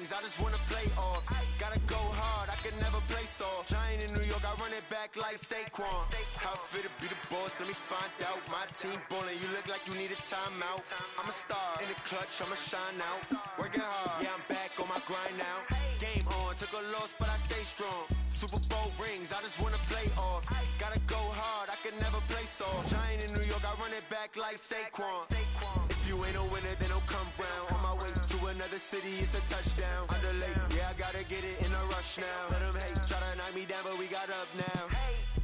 rings, I just wanna play off. Gotta go hard, I can never play soft. Giant in New York, I run it back like Saquon. How fit to be the boss, let me find out. My team ballin', you look like you need a timeout. I'm a star, in the clutch, I'ma shine out. Working hard, yeah, I'm back on my grind now. Game on, took a loss, but I stay strong. Super Bowl rings, I just wanna play off. Gotta go hard, I can never play soft. Giant in New York, I run it back like Saquon. If you ain't a winner, then don't come round. On my way to another city, it's a touchdown. Underlay, yeah, I gotta get it in a rush now. Let them hate, try to knock me down, but we got up now.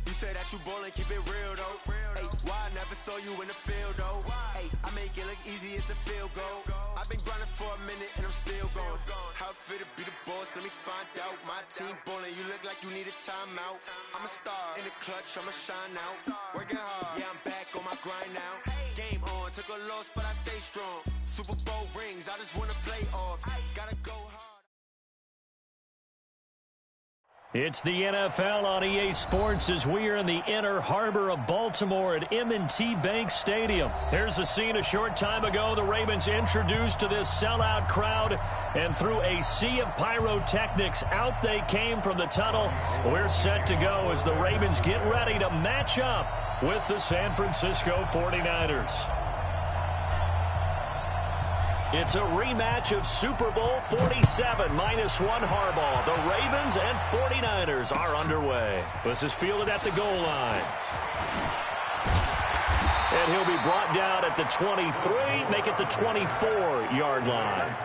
You say that you ballin', keep it real though. Hey, why I never saw you in the field though? Hey, I make it look easy, it's a field goal. I've been grinding for a minute and I'm still going. How fit to be the boss, let me find out. My team ballin', you look like you need a timeout. I'm a star, in the clutch, I'ma shine out. Working hard, yeah, I'm back on my grind now. Game on, took a loss, but I stay strong. Super Bowl rings, I just wanna play off. Gotta go hard. It's the NFL on EA Sports as we are in the inner harbor of Baltimore at M&T Bank Stadium. Here's a scene a short time ago. The Ravens introduced to this sellout crowd, and through a sea of pyrotechnics, out they came from the tunnel. We're set to go as the Ravens get ready to match up with the San Francisco 49ers. It's a rematch of Super Bowl 47 -1 Harbaugh. The Ravens and 49ers are underway. This is fielded at the goal line. And he'll be brought down at the 23, make it the 24-yard line.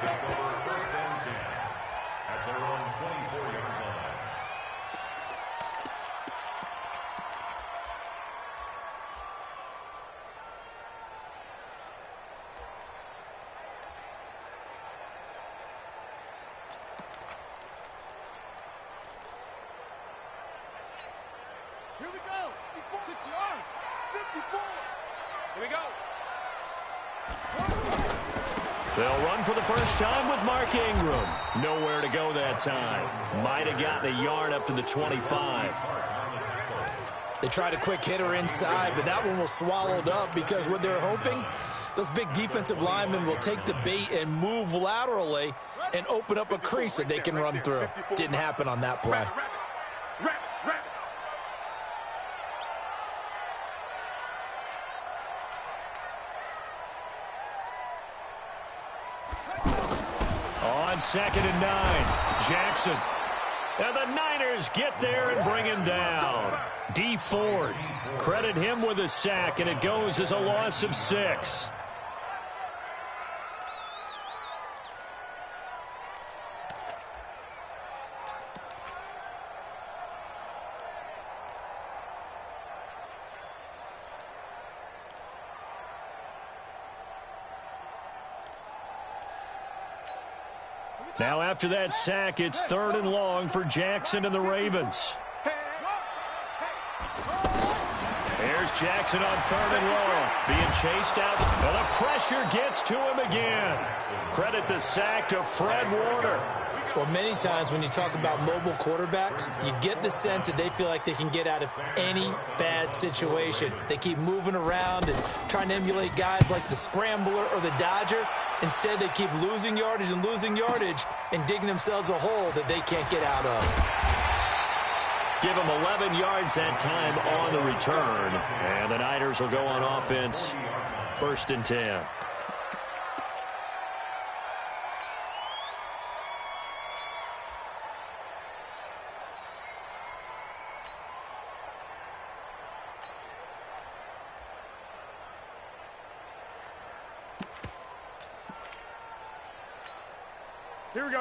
Here we go. 56 yards. 54. Here we go. They'll run for the first time with Mark Ingram. Nowhere to go that time. Might have gotten a yard up to the 25. They tried a quick hitter inside, but that one was swallowed up because what they're hoping, those big defensive linemen will take the bait and move laterally and open up a crease that they can run through. Didn't happen on that play. On 2nd and 9, Jackson. And the Niners get there and bring him down. D. Ford, credit him with a sack, and it goes as a loss of 6. Now after that sack, it's 3rd and long for Jackson and the Ravens. Here's Jackson on 3rd and long, being chased out, and the pressure gets to him again. Credit the sack to Fred Warner. Well, many times when you talk about mobile quarterbacks, you get the sense that they feel like they can get out of any bad situation. They keep moving around and trying to emulate guys like the Scrambler or the Dodger. Instead, they keep losing yardage and digging themselves a hole that they can't get out of. Give them 11 yards that time on the return. And the Niners will go on offense, 1st and 10.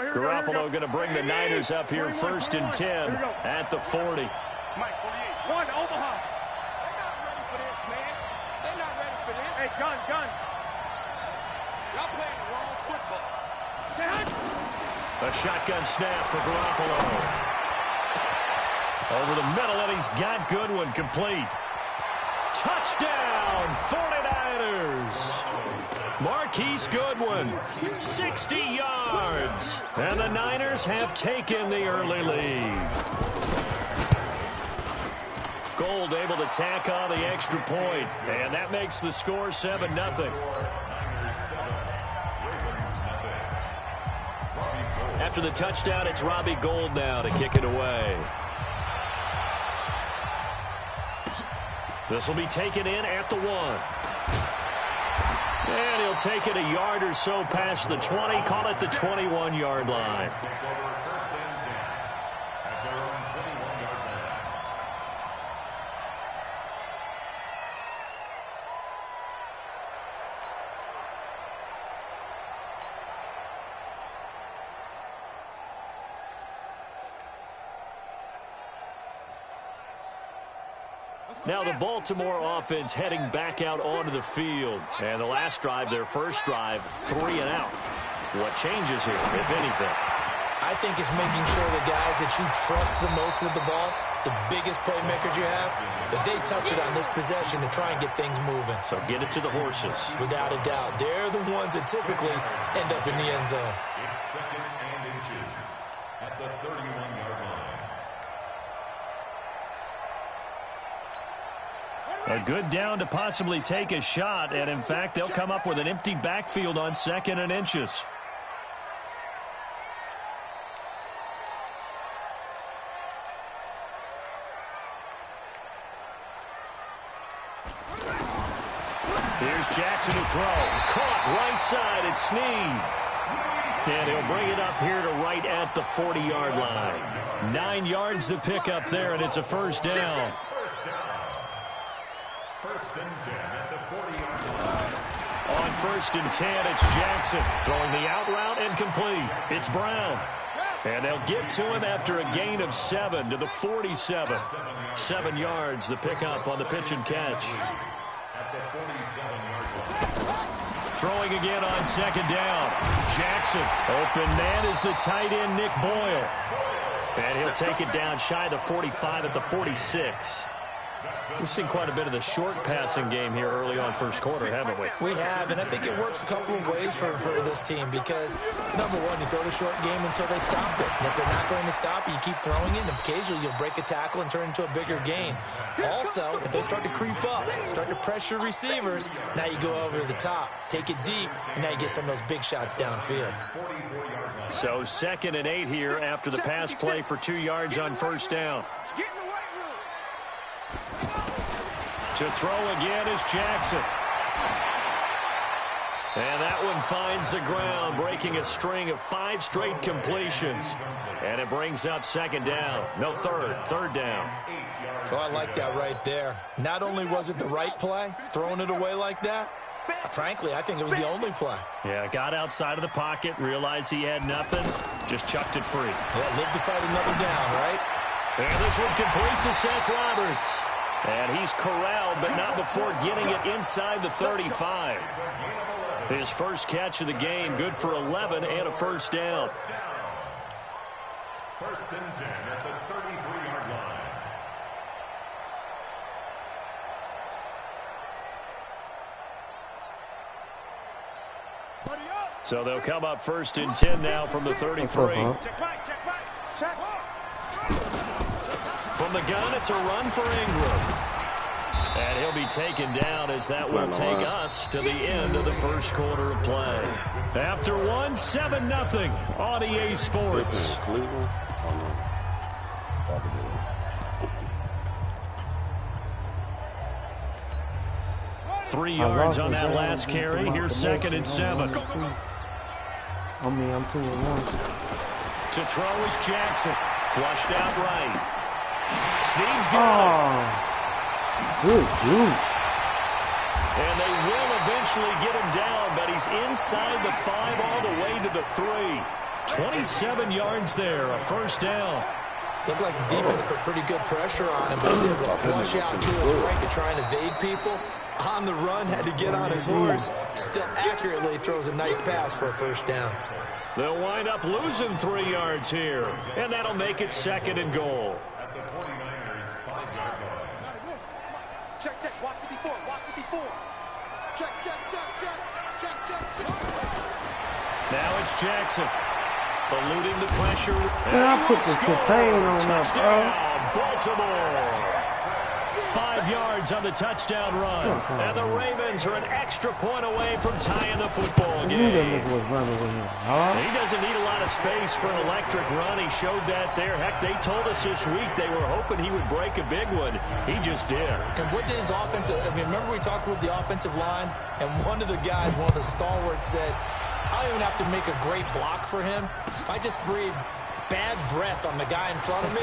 Garoppolo going to bring the Niners up here, 1st and 10 at the 40. Mike, 48. One, Omaha. They're not ready for this, man. They're not ready for this. Hey, gun. Y'all playing the wrong football. A shotgun snap for Garoppolo. Over the middle, and he's got Goodwin complete. Touchdown, 49ers. Marquise Goodwin, 60 yards. And the Niners have taken the early lead. Gold able to tack on the extra point, and that makes the score 7-0. After the touchdown, it's Robbie Gould now to kick it away. This will be taken in at the 1. And he'll take it a yard or so past the 20, call it the 21-yard line. Now the Baltimore offense heading back out onto the field. And the last drive, their first drive, 3 and out. What changes here, if anything? I think it's making sure the guys that you trust the most with the ball, the biggest playmakers you have, that they touch it on this possession to try and get things moving. So get it to the horses. Without a doubt. They're the ones that typically end up in the end zone. It's second and inches at the 31-yard line. A good down to possibly take a shot, and in fact, they'll come up with an empty backfield on 2nd and inches. Here's Jackson to throw. Caught right side, it's Snead. And he'll bring it up here to right at the 40-yard line. 9 yards to pick up there, and it's a first down. First and 10 at the 40-yard line. On 1st and 10, it's Jackson throwing the out route and complete. It's Brown. And they'll get to him after a gain of 7 to the 47. 7 yards, the pickup on the pitch and catch. At the 47-yard line. Throwing again on 2nd down. Jackson, open man is the tight end, Nick Boyle. And he'll take it down shy of the 45 at the 46. We've seen quite a bit of the short passing game here early on first quarter, haven't we? We have, and I think it works a couple of ways for this team because, number one, you throw the short game until they stop it. And if they're not going to stop it, you keep throwing it, and occasionally you'll break a tackle and turn into a bigger gain. Also, if they start to creep up, start to pressure receivers, now you go over the top, take it deep, and now you get some of those big shots downfield. So 2nd and 8 here after the pass play for 2 yards on first down. To throw again is Jackson. And that one finds the ground, breaking a string of 5 straight completions. And it brings up 2nd down. No, third down. Oh, I like that right there. Not only was it the right play, throwing it away like that, frankly, I think it was the only play. Yeah, got outside of the pocket, realized he had nothing, just chucked it free. Yeah, live to fight another down, right? And this one complete to Seth Roberts. And he's corralled, but not before getting it inside the 35. His first catch of the game, good for 11 and a first down. First and 10 at the 33-yard line. So they'll come up 1st and 10 now from the 33. From the gun, it's a run for Ingram. And he'll be taken down as that will take us to the end of the first quarter of play. After one, 7-0 on EA Sports. Three yards on that last carry. Here's 2nd and 7. I'm 2-1. To throw is Jackson. Flushed out right. Snead's got it. Good dude. And they will eventually get him down, but he's inside the 5 all the way to the 3. 27 yards there, a first down. Looked like the defense put pretty good pressure on him, but he's able to flush out to his right to try and evade people. On the run, had to get on his horse. Still accurately throws a nice pass for a first down. They'll wind up losing 3 yards here, and that'll make it 2nd and goal. At the 49ers 5-yard line. Check, watch 54, watch 54. Check. Now it's Jackson. Eluding the pressure. Man, I put the contain on that, bro. Baltimore. 5 yards on the touchdown run. And the Ravens are an extra point away from tying the football game. He doesn't need a lot of space for an electric run. He showed that there. Heck, they told us this week they were hoping he would break a big one. He just did. And what did his offensive, remember we talked with the offensive line, and one of the guys, one of the stalwarts said, I don't even have to make a great block for him. If I just breathe bad breath on the guy in front of me,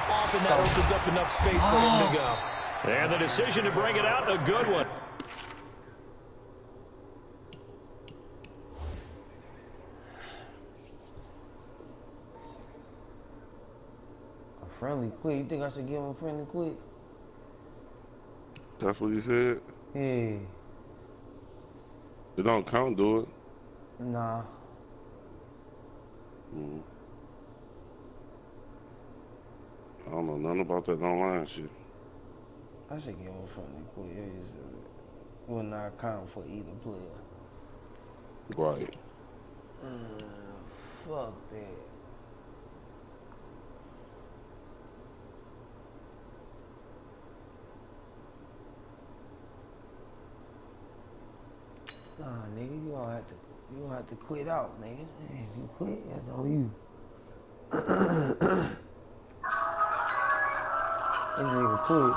often that opens up enough space for him to go. And the decision to bring it out, a good one. A friendly quick. You think I should give him a friendly quick? That's what he said? Yeah. It don't count, do it? Nah. I don't know nothing about that online shit. I should give him a friendly quick. It just will not count for either player. Right. Fuck that. Nah, nigga, you don't have to quit out, nigga. If you quit, that's on you. This nigga quit.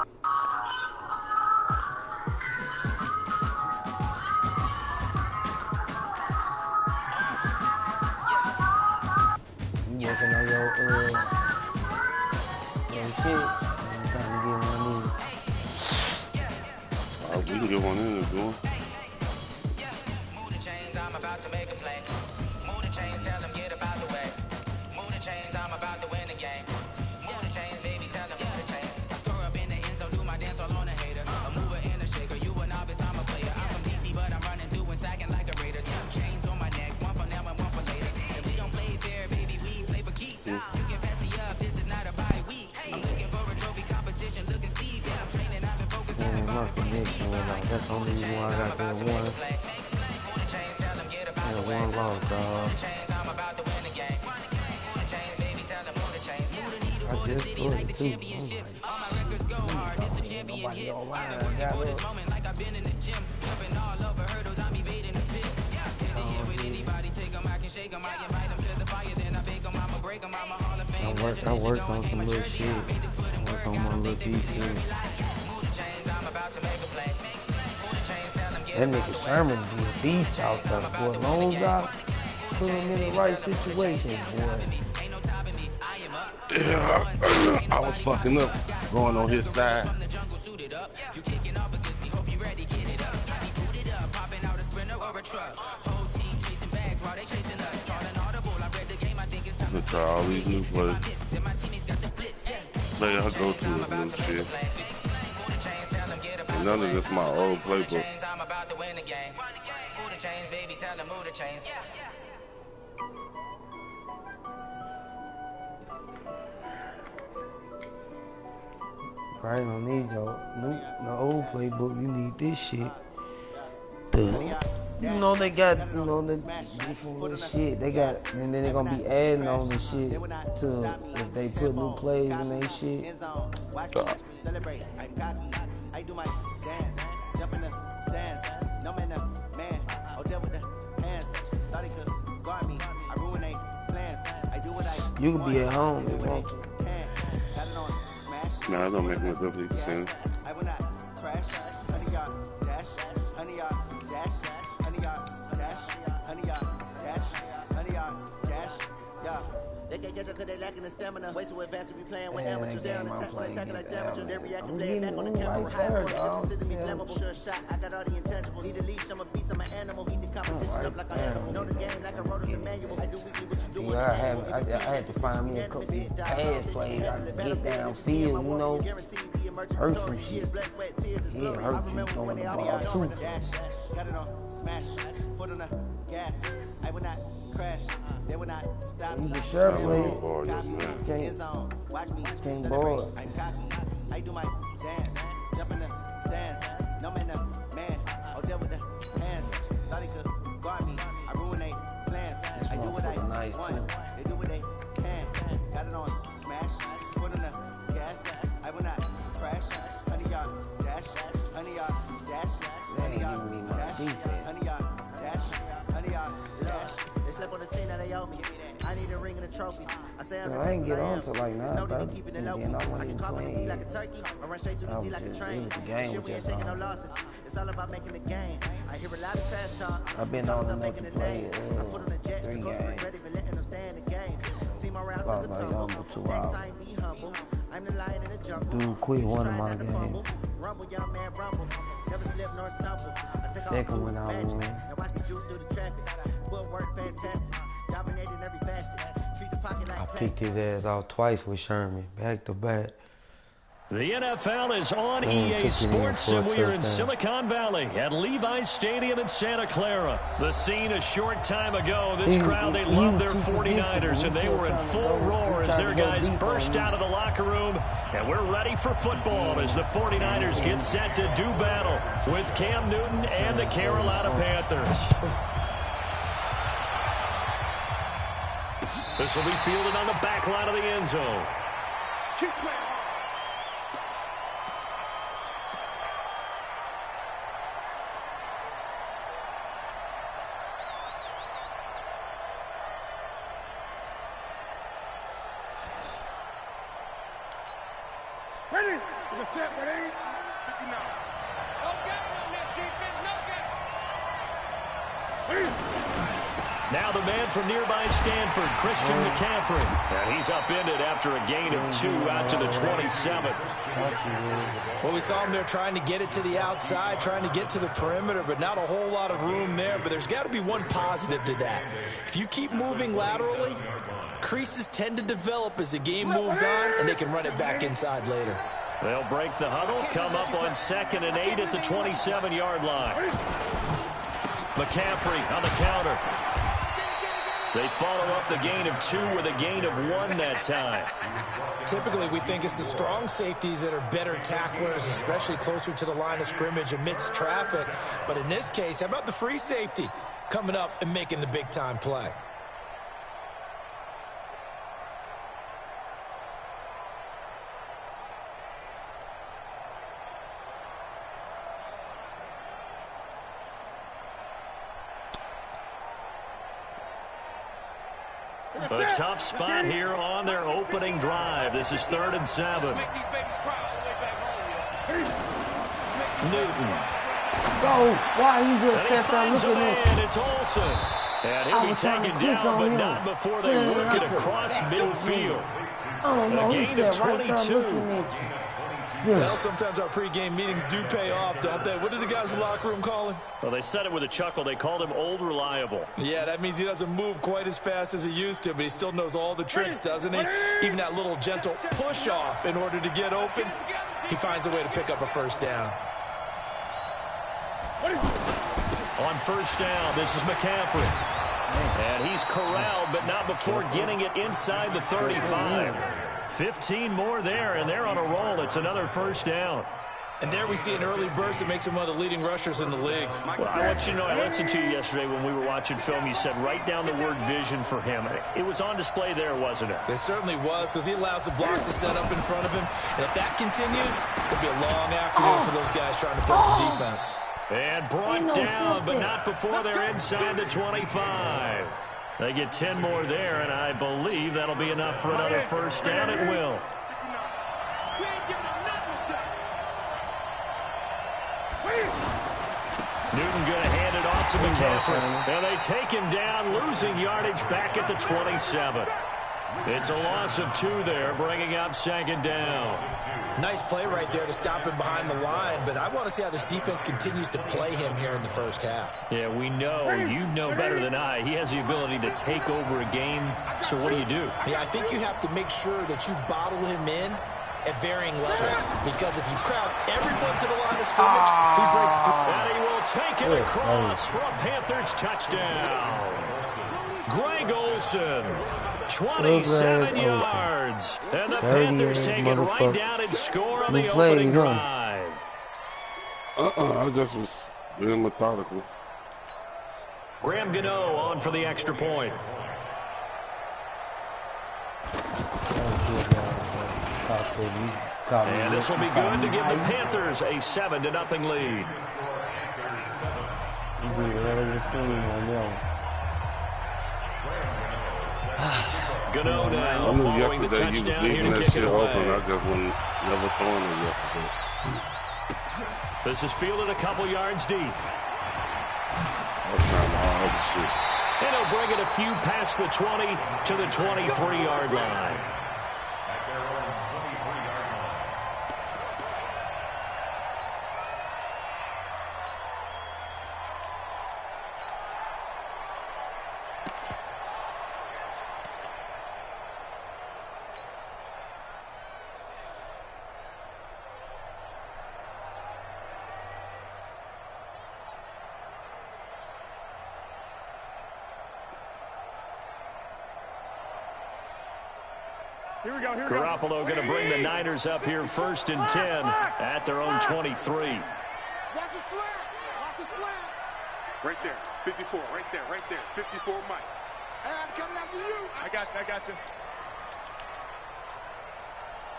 You working on your shit. I'm trying to get one in. We can get one in if you want. I'm about to make a play. Move the chains, tell them get about the way. Move the chains, I'm about to win the game. Move the chains, baby, tell them move the chains. I score up in the end zone, do my dance all on a hater. A mover and a shaker, you a novice, I'm a player. I'm from DC, but I'm running through and sacking like a raider. 2 chains on my neck, one for now and one for later. If we don't play fair, baby, we play for keeps. You can pass me up, this is not a bye week. I'm looking for a trophy competition, looking Steve. Yeah, I'm training, I've been focused, I've been That's the only reason why I got that one. One loss, dog. I just scored the 2. All my records go hard, this a champion hit. I've been working for this moment like I've been in the gym. Jumping all over hurdles, I'm evading the pit. Can they hit with anybody, take them, I can shake them. I invite them to the fire, then I bake them, I'ma break them. I'm a Hall of Fame. I worked on some little shit. I worked on my little defense. I'm about to make a play. That nigga Sherman be a beast out there, boy. Long job, put him in the right situation, boy. Yeah, I was fucking up going on his side. Let's try all these new plays. Play I go to is new shit. And none of this my old playbook. I'm about to win the game. Move the chains, baby, tell them move the chains. Probably don't need the old playbook. You need this shit. You know they got, the different shit. They got, and then they're gonna be adding on the shit to if they put new plays in their shit. Celebrate, I'm cocky. I do my dance, jump in the stands. No man, man, I'll deal with the hands. Thought he could guard me. I ruin they plans. I do what I You could be at home if you want to. Nah, it don't make no difference. You can sing. I will not crash. Honey, y'all dash. Honey, y'all dash. Honey, y'all dash. Honey, y'all dash. Honey, y'all dash. Yeah. They can't catch up because they lacking the stamina. Way too advanced to be playing with amateurs. They on attack when they tackle like damages. They react to playing back on the camera. High score, consider me flammable. Sure shot, I got all the intangibles. Need a leash, I'm a beast, I'm an animal. Eat the competition up like a animal. Know the game like I wrote in the manual. I do weekly what you do. I had to find me a couple pass plays. I could get downfield, hurt some shit. Yeah, hurt you throwing the ball too. Got it on smash, foot on the gas. I will not crash. They will not stop. You can sure play. Can't ball. I'm cocky. I do my dance. Jump in the stands. No man, I'll deal with the hands. Thought he could guard me. I ruin they plans. I do what I want. They do what they can. Got it on smash. Foot on the gas. I will not crash. Honey, y'all trophy. I say I'm I ain't get on till like 9:30, and then I wasn't even playing yet. The game was just on. It's all about making the game. I hear a lot of trash talk. I've been on enough to play 3 games. About like almost 2 hours. Dude quit one of my games. Second one I won. I picked his ass out twice with Sherman, back to back. The NFL is on EA Sports, and we are in Silicon Valley at Levi's Stadium in Santa Clara. The scene a short time ago, this crowd, they love their 49ers, and they were in full roar as their guys burst out of the locker room. And we're ready for football as the 49ers get set to do battle with Cam Newton and the Carolina Panthers. This will be fielded on the back line of the end zone. Ready? The set, ready? 59. No game on this defense, no game. Now the man from nearby Stanford, Christian McCaffrey. And he's upended after a gain of 2 out to the 27. Well, we saw him there trying to get it to the outside, trying to get to the perimeter, but not a whole lot of room there. But there's got to be one positive to that. If you keep moving laterally, creases tend to develop as the game moves on, and they can run it back inside later. They'll break the huddle, come up on 2nd and 8 at the 27-yard line. McCaffrey on the counter. They follow up the gain of 2 with a gain of 1 that time. Typically, we think it's the strong safeties that are better tacklers, especially closer to the line of scrimmage amidst traffic. But in this case, how about the free safety coming up and making the big-time play? A tough spot here on their opening drive. This is 3rd and 7. Newton. Go! Why you just sat there looking at It's Olsen. And he'll be taken down, but not before they work it across midfield. A gain of 22. Well, sometimes our pregame meetings do pay off, don't they? What did the guys in the locker room call him? Well, they said it with a chuckle. They called him Old Reliable. Yeah, that means he doesn't move quite as fast as he used to, but he still knows all the tricks, doesn't he? Even that little gentle push-off in order to get open, he finds a way to pick up a first down. On first down, this is McCaffrey. And he's corralled, but not before getting it inside the 35. 15 more there, and they're on a roll. It's another first down. And there we see an early burst that makes him one of the leading rushers in the league. Well, I want you to know, I listened to you yesterday when we were watching film. You said write down the word vision for him. It was on display there, wasn't it? It certainly was, because he allows the blocks to set up in front of him. And if that continues, it'll be a long afternoon for those guys trying to play some defense. And brought down, but not before they're inside the 25. They get 10 more there, and I believe that'll be enough for another first down. It will. Newton going to hand it off to McCaffrey. And they take him down, losing yardage back at the 27. It's a loss of 2 there, bringing up 2nd down. Nice play right there to stop him behind the line, but I want to see how this defense continues to play him here in the first half. Yeah, we know, you know better than I, he has the ability to take over a game, so what do you do? Yeah, I think you have to make sure that you bottle him in at varying levels, because if you crowd everyone to the line of scrimmage, he breaks through. And he will take it across for a Panthers touchdown. Greg Olsen, 27 yards. And the Panthers take it right down and score on the opening drive. I just was being methodical. Graham Gano on for the extra point. And this will be good to give the Panthers a 7-0 lead. Gano now I knew following the yesterday you was touchdown here leaving to that kick shit it away. open. I just wasn't never throwing it yesterday. This is fielded a couple yards deep. That's not my other shit. And he'll bring it a few past the 20 to the 23-yard line. At their own 23-yard line. Here we go, here we go. Garoppolo going to bring the Niners up here 1st and 10 at their own 23. Watch his flat. Watch his flat. Right there. 54. Right there. Right there. 54 Mike. Hey, I'm coming after you. I got you.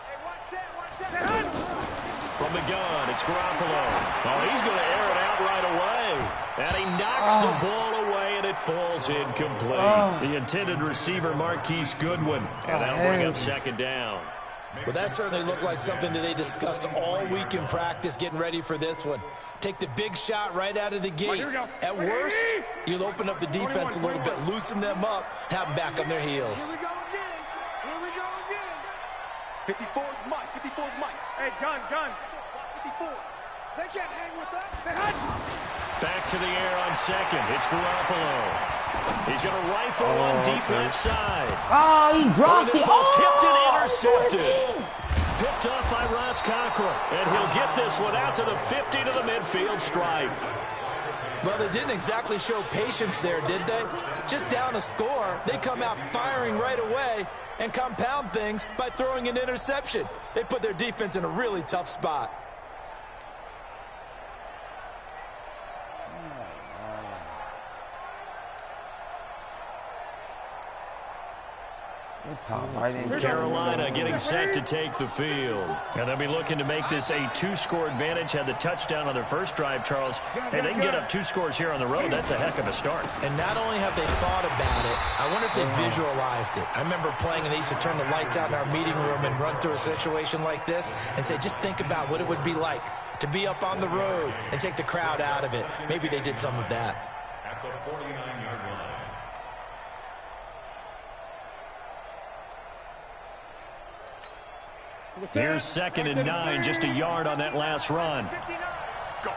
Hey, watch that. From the gun, it's Garoppolo. Oh, he's going to air it out right away. And he knocks the ball away, and it falls incomplete. The intended receiver, Marquise Goodwin. And that'll bring up 2nd down. Well, that certainly looked like something that they discussed all week in practice getting ready for this one. Take the big shot right out of the gate. At worst, you'll open up the defense a little bit, loosen them up, have them back on their heels. Here we go again. 54 is Mike. 54 is Mike. Hey, gun. 54. They can't hang with us. Back to the air on 2nd. It's Garoppolo. He's going to rifle one deep left side. Oh, he dropped this it. ball's tipped and intercepted. Picked off by Ross Cockrell. And he'll get this one out to the 50 to the midfield stripe. Well, they didn't exactly show patience there, did they? Just down a score, they come out firing right away and compound things by throwing an interception. They put their defense in a really tough spot. Carolina getting set to take the field. And they'll be looking to make this a 2-score advantage. Had the touchdown on their first drive, Charles. Hey, they can get up 2 scores here on the road. That's a heck of a start. And not only have they thought about it, I wonder if they visualized it. I remember playing and they used to turn the lights out in our meeting room and run through a situation like this and say, just think about what it would be like to be up on the road and take the crowd out of it. Maybe they did some of that. At the 49-yard line. Here's 2nd and 9, just a yard on that last run. Go.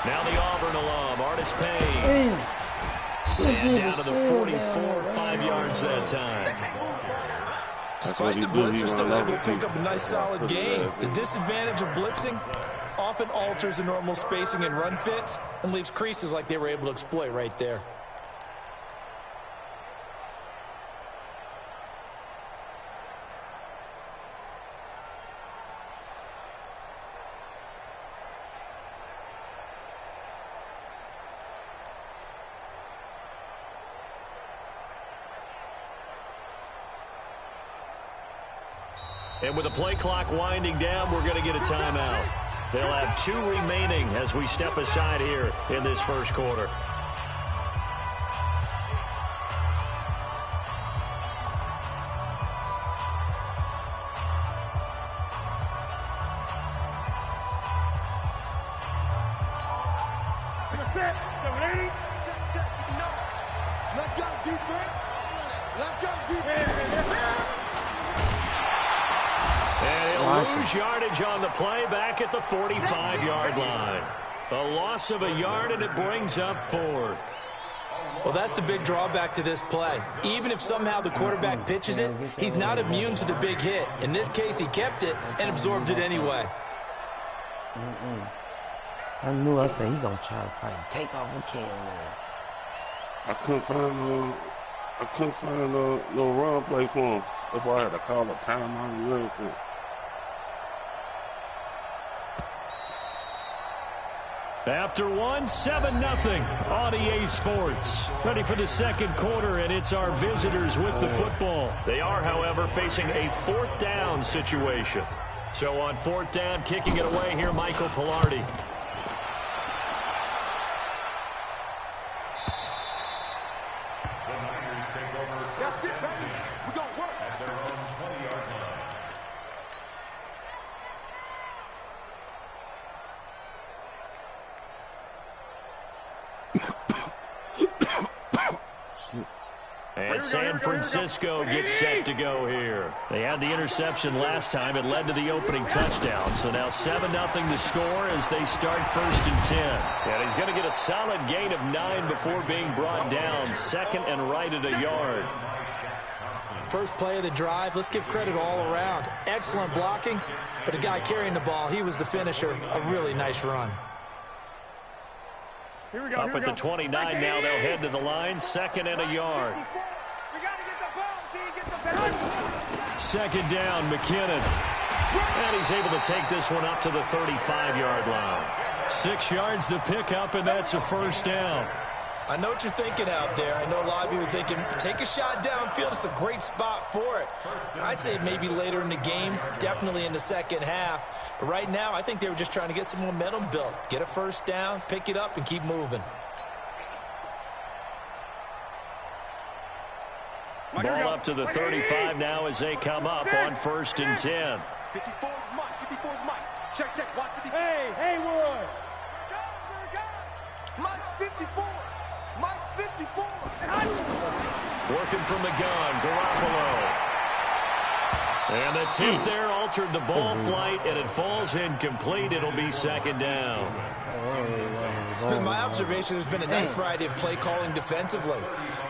Now the Auburn alum, Artis Payne. And down to the 44, 5 yards that time. Despite the blitz, they're still able to pick up a nice solid gain. The disadvantage of blitzing often alters the normal spacing and run fits and leaves creases like they were able to exploit right there. And with the play clock winding down, we're going to get a timeout. They'll have 2 remaining as we step aside here in this first quarter. Let's go, defense. Let's go, defense. And he'll lose yardage on the play back at the 45-yard line. A loss of a yard, and it brings up 4th. Well, that's the big drawback to this play. Even if somehow the quarterback pitches it, he's not immune to the big hit. In this case, he kept it and absorbed it anyway. I knew. I said he gonna try to probably take off a can now. I couldn't find no run play for him. That's why I had to call a timeout and everything. After one, 7-0 on EA Sports. Ready for the second quarter, and it's our visitors with the football. They are, however, facing a 4th down situation. So on 4th down, kicking it away here, Michael Pilardi. The And San Francisco gets set to go here. They had the interception last time. It led to the opening touchdown. So now 7-0 to score as they start 1st and 10. And he's going to get a solid gain of 9 before being brought down. 2nd and right at a yard. First play of the drive. Let's give credit all around. Excellent blocking. But the guy carrying the ball, he was the finisher. A really nice run. Here we go, up at the 29 now, they'll head to the line. 2nd and a yard. We got to get the ball. Get the ball. 2nd down, McKinnon. And he's able to take this one up to the 35-yard line. 6 yards to pick up, and that's a 1st down. I know what you're thinking out there. I know a lot of you are thinking, take a shot downfield. It's a great spot for it. I'd say maybe later in the game, definitely in the second half. But right now, I think they were just trying to get some momentum built. Get a 1st down, pick it up, and keep moving. Ball up to the 35 now as they come up on 1st and 10. 54 Mike. 54 Mike. Check. Watch the defense. Hey, Haywood. Mike's 54. Mike's 54. Working from the gun, Garoppolo. And the tip there altered the ball flight, and it falls incomplete. It'll be 2nd down. It's been my observation there's been a nice variety of play calling defensively.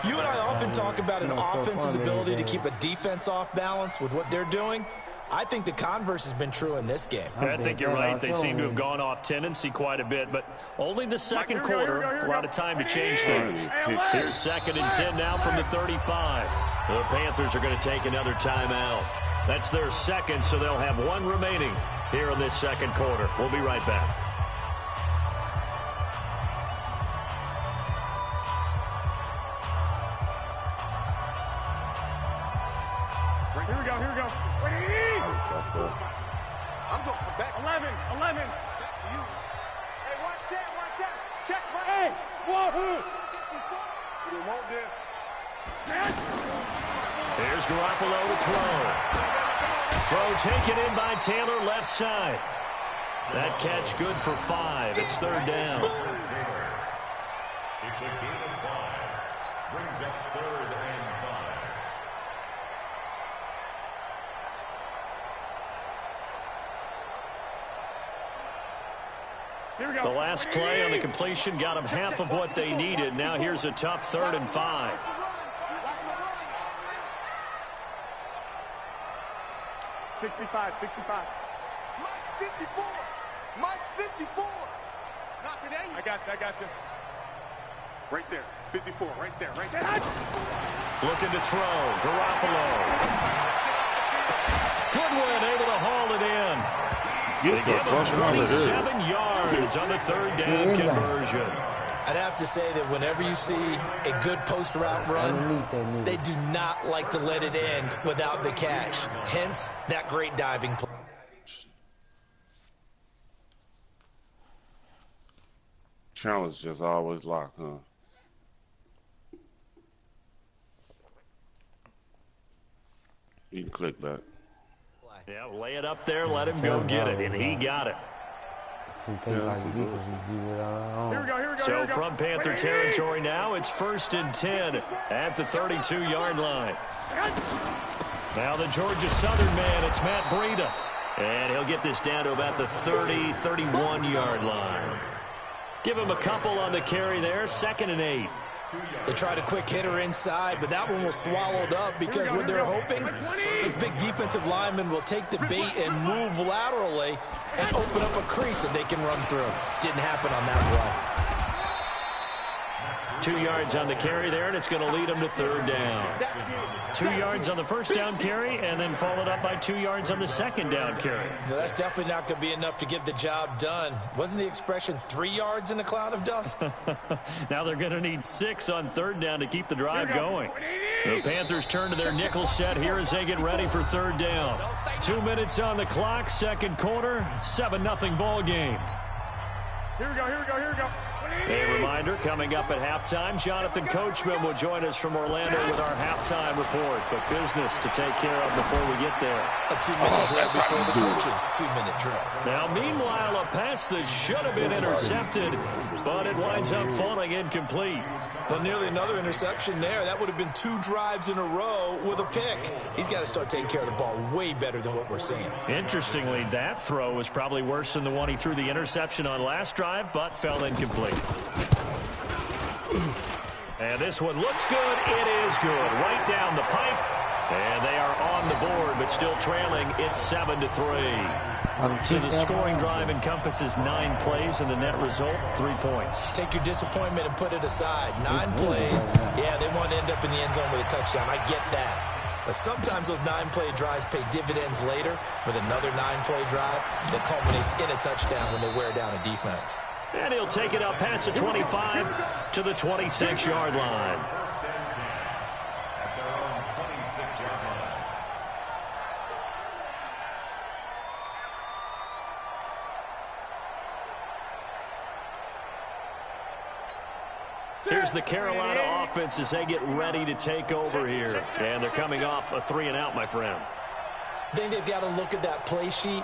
You and I often talk about an offense's ability to keep a defense off balance with what they're doing. I think the converse has been true in this game. I think you're right. They seem to have gone off tendency quite a bit, but only the 2nd quarter. A lot of time to change things. Here's 2nd and 10 now from the 35. The Panthers are going to take another timeout. That's their 2nd, so they'll have 1 remaining here in this 2nd quarter. We'll be right back. Here we go. I'm going back. 11. Back to you. Hey, one set. Check. Hey, whoa. We want this. Here's Garoppolo to throw. Throw taken in by Taylor, left side. That catch good for 5. It's 3rd down. It's a gain of 5. Brings up 3rd and 5. The last play on the completion got them half of what they needed. Now here's a tough 3rd and 5. Sixty-five. Mike's 54. Not today. I got you. Right there. 54. Right there. Looking to throw. Garoppolo. Goodwin able to haul it in. They give him 27 yards on the 3rd down conversion. I'd have to say that whenever you see a good post route run, they do not like to let it end without the catch. Hence, that great diving play. Challenge just always locked, huh? You can click that. Yeah, lay it up there, let him go get it, and he got it. So from Panther territory now, it's 1st and 10 at the 32-yard line. Now the Georgia Southern man, it's Matt Breida. And he'll get this down to about the 30, 31-yard line. Give him a couple on the carry there, 2nd and 8. They tried a quick hitter inside, but that one was swallowed up because what they're hoping, this big defensive lineman will take the bait and move laterally and open up a crease that they can run through. Didn't happen on that play. 2 yards on the carry there, and it's going to lead them to 3rd down. 2 yards on the 1st down carry, and then followed up by 2 yards on the 2nd down carry. No, that's definitely not going to be enough to get the job done. Wasn't the expression 3 yards in a cloud of dust? Now they're going to need 6 on 3rd down to keep the drive going. The Panthers turn to their nickel set here as they get ready for 3rd down. 2 minutes on the clock, 2nd quarter, 7-0 ball game. Here we go. A reminder, coming up at halftime, Jonathan Coachman will join us from Orlando with our halftime report. But business to take care of before we get there. A 2-minute drill before the coach's 2-minute drill. Now, meanwhile, a pass that should have been intercepted, but it winds up falling incomplete. Well, nearly another interception there. That would have been 2 drives in a row with a pick. He's got to start taking care of the ball way better than what we're seeing. Interestingly, that throw was probably worse than the one he threw the interception on last drive, but fell incomplete. And this one looks good. It is good. Right down the pipe. And they are on the board, but still trailing. It's 7-3. So the scoring drive encompasses 9 plays, and the net result, 3 points. Take your disappointment and put it aside. 9 plays. Yeah, they want to end up in the end zone with a touchdown. I get that. But sometimes those 9-play drives pay dividends later with another 9-play drive that culminates in a touchdown when they wear down a defense. And he'll take it up past the 25 to the 26-yard line. Here's the Carolina offense as they get ready to take over here. And they're coming off a 3-and-out, my friend. I think they've got to look at that play sheet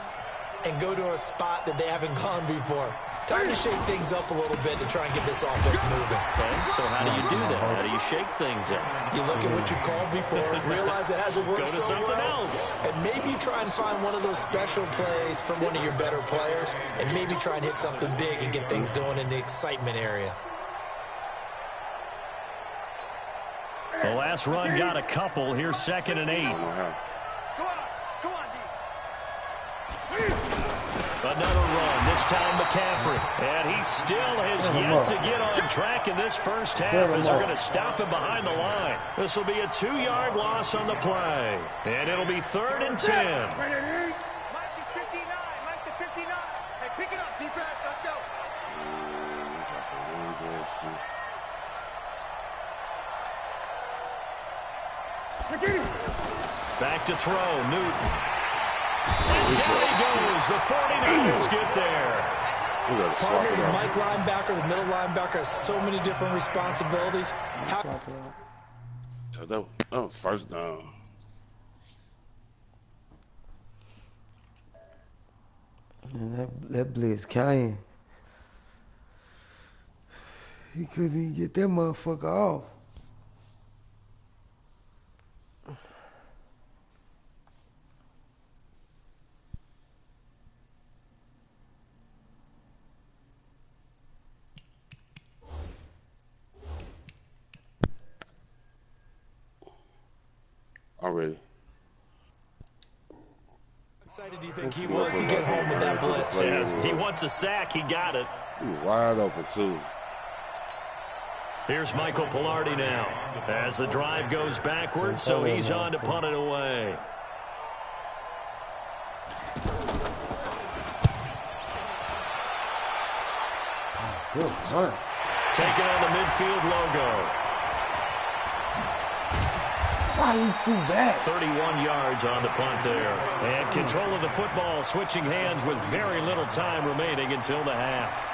and go to a spot that they haven't gone before. Time to shake things up a little bit to try and get this offense moving. Okay, so how do you do that? How do you shake things up? You look at what you called before, realize it hasn't worked so well. Go to something else. And maybe try and find one of those special plays from one of your better players, and maybe try and hit something big and get things going in the excitement area. The last run got a couple. Here's 2nd and 8. Another run, this time McCaffrey. And he still has yet to get on track in this first half as they're going to stop him behind the line. This will be a 2-yard loss on the play. And it'll be 3rd and 10. Mike is 59. Mike to 59. Hey, pick it up, defense. Let's go. Back to throw, Newton. And down he goes. The 49ers get there. Partner, the Mike linebacker, the middle linebacker has so many different responsibilities. So that was first down. That blitz came. He couldn't even get that motherfucker off. Already. How excited do you think he was to get home with that blitz? Yeah, he wants a sack. He got it. He was wide open, too. Here's Michael Pilardi now as the drive goes backwards, so he's on to punt it away. Good punt. Taking on the midfield logo. Why you too bad? 31 yards on the punt there. And control of the football, switching hands with very little time remaining until the half.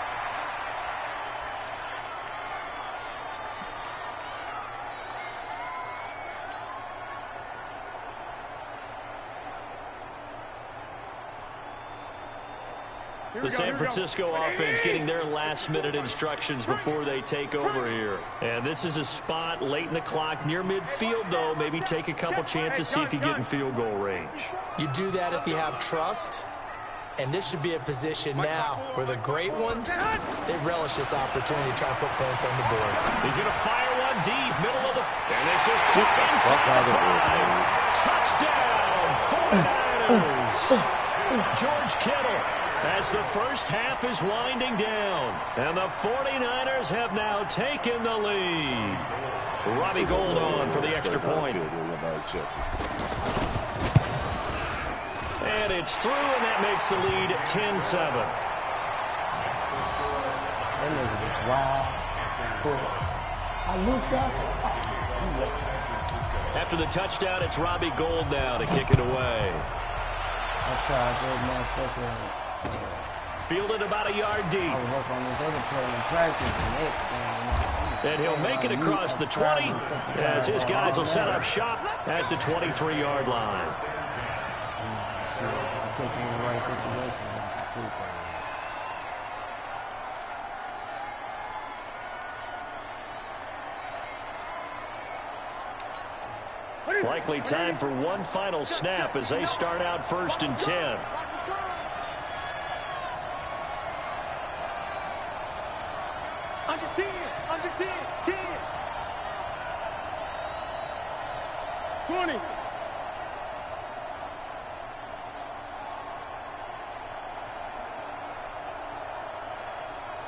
The San Francisco offense getting their last-minute instructions before they take over here. And this is a spot late in the clock near midfield, though. Maybe take a couple chances, see if you get in field goal range. You do that if you have trust. And this should be a position now where the great ones, they relish this opportunity to try and put points on the board. He's going to fire one deep, middle of the... And this is quick inside the 5. Touchdown, 49ers. George Kittle. As the first half is winding down, and the 49ers have now taken the lead. Robbie Gould on for the extra point. And it's through, and that makes the lead 10-7. After the touchdown, it's Robbie Gould now to kick it away. fielded about a yard deep. I was working on this other play in practice, and he'll make it across the 20 as his guys will set up shop at the 23-yard line. Likely time for one final snap as they start out 1st and 10. Under 10, 10. 20.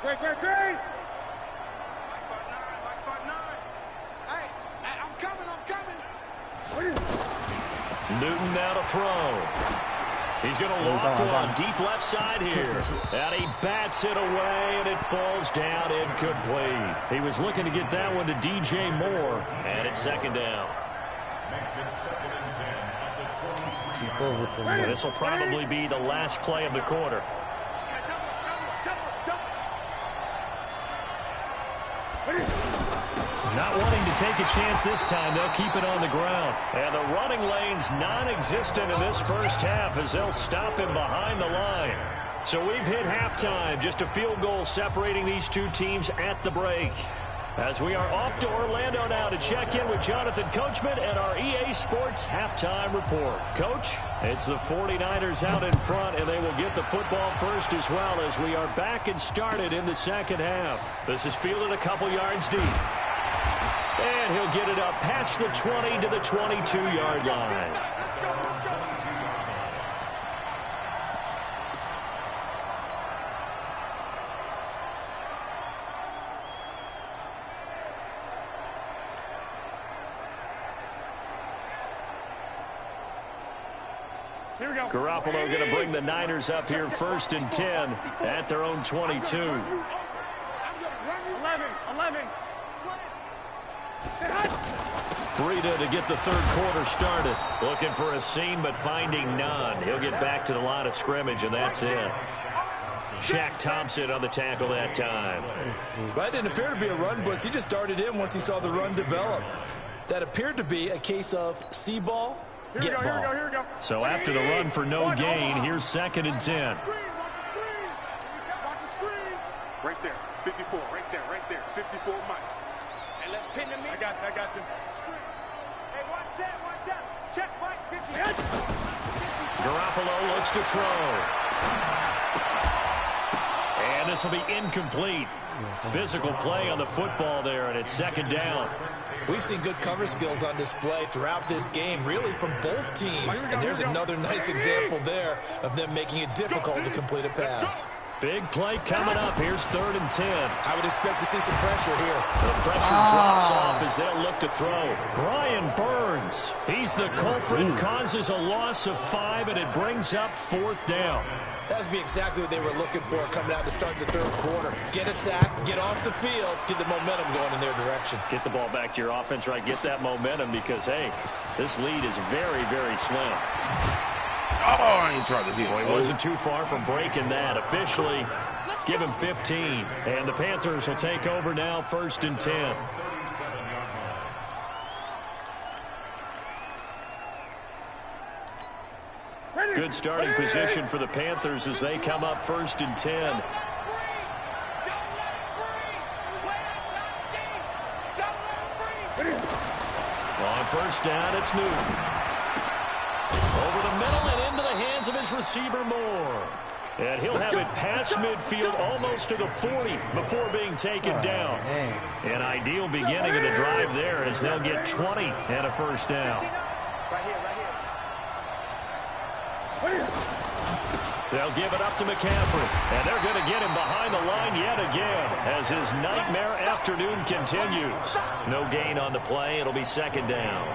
Great. Hey, I'm coming. Newton now to throw. He's going to loft one deep left side here. And he bats it away, and it falls down incomplete. He was looking to get that one to DJ Moore, and it's 2nd down. Makes it 2nd and 10 at the 20. This will probably be the last play of the quarter. Not wanting to take a chance this time, they'll keep it on the ground. And the running lane's non-existent in this first half as they'll stop him behind the line. So we've hit halftime, just a field goal separating these two teams at the break. As we are off to Orlando now to check in with Jonathan Coachman and our EA Sports halftime report. Coach, it's the 49ers out in front, and they will get the football first as well as we are back and started in the second half. This is fielded a couple yards deep. And he'll get it up past the 20 to the 22-yard line. Garoppolo going to bring the Niners up here 1st and 10 at their own 22. 11. Breida to get the third quarter started. Looking for a seam, but finding none. He'll get back to the line of scrimmage, and that's it. Shaq Thompson on the tackle that time. That didn't appear to be a run blitz. He just darted in once he saw the run develop. That appeared to be a case of see ball, get ball. Here we go. So after the run for no gain, here's 2nd and 10. Right there, 54, right there, 54, Mike. And let's pin them in. I got them. Hey, one set. Check, Mike, 50. Garoppolo looks to throw. And this will be incomplete. Physical play on the football there, and it's 2nd down. We've seen good cover skills on display throughout this game, really from both teams. And there's another nice example there of them making it difficult to complete a pass. Big play coming up. Here's 3rd and 10. I would expect to see some pressure here. The pressure drops off as they'll look to throw. Brian Burns, he's the culprit, causes a loss of 5, and it brings up 4th down. That would be exactly what they were looking for coming out to start the third quarter. Get a sack, get off the field, get the momentum going in their direction. Get the ball back to your offense, right? Get that momentum because, hey, this lead is very, very slim. Oh, I ain't trying to hit. Well, he wasn't too far from breaking that. Officially, give him 15. And the Panthers will take over now, 1st and 10. Good starting position for the Panthers as they come up 1st and 10. On 1st down, it's Newton. Over the middle and into the hands of his receiver, Moore. And he'll have it past midfield almost to the 40 before being taken down. An ideal beginning of the drive there as they'll get 20 and a 1st down. They'll give it up to McCaffrey, and they're going to get him behind the line yet again as his nightmare afternoon continues. No gain on the play. It'll be 2nd down.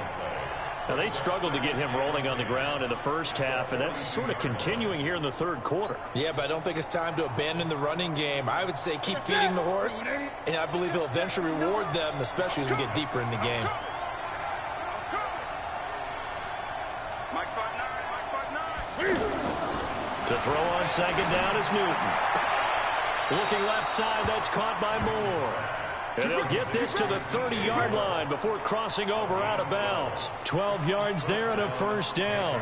Now, they struggled to get him rolling on the ground in the first half, and that's sort of continuing here in the third quarter. Yeah, but I don't think it's time to abandon the running game. I would say keep feeding the horse, and I believe he'll eventually reward them, especially as we get deeper in the game. To throw on second down is Newton. Looking left side, that's caught by Moore. And they'll get this to the 30-yard line before crossing over out of bounds. 12 yards there and a first down.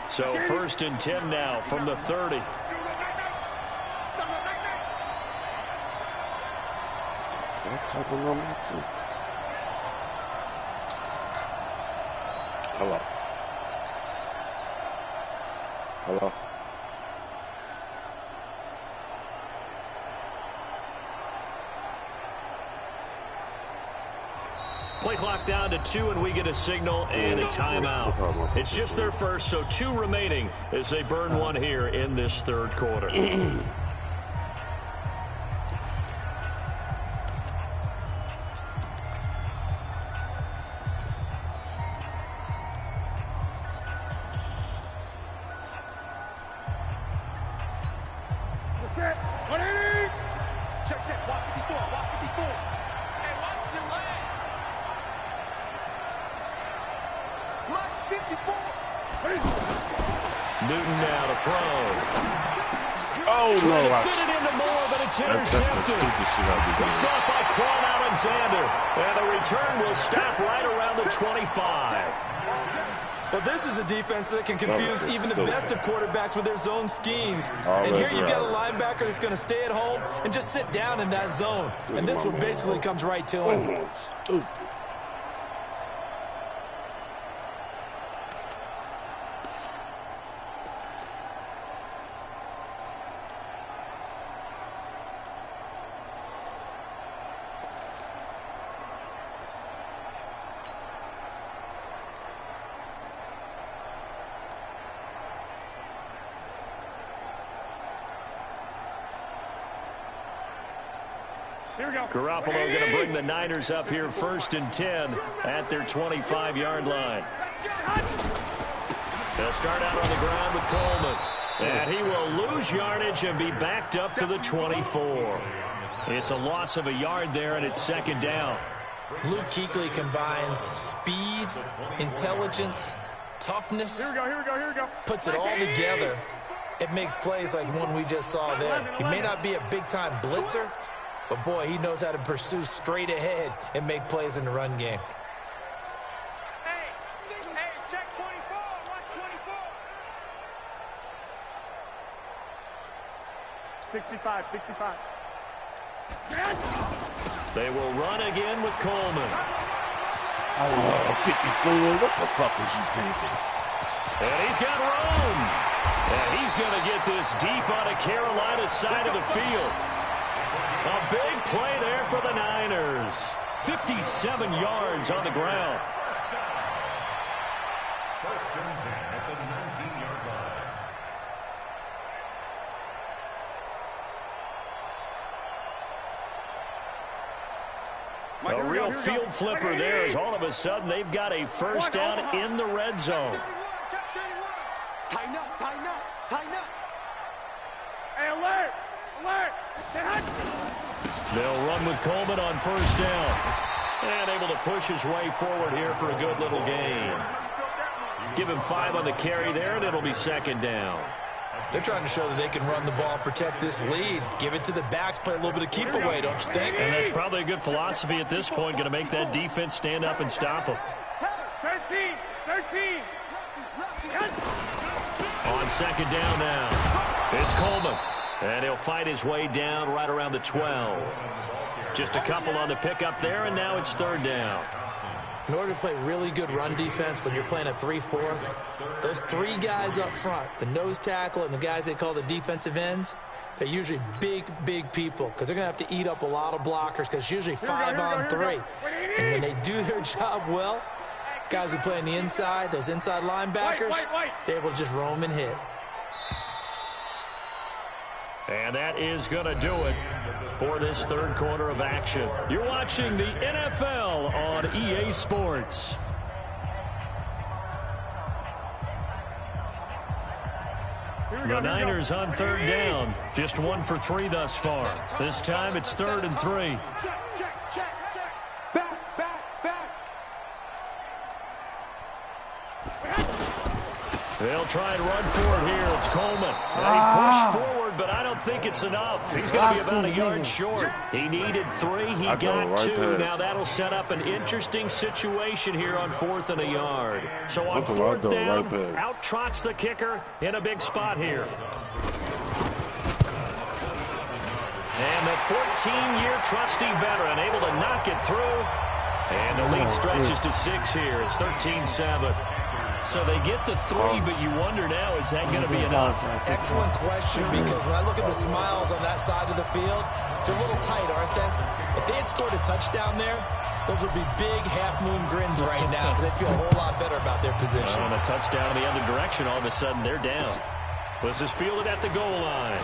So 1st and 10 now from the 30. Hello. Hello. Play clock down to 2, and we get a signal and a timeout. It's just their first, so 2 remaining as they burn one here in this third quarter. Newton now to throw. Oh, no. Trying to fit it into Moore, but it's intercepted. Picked off by Quan Alexander. And the return will stop right around the 25. Well, this is a defense that can confuse even the best of quarterbacks with their zone schemes. And here you've got a linebacker that's going to stay at home and just sit down in that zone. And this one basically comes right to him. Stupid. Garoppolo going to bring the Niners up here 1st and 10 at their 25-yard line. They'll start out on the ground with Coleman. And he will lose yardage and be backed up to the 24. It's a loss of a yard there, and it's 2nd down. Luke Kuechly combines speed, intelligence, toughness. Here we go. Puts it all together. It makes plays like one we just saw there. He may not be a big-time blitzer, but, boy, he knows how to pursue straight ahead and make plays in the run game. Hey, check 24. Watch 24. 65. They will run again with Coleman. Oh, 54. What the fuck was you thinking? And he's got room. And he's going to get this deep on the Carolina side of the field. A big play there for the Niners. 57 yards on the ground. 1st and 10 at the 19-yard line. A real field flipper there as all of a sudden they've got a first down in the red zone. Tighten up. Hey, alert. They'll run with Coleman on 1st down. And able to push his way forward here for a good little gain. Give him 5 on the carry there, and it'll be 2nd down. They're trying to show that they can run the ball, protect this lead. Give it to the backs, play a little bit of keep away, don't you think? And that's probably a good philosophy at this point, going to make that defense stand up and stop them. 13. On 2nd down now, it's Coleman. And he'll fight his way down right around the 12. Just a couple on the pickup there, and now it's 3rd down. In order to play really good run defense when you're playing a 3-4, those 3 guys up front, the nose tackle and the guys they call the defensive ends, they're usually big people because they're going to have to eat up a lot of blockers because it's usually 5 on 3. And when they do their job well, guys who play on the inside, those inside linebackers, they're able to just roam and hit. And that is going to do it for this third quarter of action. You're watching the NFL on EA Sports. The Niners on 3rd down. Just 1 for 3 thus far. This time it's 3rd and 3. Check. Back. They'll try and run for it here. It's Coleman. He pushed forward, but I don't think it's enough. He's going to be about a yard short. He needed 3. He got 2. Now that'll set up an interesting situation here on 4th and a yard. So on 4th down, out trots the kicker in a big spot here. And the 14-year trusty veteran able to knock it through. And the lead stretches to 6 here. It's 13-7. So they get the 3, but you wonder now, is that going to be enough? Excellent question, because when I look at the smiles on that side of the field, they're a little tight, aren't they? If they had scored a touchdown there, those would be big half-moon grins right now, because they feel a whole lot better about their position. And a touchdown in the other direction, all of a sudden they're down. This is fielded at the goal line.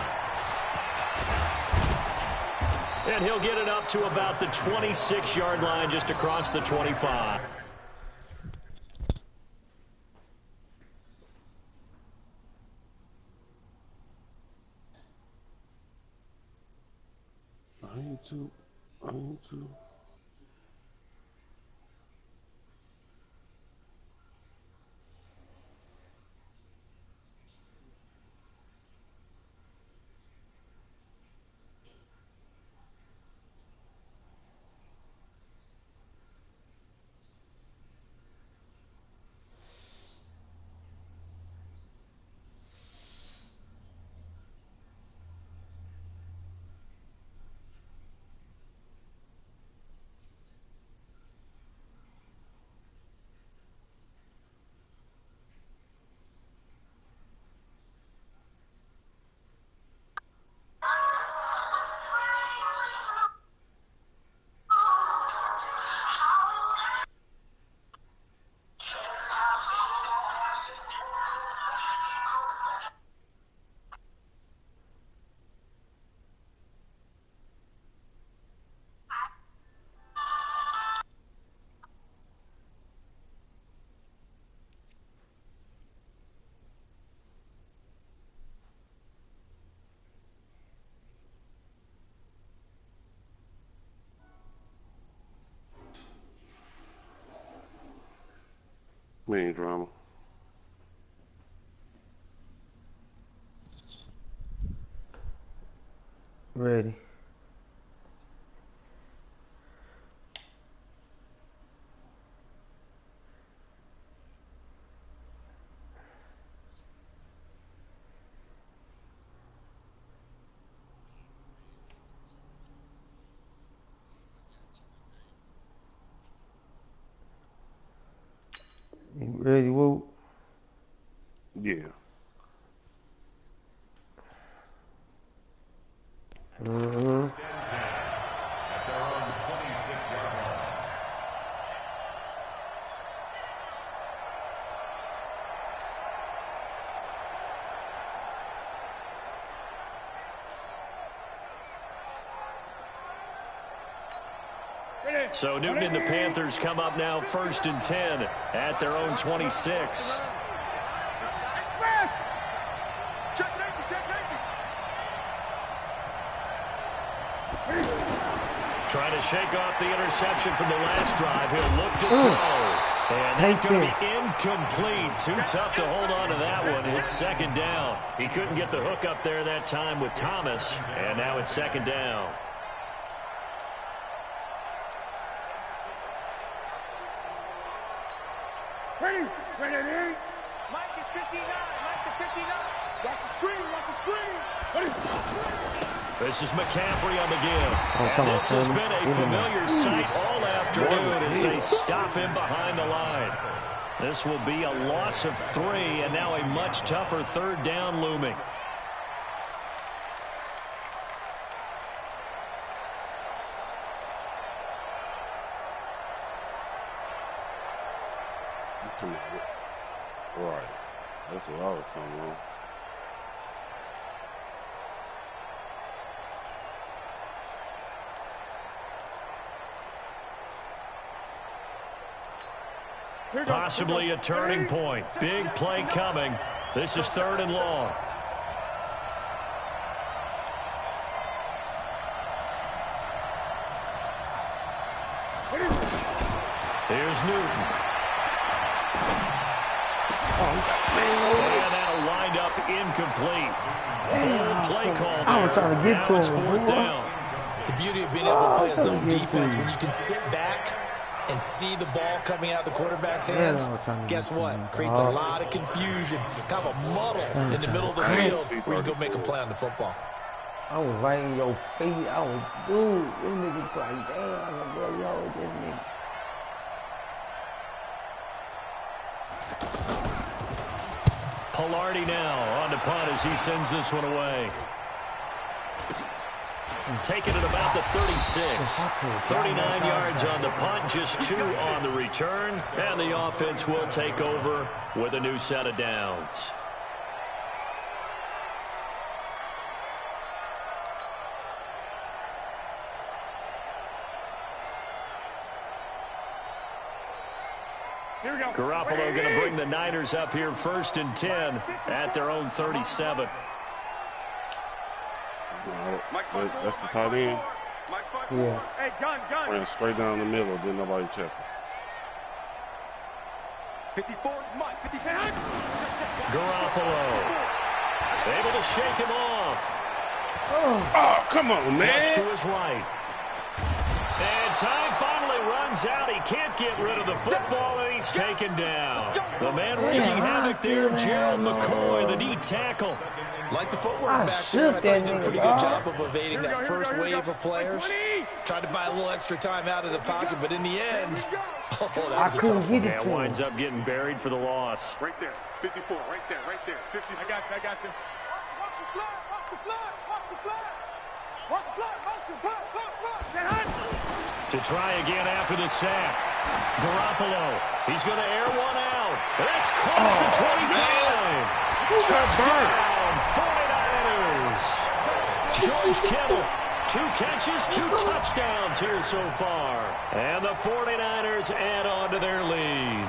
And he'll get it up to about the 26-yard line, just across the 25. I need to. We ain't drama. Ready. You ready, Woo? Yeah. So Newton and the Panthers come up now 1st and 10 at their own 26. Trying to shake off the interception from the last drive. He'll look to throw. And that's going to be incomplete. Too tough to hold on to that one. It's 2nd down. He couldn't get the hook up there that time with Thomas. And now it's 2nd down. Ready? Ready? Mike is 59. Mike is 59. Watch the screen. Watch the screen. Ready? This is McCaffrey on the give. And this has been a familiar sight all afternoon as they stop him behind the line. This will be a loss of 3, and now a much tougher 3rd down looming. Right. That's what I was talking about. Possibly a turning point. Big play coming. This is 3rd and long. Here's Newton. And that'll wind up incomplete. Play call. I was trying to get to him. Fourth down. The beauty of being able to play a zone defense, when you can sit back and see the ball coming out of the quarterback's hands, guess what? Creates a lot of confusion, kind of a muddle in the middle of the field where you go make a play on the football. I was right in your face. I was, dude, this nigga's like, damn, I was really hold this nigga. Pilardi now on the punt as he sends this one away. Taking it about the 36. 39 yards on the punt, just 2 on the return. And the offense will take over with a new set of downs. Here we go. Garoppolo going to bring the Niners up here 1st and 10 at their own 37. That's the tight end. Yeah. Hey, gun. Ran straight down the middle. Didn't nobody check him. 54, Mike. 55. Garoppolo able to shake him off. Oh, come on, Flush man. to his right. And time finally runs out. He can't get rid of the football, and he's taken down. The man wreaking havoc there, Gerald McCoy, the D tackle. Like the footwork back there, I thought he did a pretty good job of evading that first wave of players. Tried to buy a little extra time out of the pocket, but in the end, that was a tough one. Yeah, winds up getting buried for the loss. Right there, 54, right there. 54. I got you. Watch the flag. To try again after the sack. Garoppolo, he's going to air one out. That's caught at the 25. Touchdown, 49ers. George Kittle, 2 catches, 2 touchdowns here so far. And the 49ers add on to their lead.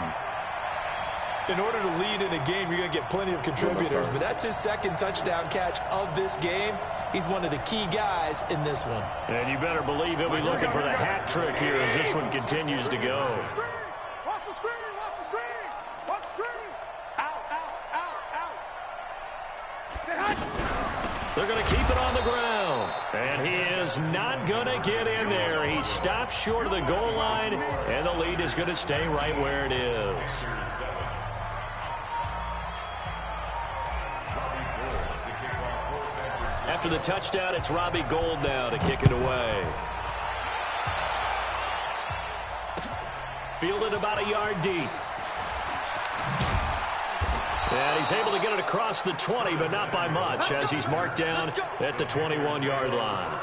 In order to lead in a game, you're going to get plenty of contributors, but that's his 2nd touchdown catch of this game. He's one of the key guys in this one. And you better believe he'll be looking for the hat trick here as this one continues to go. Watch the screen. Out. They're going to keep it on the ground. And he is not going to get in there. He stops short of the goal line, and the lead is going to stay right where it is. After the touchdown, it's Robbie Gould now to kick it away. Fielded about a yard deep. And he's able to get it across the 20, but not by much, as he's marked down at the 21-yard line.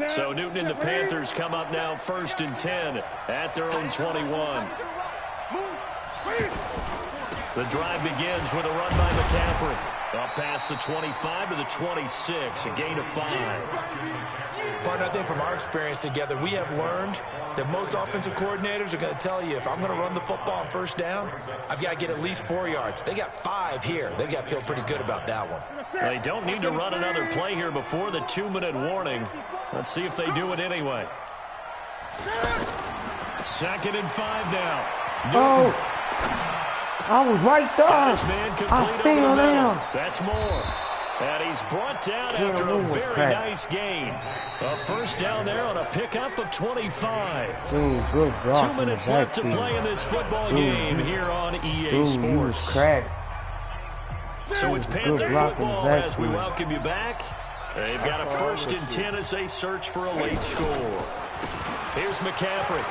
So Newton and the Panthers come up now 1st and 10 at their own 21. The drive begins with a run by McCaffrey. Up past the 25 to the 26, a gain of 5. Partner, I think from our experience together, we have learned that most offensive coordinators are going to tell you, if I'm going to run the football on 1st down, I've got to get at least 4 yards. They got 5 here. They've got to feel pretty good about that one. They don't need to run another play here before the 2-minute warning. Let's see if they do it anyway. 2nd and 5 now. Oh, I was right there. I fell down. That's more. And he's brought down after a very nice gain. A 1st down there on a pickup of 25. Dude, good block. 2 minutes left to play in this football game here on EA Sports. So it's Panther football as we welcome you back. They've got a 1st and 10 as they search for a late score. Here's McCaffrey.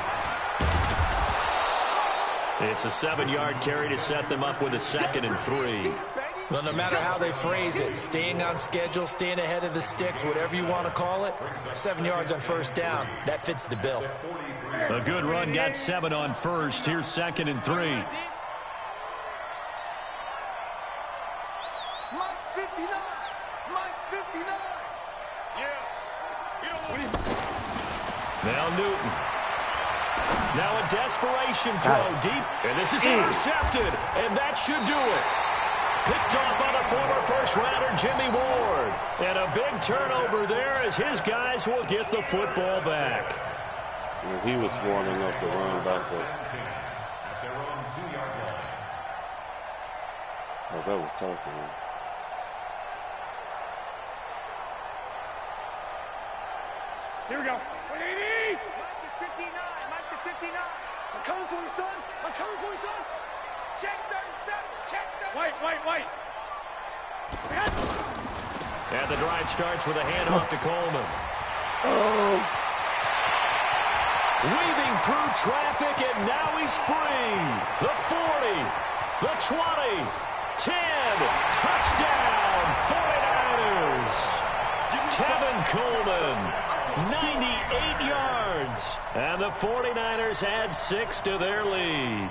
It's a 7-yard carry to set them up with a 2nd and 3. Well, no matter how they phrase it, staying on schedule, staying ahead of the sticks, whatever you want to call it, 7 yards on 1st down, that fits the bill. A good run, got 7 on 1st. Here's 2nd and 3. Mike's 59. Yeah. Now Newton. Now a desperation throw deep, and this is intercepted, and that should do it. Picked off by the former first-rounder Jimmy Ward. And a big turnover there as his guys will get the football back. And he was smart enough to run back up. Oh, that was tough, man. Here we go. 180! Mike is 59. Mike is 59. I'm coming for you, son. I'm coming for you, son. Check 37. Check 37. Wait. And the drive starts with a handoff to Coleman. Weaving through traffic, and now he's free. The 40, the 20, 10. Touchdown, 49ers. Tevin Coleman, 98 yards. And the 49ers add 6 to their lead.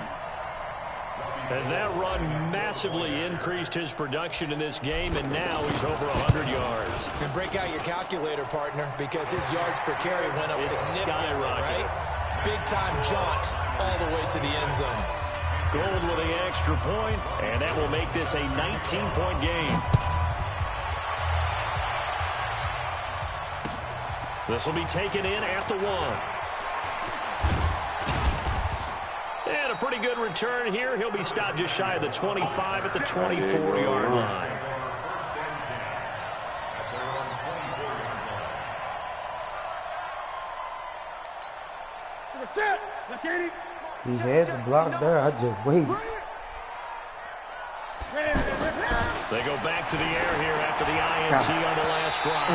And that run massively increased his production in this game, and now he's over 100 yards. And break out your calculator, partner, because his yards per carry went up significantly, right? Big-time jaunt all the way to the end zone. Gold with the extra point, and that will make this a 19-point game. This will be taken in at the 1. And a pretty good return here. He'll be stopped just shy of the 25 at the 24-yard line. He had the block there. I just waited. They go back to the air here after the INT on the last drive.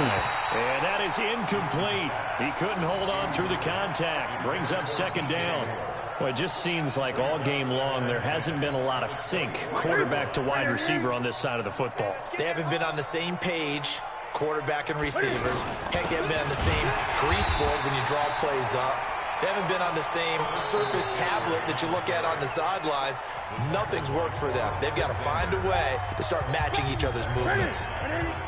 And that is incomplete. He couldn't hold on through the contact. Brings up second down. Well, it just seems like all game long there hasn't been a lot of sync quarterback to wide receiver on this side of the football. They haven't been on the same page, quarterback and receivers. Heck, they haven't been on the same grease board when you draw plays up. They haven't been on the same Surface tablet that you look at on the sidelines. Nothing's worked for them. They've got to find a way to start matching each other's movements.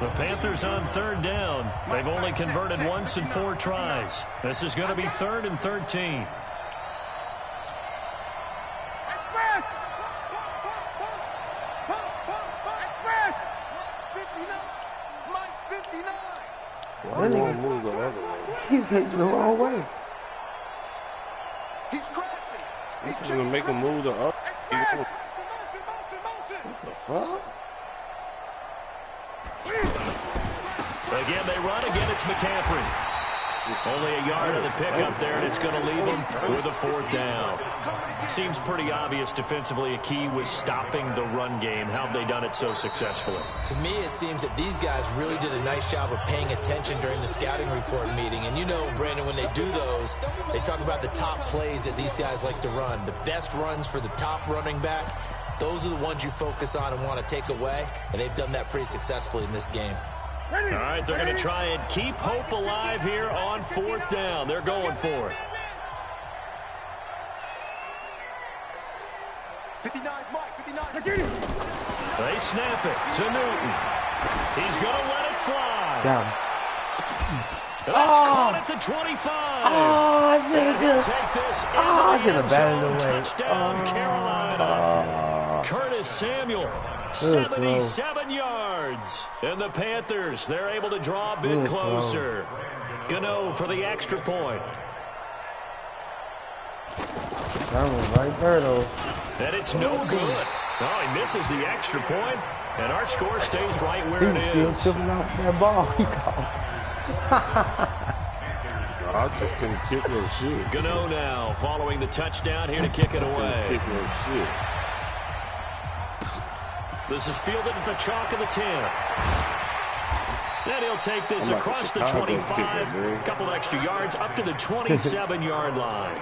The Panthers on third down. They've only converted once in 4 tries. This is going to be 3rd and 13. Why do I move the other way? He's taking the wrong way. He's crashing. He's going to make him move the other way. Motion. What the fuck? Again, they run. Again, it's McCaffrey. Only a yard of the pickup there, and it's going to leave him with a 4th down. Seems pretty obvious defensively a key was stopping the run game. How have they done it so successfully? To me, it seems that these guys really did a nice job of paying attention during the scouting report meeting. And you know, Brandon, when they do those, they talk about the top plays that these guys like to run. The best runs for the top running back, those are the ones you focus on and want to take away. And they've done that pretty successfully in this game. All right, they're going to try and keep hope alive here on 4th down. They're going for it. 59, Mike, 59. They snap it to Newton. He's going to let it fly. Got him. That's caught at the 25. I should have batted away. Touchdown, Carolina. Curtis Samuel, 77 yards. And the Panthers, they're able to draw a bit closer. Gano for the extra point. That was right there, though. And it's no good. Oh, he misses the extra point, and our score stays right where it is. He was still chipping off that ball. He caught. I just couldn't kick no shit. Gano now following the touchdown here to kick it away. Kick no shit. This is fielded at the chalk of the 10. Then he'll take this across the 25, a couple extra yards up to the 27-yard line.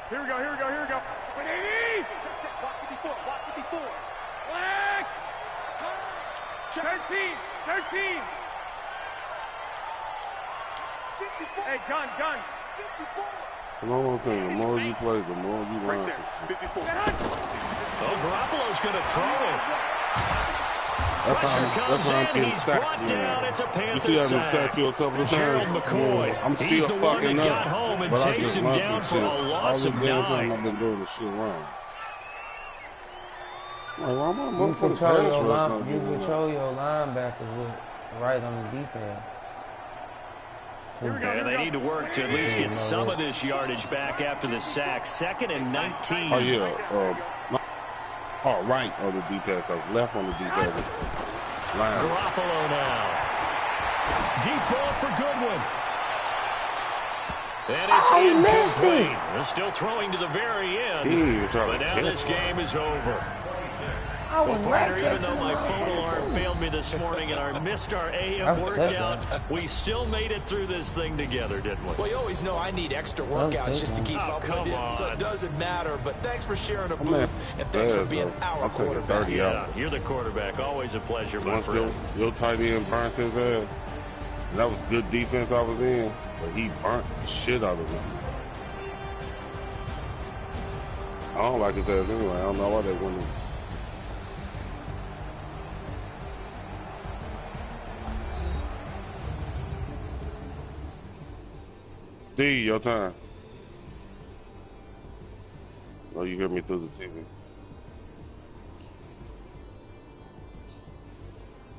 Here we go. 180. Check. Watch 54. Black. 13. 54. Hey, gun. 54. And one more thing, the more you play, the more you learn some shit. 54. Oh, Garoppolo's going to throw it. That's how I'm getting sacked. You see, I've been sacked you a couple of times. McCoy. I'm still fucking up. Home and but I takes just him learned down some for shit. a loss of 9. I've been doing this shit wrong. Like, why am I You control your linebackers with right on the defense. And they need to work to at least get some of this yardage back after the sack. 2nd and 19. Oh, yeah. Right on the D-pad, because left on the D-pad is line. Garoppolo now. Deep ball for Goodwin. And it's incomplete. They're still throwing to the very end. But now this game is over. Well, partner, even though my phone alarm failed me this morning and I missed our AM workout, we still made it through this thing together, didn't we? Well, you always know I need extra workouts just to keep up with it, so it doesn't matter. But thanks for sharing a booth, and thanks for being our quarterback. Yeah, you're the quarterback. Always a pleasure, my friend. Your tight end burnt his ass. That was good defense I was in, but he burnt the shit out of me. I don't like his ass anyway. I don't know why they wouldn't. D, your turn. Oh, you hear me through the TV.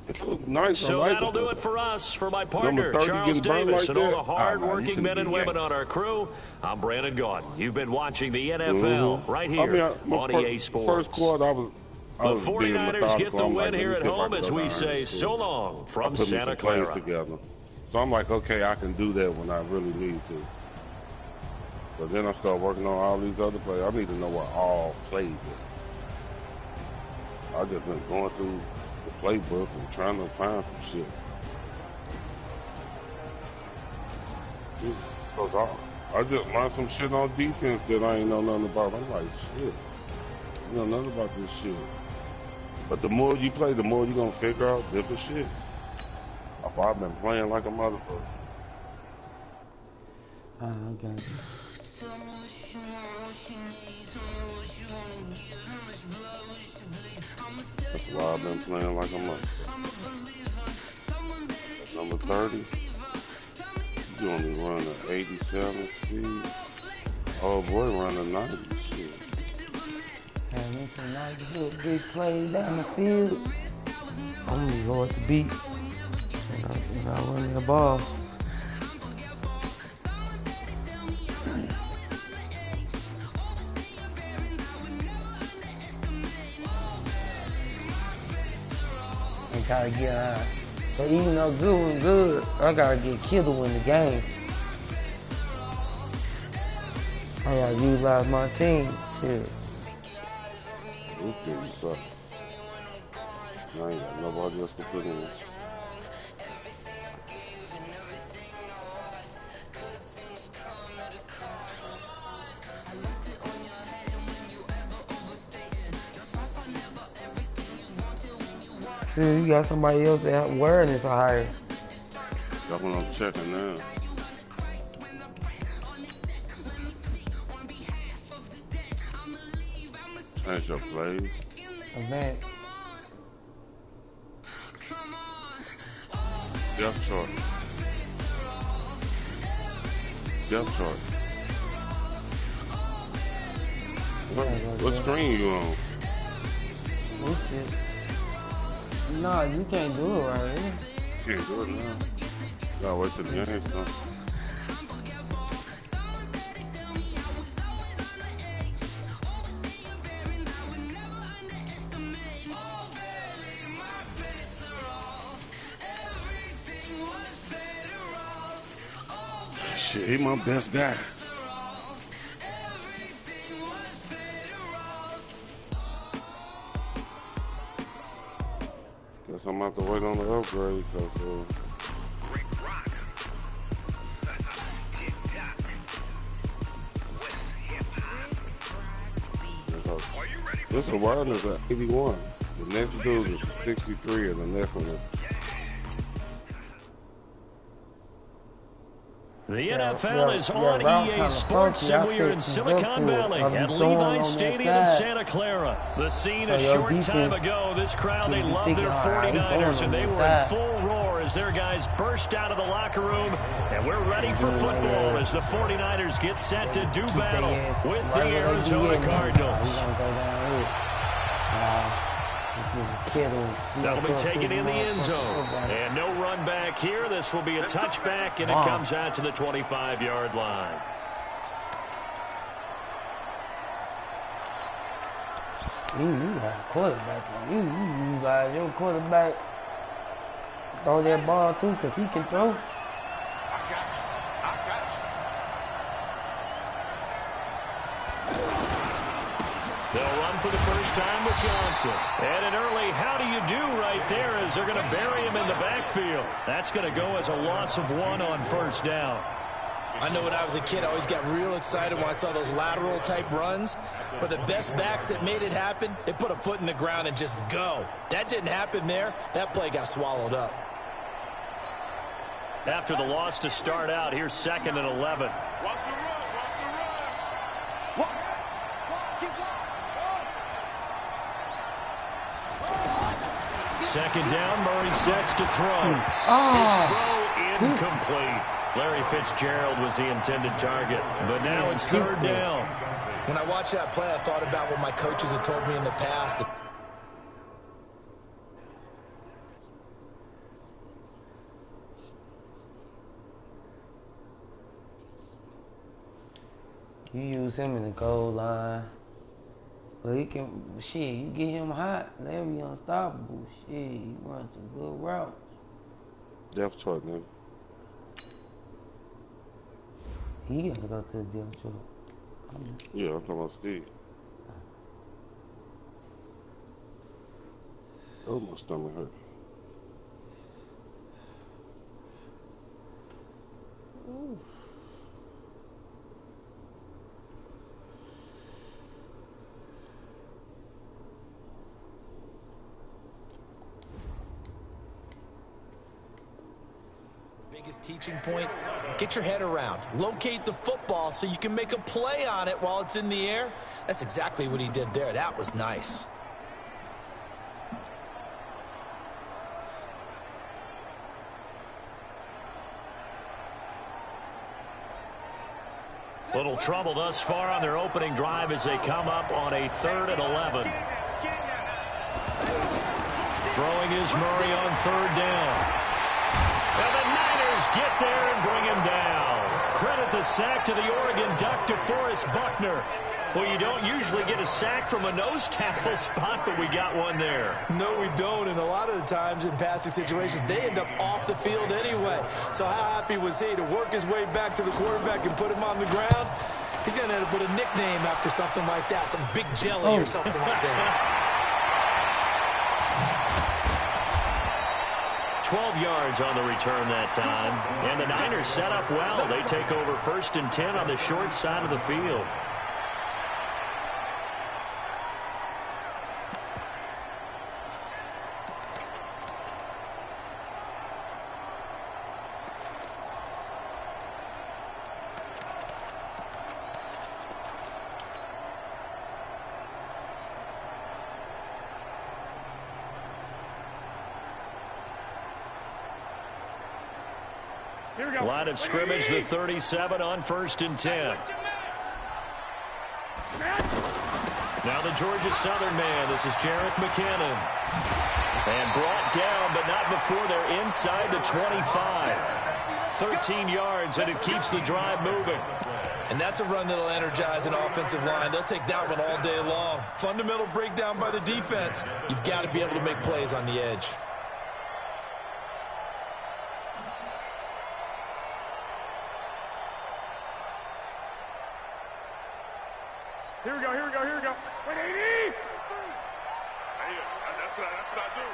It looks nice. So like that'll do it for us. For my partner, Charles Davis, and all the hard-working men and women on our crew, I'm Brandon Gaudin. You've been watching the NFL right here on EA Sports. First quarter, I was the 49ers get the win here at home as we say so long from Santa Clara. Together. So I'm like, okay, I can do that when I really need to. But then I start working on all these other plays. I need to know what all plays are. I just been going through the playbook and trying to find some shit. Because I just learned some shit on defense that I ain't know nothing about. I'm like, shit, I know nothing about this shit. But the more you play, the more you're going to figure out different shit. I've been playing like a motherfucker. Okay. That's why I've been playing like a motherfucker. Number 30. You only run an 87 speed. Oh boy, running 90 shit. Having some nice good big plays down the field. I'm gonna go at the beat. And I run the ball. And gotta get out. So even though good, I gotta get Kittle in the game. I gotta utilize my team. Shit. Okay, so I ain't got nobody else to put in. See, you got somebody else that awareness higher. That's what I'm checking now. Change your plays. Event. Depth chart. Depth chart. What screen you on? No, you can't do it right here. You can't do it now. Gotta wait till the game comes. Shit, he my best guy. Guess I'm about to wait on the upgrade because this awareness at 81. The next dude is 63 and the next one is The NFL is on EA Sports, and we are in Silicon Valley at Levi Stadium in Santa Clara. The scene a short time ago, this crowd, they love their 49ers, and they were in full roar as their guys burst out of the locker room. And we're ready for football as the 49ers get set to do battle with the Arizona Cardinals. That'll be taken in the end zone. And no run back here. This will be a touchback, and it comes out to the 25-yard line. You got a quarterback. You guys, your quarterback throw that ball too, because he can throw. They'll run for the first time with Johnson. And an early how do you do right there as they're going to bury him in the backfield. That's going to go as a loss of 1 on first down. I know when I was a kid, I always got real excited when I saw those lateral-type runs. But the best backs that made it happen, they put a foot in the ground and just go. That didn't happen there. That play got swallowed up. After the loss to start out, here's 2nd and 11. Second down, Murray sets to throw. His throw incomplete. Larry Fitzgerald was the intended target, but now it's 3rd down. When I watched that play, I thought about what my coaches had told me in the past. You use him in the goal line. But he can, shit, you get him hot, Larry unstoppable. Shit, he runs some good routes. Depth chart, man. He got to go to the depth chart. Yeah, I'm talking about Steve. Oh, my stomach hurt. Ooh. Biggest teaching point, get your head around. Locate the football so you can make a play on it while it's in the air. That's exactly what he did there. That was nice. Little trouble thus far on their opening drive as they come up on a 3rd and 11. Throwing is Murray on 3rd down. And the Niners get there and bring him down. Credit the sack to the Oregon Duck, DeForest Buckner. Well, you don't usually get a sack from a nose tackle spot, but we got one there. No, we don't, and a lot of the times in passing situations, they end up off the field anyway. So how happy was he to work his way back to the quarterback and put him on the ground? He's going to end up with a nickname after something like that, some Big Jelly or something like that. 12 yards on the return that time. And the Niners set up well. They take over 1st and 10 on the short side of the field. Line of scrimmage, the 37 on 1st and 10. Now the Georgia Southern man. This is Jerick McKinnon. And brought down, but not before they're inside the 25. 13 yards, and it keeps the drive moving. And that's a run that'll energize an offensive line. They'll take that one all day long. Fundamental breakdown by the defense. You've got to be able to make plays on the edge. Here we go. Wait, 80! Hey, that's what I do.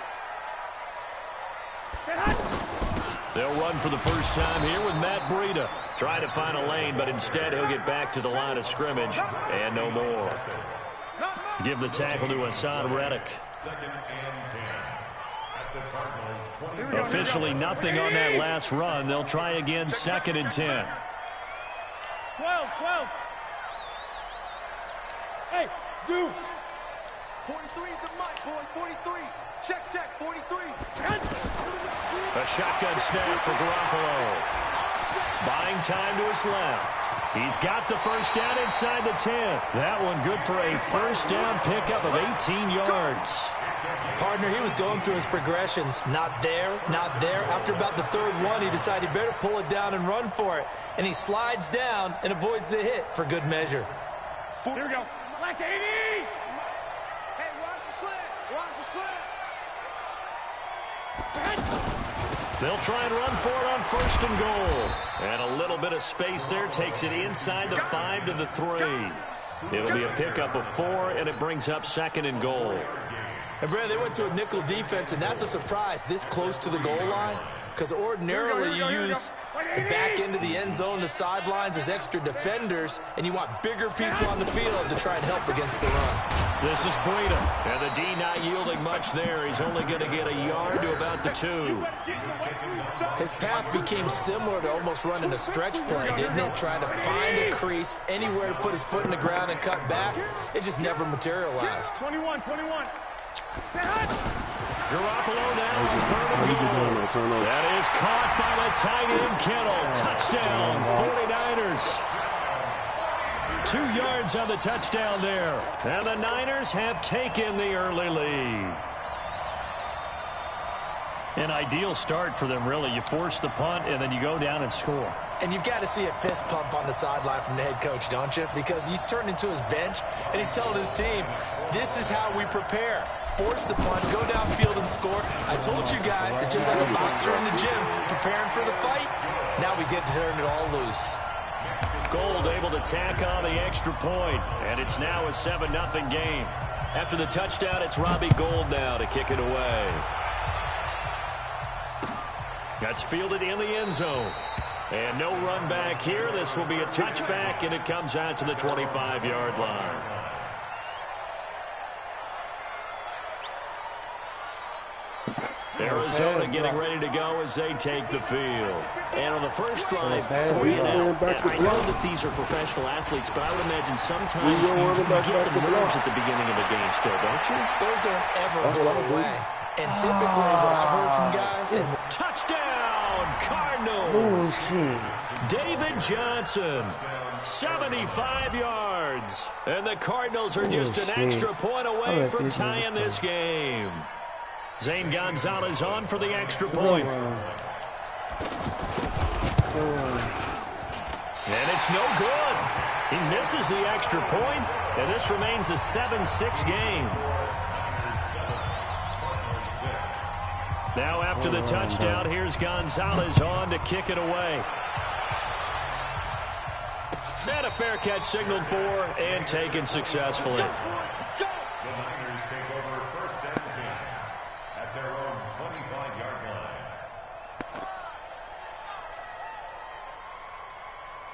They'll run for the first time here with Matt Breida. Trying to find a lane, but instead he'll get back to the line of scrimmage. And no more. Give the tackle to Hassan Reddick. Officially nothing on that last run. They'll try again 2nd and 10. 12. Hey, Zoo. 43 is the mic, boy. 43. Check, 43. A shotgun snap for Garoppolo. Buying time to his left. He's got the first down inside the 10. That one good for a first down pickup of 18 yards. Partner, he was going through his progressions. Not there, not there. After about the third one, he decided he better pull it down and run for it. And he slides down and avoids the hit for good measure. Here we go. Black 80! Hey, watch the slant. Watch the slant. They'll try and run for it on first and goal. And a little bit of space there takes it inside the 5 to the 3. It'll be a pickup of 4, and it brings up second and goal. And Brad, they went to a nickel defense, and that's a surprise this close to the goal line. Because ordinarily you use the back end of the end zone, the sidelines as extra defenders, and you want bigger people on the field to try and help against the run. This is Breida, and the D not yielding much there. He's only going to get a yard to about the 2. His path became similar to almost running a stretch play, didn't it? Trying to find a crease, anywhere to put his foot in the ground and cut back. It just never materialized. 21. Garoppolo now on third and goal. That is caught by the tight end Kittle. Touchdown, 49ers. 2 yards on the touchdown there. And the Niners have taken the early lead. An ideal start for them, really. You force the punt, and then you go down and score. And you've got to see a fist pump on the sideline from the head coach, don't you? Because he's turned into his bench, and he's telling his team, this is how we prepare. Force the punt, go downfield and score. I told you guys, it's just like a boxer in the gym preparing for the fight. Now we get to turn it all loose. Gold able to tack on the extra point, and it's now a 7-0 game. After the touchdown, it's Robbie Gould now to kick it away. That's fielded in the end zone. And no run back here. This will be a touchback, and it comes out to the 25-yard line. Arizona getting ready to go as they take the field. And on the first drive, 3 and out. I know that these are professional athletes, but I would imagine sometimes you get the nerves at the beginning of a game still, don't you? Those don't ever go away. And typically what I've heard from guys is touchdown, Cardinals. David Johnson, 75 yards. And the Cardinals are just an extra point away from tying this game. Zane Gonzalez on for the extra point. And it's no good. He misses the extra point, and this remains a 7-6 game. Now after the touchdown, here's Gonzalez on to kick it away. And a fair catch signaled for and taken successfully.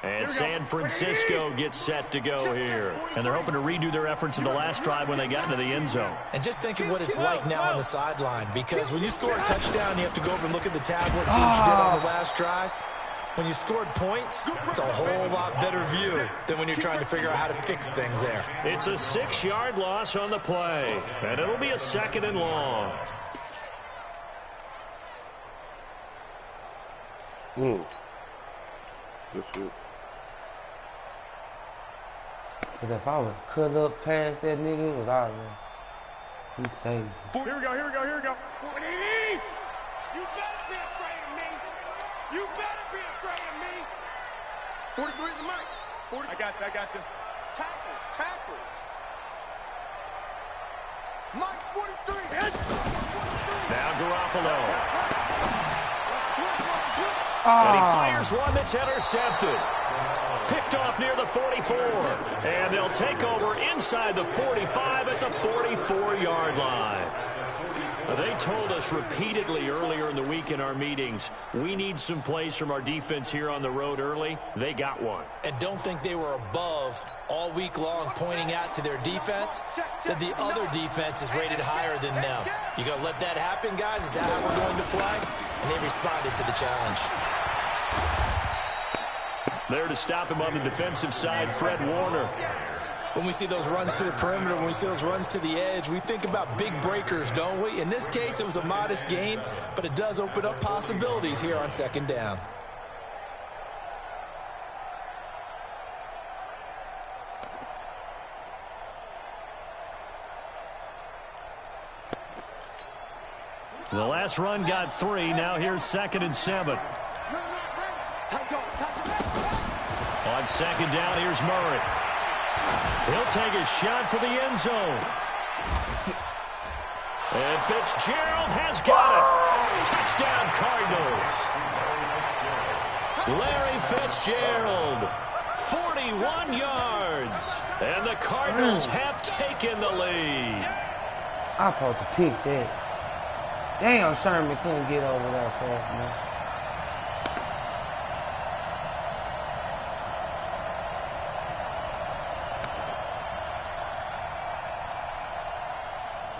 And San Francisco gets set to go here. And they're hoping to redo their efforts in the last drive when they got into the end zone. And just think of what it's like now on the sideline. Because when you score a touchdown, you have to go over and look at the tablet and see what you did on the last drive. When you scored points, it's a whole lot better view than when you're trying to figure out how to fix things there. It's a 6-yard loss on the play. And it'll be a 2nd and long. Good shit. Because if I was cut up past that nigga, it was out of there. He saved me. Here we go. 180! You better be afraid of me. You better be afraid of me. 43 is the mic. I got you. Tackles. Mike's 43. Now Garoppolo. And he fires one that's intercepted. Picked off near the 44. And they'll take over inside the 45 at the 44-yard line. They told us repeatedly earlier in the week in our meetings, we need some plays from our defense here on the road early. They got one. And don't think they were above all week long pointing out to their defense that the other defense is rated higher than them. You going to let that happen, guys? Is that how we're going to play? And they responded to the challenge. There to stop him on the defensive side, Fred Warner. When we see those runs to the perimeter, when we see those runs to the edge, we think about big breakers, don't we? In this case, it was a modest gain, but it does open up possibilities here on second down. The last run got 3. Now here's 2nd and 7. On second down, here's Murray. He'll take a shot for the end zone. And Fitzgerald has got it. Touchdown, Cardinals. Larry Fitzgerald, 41 yards. And the Cardinals have taken the lead. I supposed to pick that. Damn, Sherman couldn't get over that fast, man.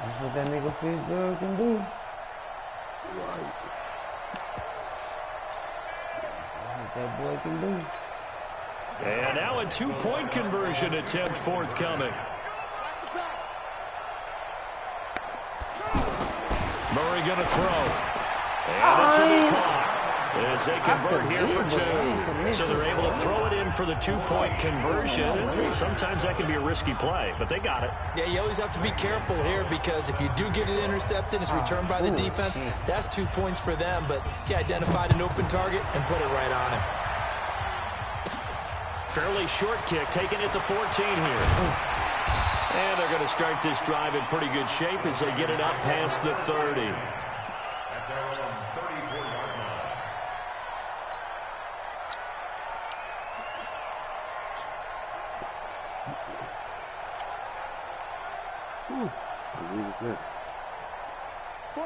That's what that nigga Fitzgerald can do. Right. That's what that boy can do. And now a 2-point conversion attempt forthcoming. Murray going to throw. And this will be caught as they convert here for 2. So they're able to throw it in for the 2-point conversion. Sometimes that can be a risky play, but they got it. Yeah, you always have to be careful here because if you do get it intercepted, it's returned by the defense. That's 2 points for them, but he identified an open target and put it right on him. Fairly short kick, taking it to 14 here. And they're going to start this drive in pretty good shape as they get it up past the 30. At their own 34-yard line.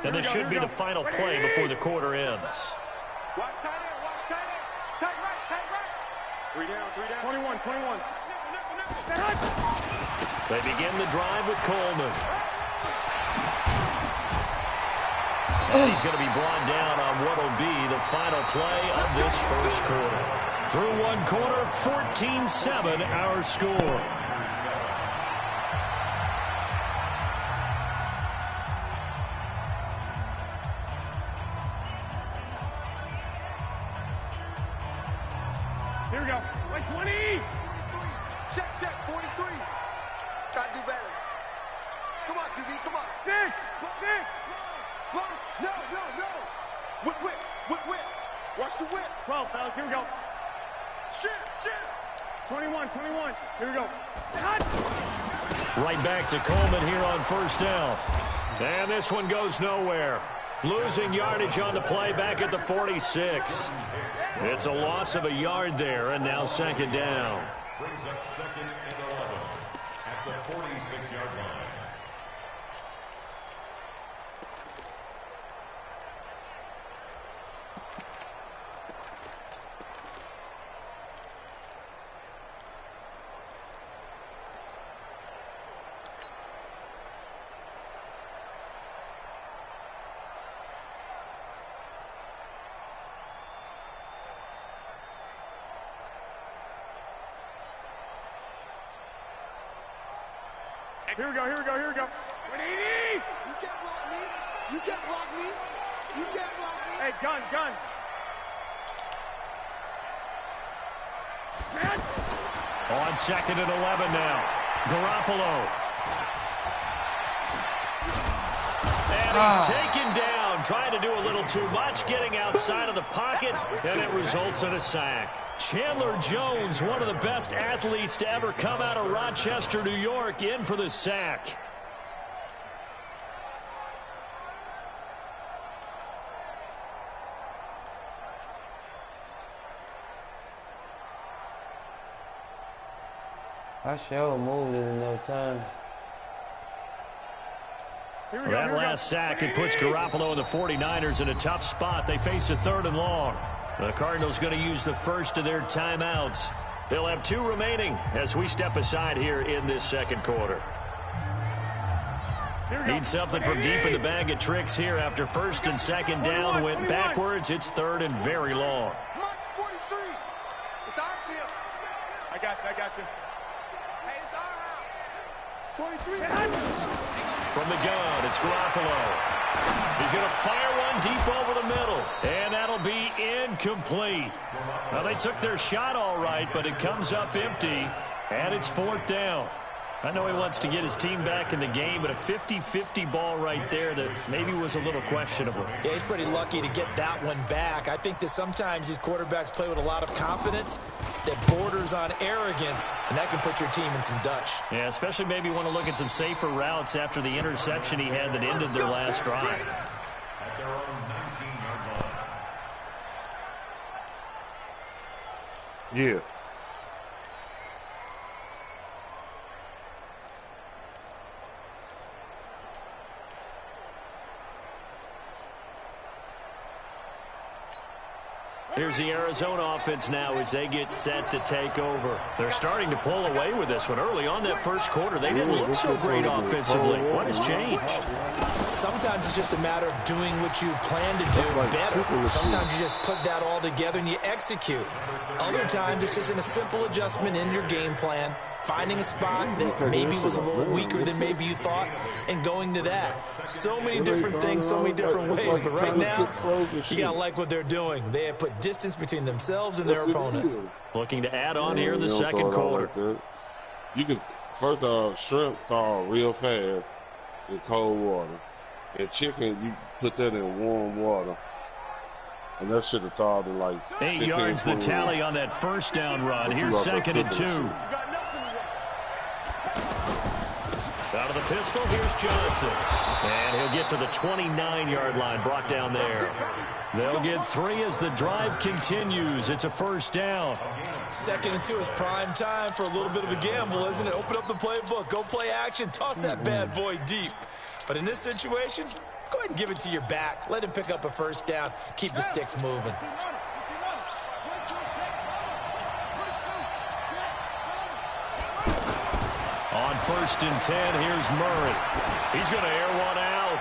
And this should be the final play before the quarter ends. Watch tight end, watch tight end. Tight right, tight right. 3 down, 21, 21. They begin the drive with Coleman. And he's going to be brought down on what will be the final play of this first quarter. Through one quarter, 14-7 our score. Here we go. Like 20. Check, 43. Try to do better. Come on, QB, come on. 6. No. Whip. Watch the whip. 12, fellas, here we go. Shit. 21. Here we go. Right back to Coleman here on first down. And this one goes nowhere. Losing yardage on the play back at the 46. It's a loss of a yard there, and now second down. Brings up 2nd and 11 at the 46-yard line. Here we go. 180. You can't block me. Hey, gun. Man. On 2nd and 11 now. Garoppolo. And he's taken down, trying to do a little too much, getting outside of the pocket, and it results in a sack. Chandler Jones, one of the best athletes to ever come out of Rochester, New York, in for the sack. I sure moved it in no time. That last sack, it puts Garoppolo and the 49ers in a tough spot. They face a 3rd and long. The Cardinals going to use the first of their timeouts. They'll have 2 remaining as we step aside here in this second quarter. Need something from deep in the bag of tricks here after 1st and 2nd down. Went backwards. It's 3rd and very long. March 43. It's our field. got you. Hey, it's our house. 23. From the gun, it's Garoppolo. He's going to fire one deep over the middle, and that'll be incomplete. Well, they took their shot all right, but it comes up empty, and it's 4th down. I know he wants to get his team back in the game, but a 50-50 ball right there that maybe was a little questionable. Yeah, he's pretty lucky to get that one back. I think that sometimes these quarterbacks play with a lot of confidence that borders on arrogance, and that can put your team in some Dutch. Yeah, especially maybe want to look at some safer routes after the interception he had that ended their last drive. At their own 19-yard line. Yeah. Here's the Arizona offense now as they get set to take over. They're starting to pull away with this one. Early on that first quarter, they didn't look so great offensively. What has changed? Sometimes it's just a matter of doing what you plan to do better. Sometimes you just put that all together and you execute. Other times it's just in a simple adjustment in your game plan, finding a spot that maybe was a little weaker than maybe you thought, and going to that. So many different things, so many different ways, but right now, you got to like what they're doing. They have put distance between themselves and their opponent. Looking to add on here in the second quarter. You can, first shrimp thaw real fast in cold water. And chicken, you put that in warm water. And that should have thawed in like 8 yards the tally on that first down run. Here's 2nd and 2. Out of the pistol, here's Johnson. And he'll get to the 29-yard line, brought down there. They'll get 3 as the drive continues. It's a first down. 2nd and 2 is prime time for a little bit of a gamble, isn't it? Open up the playbook, go play action, toss that bad boy deep. But in this situation, go ahead and give it to your back. Let him pick up a first down. Keep the sticks moving. On 1st and 10, here's Murray. He's going to air one out.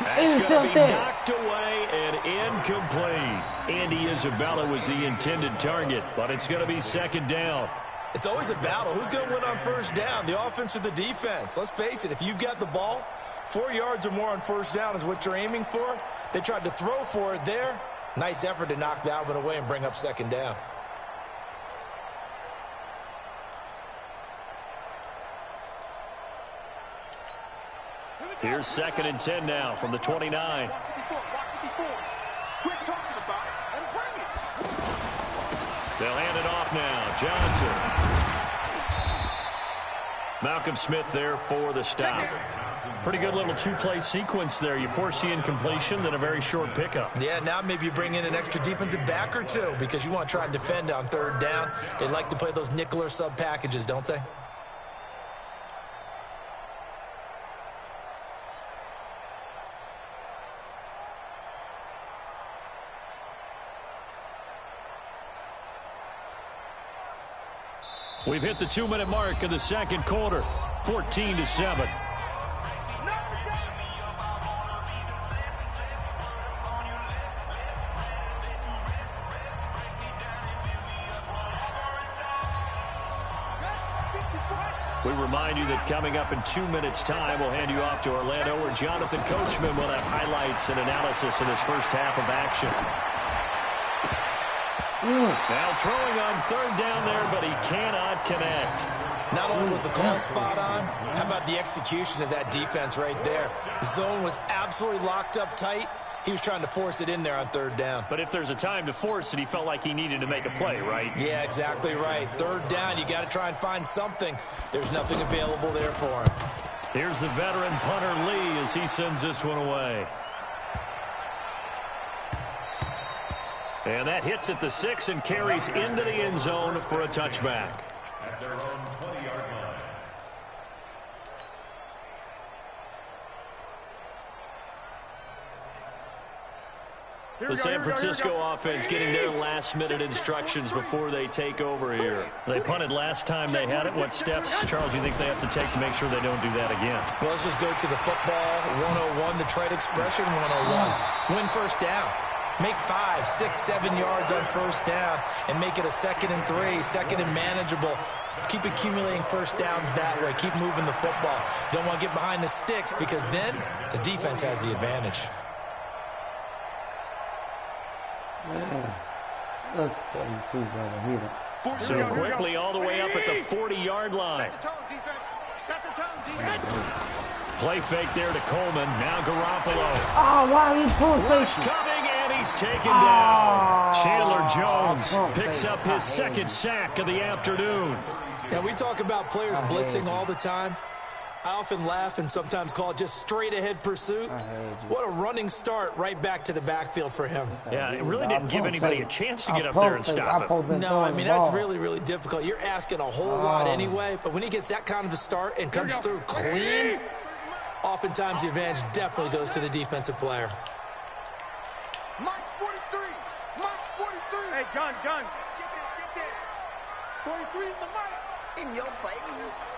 That's going to be knocked away and incomplete. Andy Isabella was the intended target, but it's going to be 2nd down. It's always a battle. Who's going to win on first down, the offense or the defense? Let's face it, if you've got the ball, 4 yards or more on first down is what you're aiming for. They tried to throw for it there. Nice effort to knock that one away and bring up 2nd down. Here's 2nd and 10 now from the 29. They'll hand it off now. Johnson. Malcolm Smith there for the stop. Pretty good little 2-play sequence there. You force the incompletion, then a very short pickup. Yeah, now maybe you bring in an extra defensive back or two because you want to try and defend on 3rd down. They like to play those nickel or sub packages, don't they? We've hit the 2-minute mark of the second quarter, 14-7. We remind you that coming up in 2 minutes' time, we'll hand you off to Orlando, where Jonathan Coachman will have highlights and analysis of this first half of action. Now throwing on 3rd down there, but he cannot connect. Not only was the call spot on, how about the execution of that defense right there? The zone was absolutely locked up tight. He was trying to force it in there on 3rd down. But if there's a time to force it, he felt like he needed to make a play, right? Yeah, exactly right. 3rd down, you got to try and find something. There's nothing available there for him. Here's the veteran punter Lee as he sends this one away. And that hits at the 6 and carries into the end zone for a touchback. At their own 20-yard line. The San Francisco offense getting their last-minute instructions before they take over here. They punted last time they had it. What steps, Charles, do you think they have to take to make sure they don't do that again? Well, let's just go to the football 101, the trade expression 101. Win first down. Make 5, 6, 7 yards on first down and make it a 2nd and 3, 2nd and manageable. Keep accumulating first downs that way. Keep moving the football. You don't want to get behind the sticks because then the defense has the advantage. Man, look at them two, brother. Hit him. So quickly all the way up at the 40-yard line. Set the tone, defense. Set the tone, defense. Play fake there to Coleman. Now Garoppolo. Oh, why he pulled Rush coming, and he's taken down. Chandler Jones picks up his 2nd sack of the afternoon. Now, we talk about players blitzing all the time. I often laugh and sometimes call it just straight-ahead pursuit. What a running start right back to the backfield for him. Yeah, it really didn't give anybody a chance to get up there and stop it. No, I mean, that's really, really difficult. You're asking a whole lot anyway, but when he gets that kind of a start and comes through clean, oftentimes the advantage definitely goes to the defensive player. March 43. March 43. Hey, gun. Get this. 43 in the mic. In your face.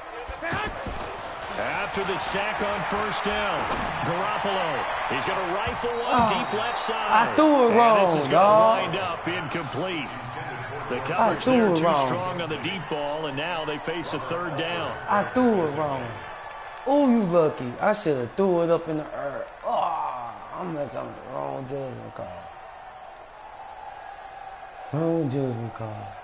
After the sack on first down, Garoppolo, he's going to rifle one deep left side. I threw it wrong, this is going to wind up incomplete. The coverage there too strong on the deep ball, and now they face a 3rd down. I threw it wrong. Oh, you lucky. I should have threw it up in the air. Oh, I'm like I'm the wrong judgment call. Wrong judgment call.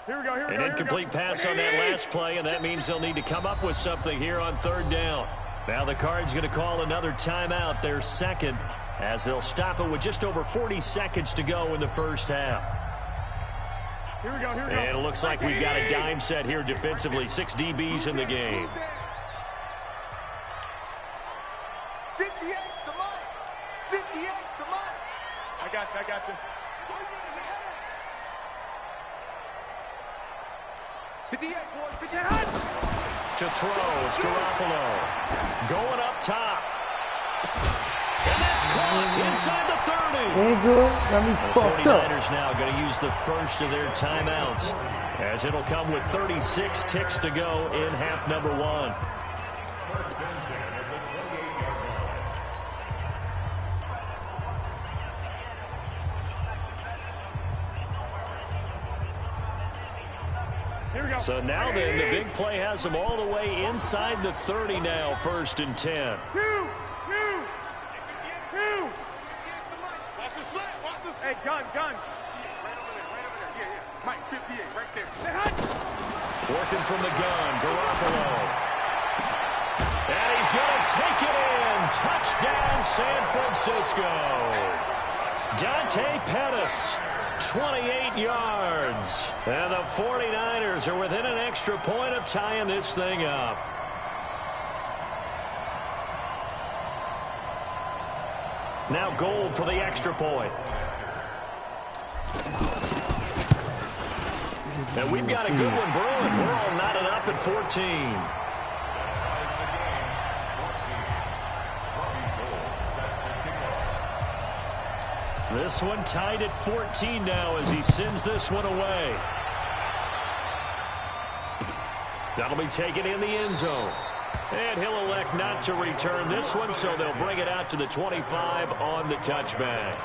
Here we go. An incomplete pass on that last play, and that means they'll need to come up with something here on 3rd down. Now the Cards going to call another timeout, their 2nd, as they'll stop it with just over 40 seconds to go in the first half. Here we go. And it looks like we've got a dime set here defensively. 6 DBs in the game. 58 to Mike. 58 to Mike. I got you. 58, boys. 58. To throw, it's Garoppolo. Going up top. And that's caught inside the 30. Ain't good. Got me fucked up. 49ers now going to use the first of their timeouts, as it'll come with 36 ticks to go in half number 1. So now then, the big play has them all the way inside the 30 now, 1st and 10. Two. Watch the slant. Hey, gun. Right over there. Yeah. Mike, 58, right there. Working from the gun, Garoppolo. And he's going to take it in. Touchdown, San Francisco. Dante Pettis. 28 yards. And the 49ers are within an extra point of tying this thing up. Now Gold for the extra point. And we've got a good one brewing. We're all knotted up at 14. This one tied at 14 now as he sends this one away. That'll be taken in the end zone. And he'll elect not to return this one, so they'll bring it out to the 25 on the touchback.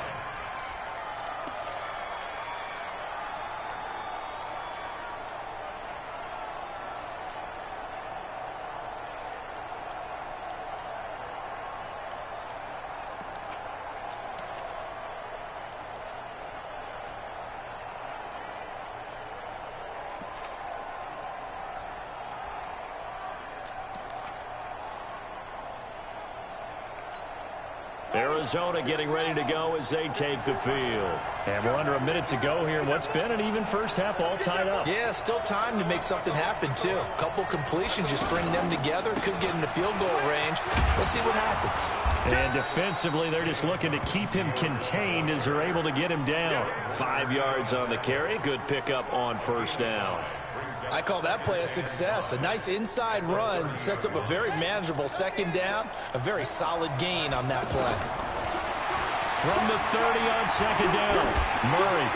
Arizona getting ready to go as they take the field. And we're under a minute to go here. What's been an even first half, all tied up. Yeah, still time to make something happen, too. A couple completions, just string them together. Could get into field goal range. Let's see what happens. And defensively, they're just looking to keep him contained as they're able to get him down. 5 yards on the carry. Good pickup on first down. I call that play a success. A nice inside run sets up a very manageable 2nd down. A very solid gain on that play. From the 30 on 2nd down, Murray.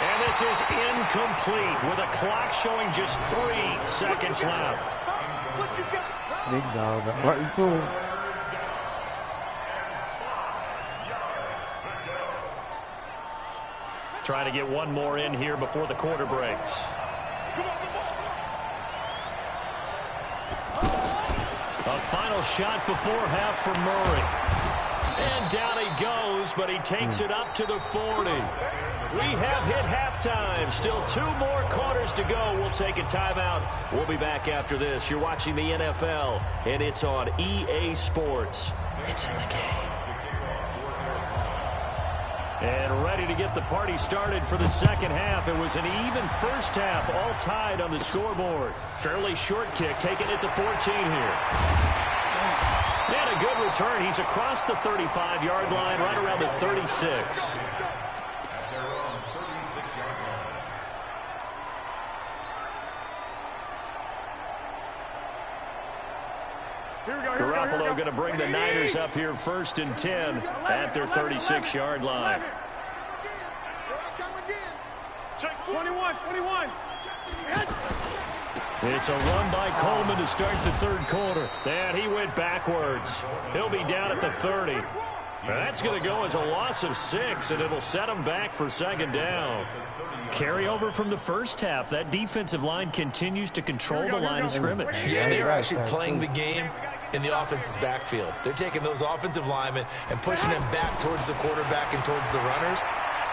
And this is incomplete with a clock showing just 3 seconds left. Big dog, right to him. Trying to get one more in here before the quarter breaks. A final shot before half for Murray. And down he goes, but he takes it up to the 40. We have hit halftime. Still 2 more quarters to go. We'll take a timeout. We'll be back after this. You're watching the NFL, and it's on EA Sports. It's in the game. And ready to get the party started for the second half. It was an even first half, all tied on the scoreboard. Fairly short kick, taking it to 14 here. And a good return. He's across the 35-yard line, right around the 36. Garoppolo going to bring the Niners up here 1st and 10 at their 36-yard line. 21. It's a run by Coleman to start the third quarter. And he went backwards. He'll be down at the 30. That's going to go as a loss of 6, and it'll set him back for 2nd down. Carryover from the first half. That defensive line continues to control the line of scrimmage. Yeah, they're actually playing the game in the offense's backfield. They're taking those offensive linemen and pushing them back towards the quarterback and towards the runners.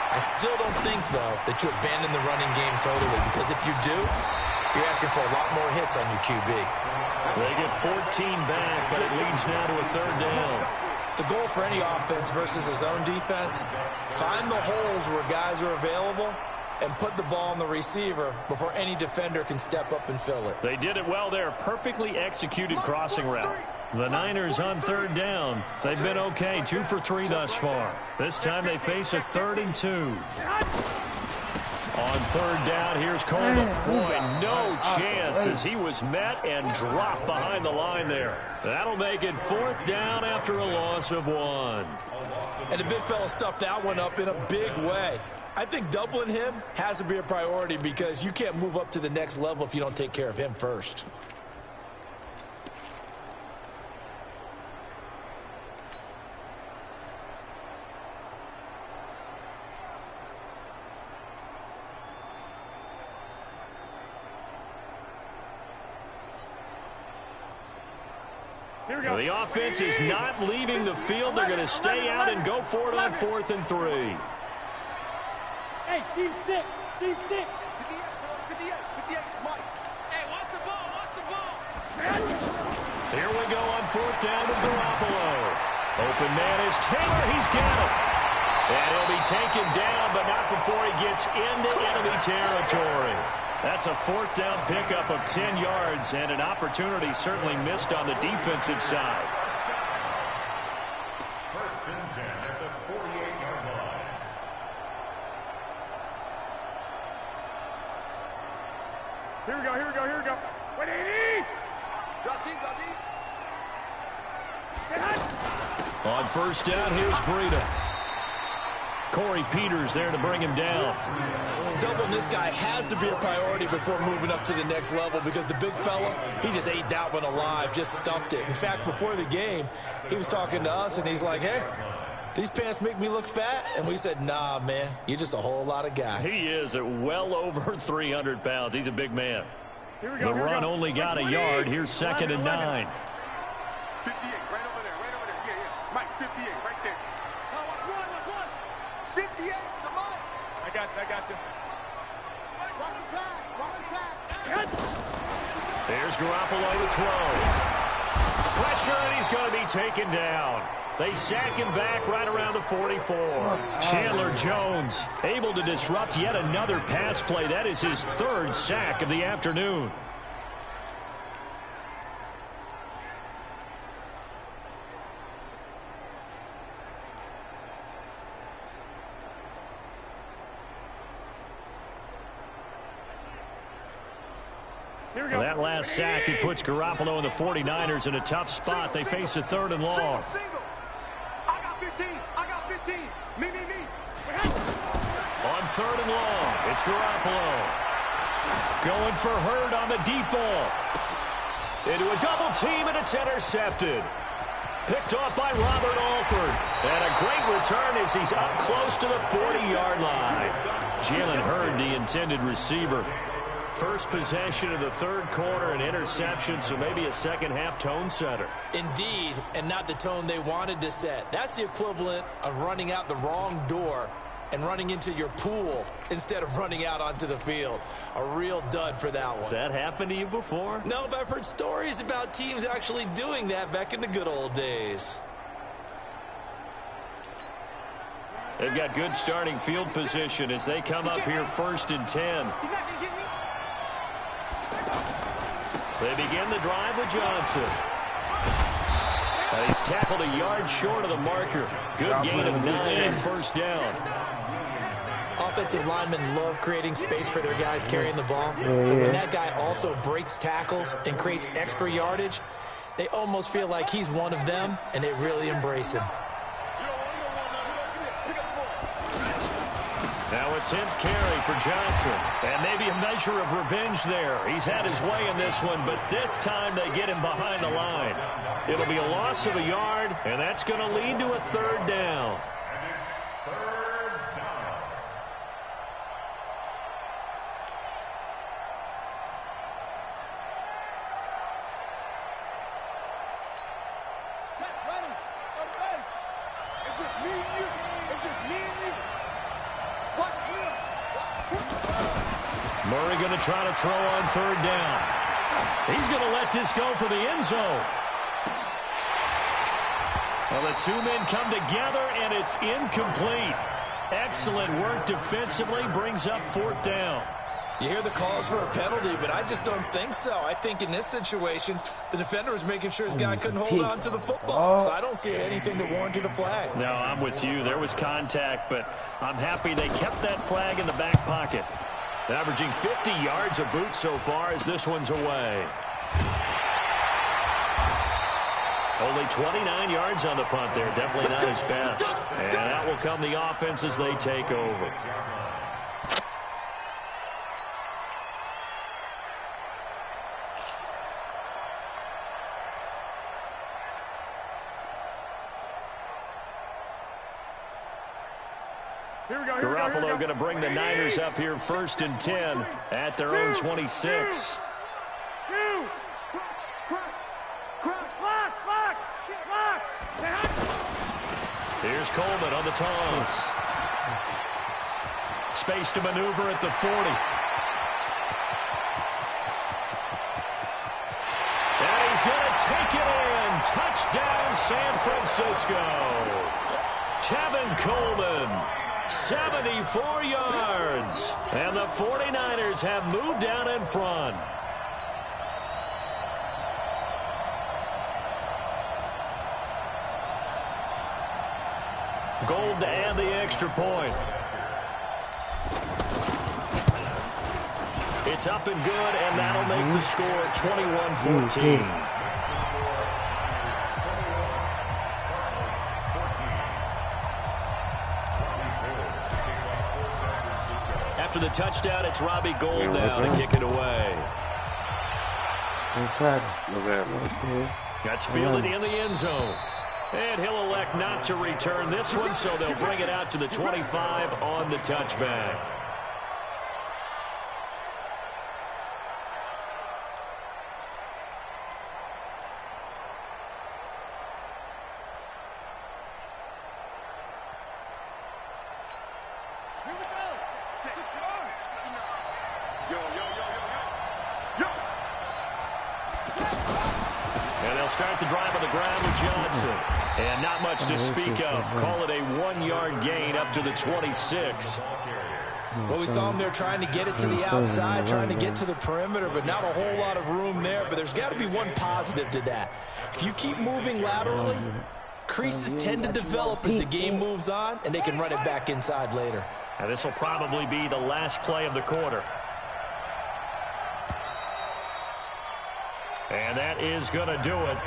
I still don't think, though, that you abandon the running game totally, because if you do, you're asking for a lot more hits on your QB. They get 14 back, but it leads now to a 3rd down. The goal for any offense versus a zone defense, find the holes where guys are available and put the ball on the receiver before any defender can step up and fill it. They did it well there. Perfectly executed crossing route. The Niners on 3rd down. They've been okay, 2 for 3 thus far. This time they face a 3rd and 2. On 3rd down, here's Coleman. Boy, no chance as he was met and dropped behind the line there. That'll make it 4th down after a loss of 1. And the big fella stuffed that one up in a big way. I think doubling him has to be a priority, because you can't move up to the next level if you don't take care of him first. The offense is not leaving the field. They're going to stay out and go for it on 4th and 3. Hey, Steve 6. 58, Mike. Hey, watch the ball. Here we go on 4th down with Garoppolo. Open man is Taylor. He's got it. And he'll be taken down, but not before he gets into enemy territory. That's a 4th down pickup of 10 yards, and an opportunity certainly missed on the defensive side. 1st and 10 at the 48-yard line. Here we go. 180. Drop deep. On 1st down, here's Breida. Corey Peters there to bring him down. Doubling this guy has to be a priority before moving up to the next level, because the big fella, he just ate that one alive, just stuffed it. In fact, before the game, he was talking to us, and he's like, hey, these pants make me look fat? And we said, nah, man, you're just a whole lot of guy. He is at well over 300 pounds. He's a big man. The run only got a yard. Here's 2nd and 9. 58, right over there. Yeah. Mike, 58, right there. Oh, watch one. 58 to Mike. I got you. Watch the pass. There's Garoppolo to throw. Pressure, and he's going to be taken down. They sack him back right around the 44. Chandler Jones able to disrupt yet another pass play. That is his 3rd sack of the afternoon. That last sack, it puts Garoppolo and the 49ers in a tough spot. They face a 3rd and long. I got 15. Me. On 3rd and long, it's Garoppolo. Going for Hurd on the deep ball. Into a double team, and it's intercepted. Picked off by Robert Alford. And a great return as he's up close to the 40-yard line. Jalen Hurd, the intended receiver. First possession of the third quarter, an interception, so maybe a second-half tone setter. Indeed, and not the tone they wanted to set. That's the equivalent of running out the wrong door and running into your pool instead of running out onto the field. A real dud for that one. Has that happened to you before? No, but I've heard stories about teams actually doing that back in the good old days. They've got good starting field position as they come up here 1st and 10. They begin the drive with Johnson. He's tackled a yard short of the marker. Good gain of 9 on first down. Offensive linemen love creating space for their guys carrying the ball. But when that guy also breaks tackles and creates extra yardage, they almost feel like he's one of them, and they really embrace him. Now a 10th carry for Johnson. And maybe a measure of revenge there. He's had his way in this one, but this time they get him behind the line. It'll be a loss of a yard, and that's going to lead to a 3rd down. And it's 3rd down. Check, ready. It's just me and you. It's just me and you. Watch him. Murray going to try to throw on 3rd down. He's going to let this go for the end zone. Well, the two men come together, and it's incomplete. Excellent work defensively, brings up 4th down. You hear the calls for a penalty, but I just don't think so. I think in this situation, the defender was making sure his guy couldn't hold on to the football. So I don't see anything that warranted a flag. No, I'm with you. There was contact, but I'm happy they kept that flag in the back pocket. Averaging 50 yards a boot so far as this one's away. Only 29 yards on the punt there. Definitely not his best. And that will come the offense as they take over. Garoppolo going to bring the Niners up here 1st and 10 at their own 26. Here's Coleman on the toss. Space to maneuver at the 40. And he's going to take it in. Touchdown, San Francisco. Tevin Coleman, 74 yards. And the 49ers have moved out in front. Gold to add the extra point. It's up and good, and that'll make the score 21-14. After the touchdown, it's Robbie Gould now to kick it away. That's fielded in the end zone. And he'll elect not to return this one, so they'll bring it out to the 25 on the touchback. Start the drive on the ground with Johnson. And not much to speak of. Call it a 1-yard gain up to the 26. Well, we saw him there trying to get it to the outside, trying to get to the perimeter, but not a whole lot of room there. But there's got to be one positive to that. If you keep moving laterally, creases tend to develop as the game moves on, and they can run it back inside later. And this will probably be the last play of the quarter. And that is going to do it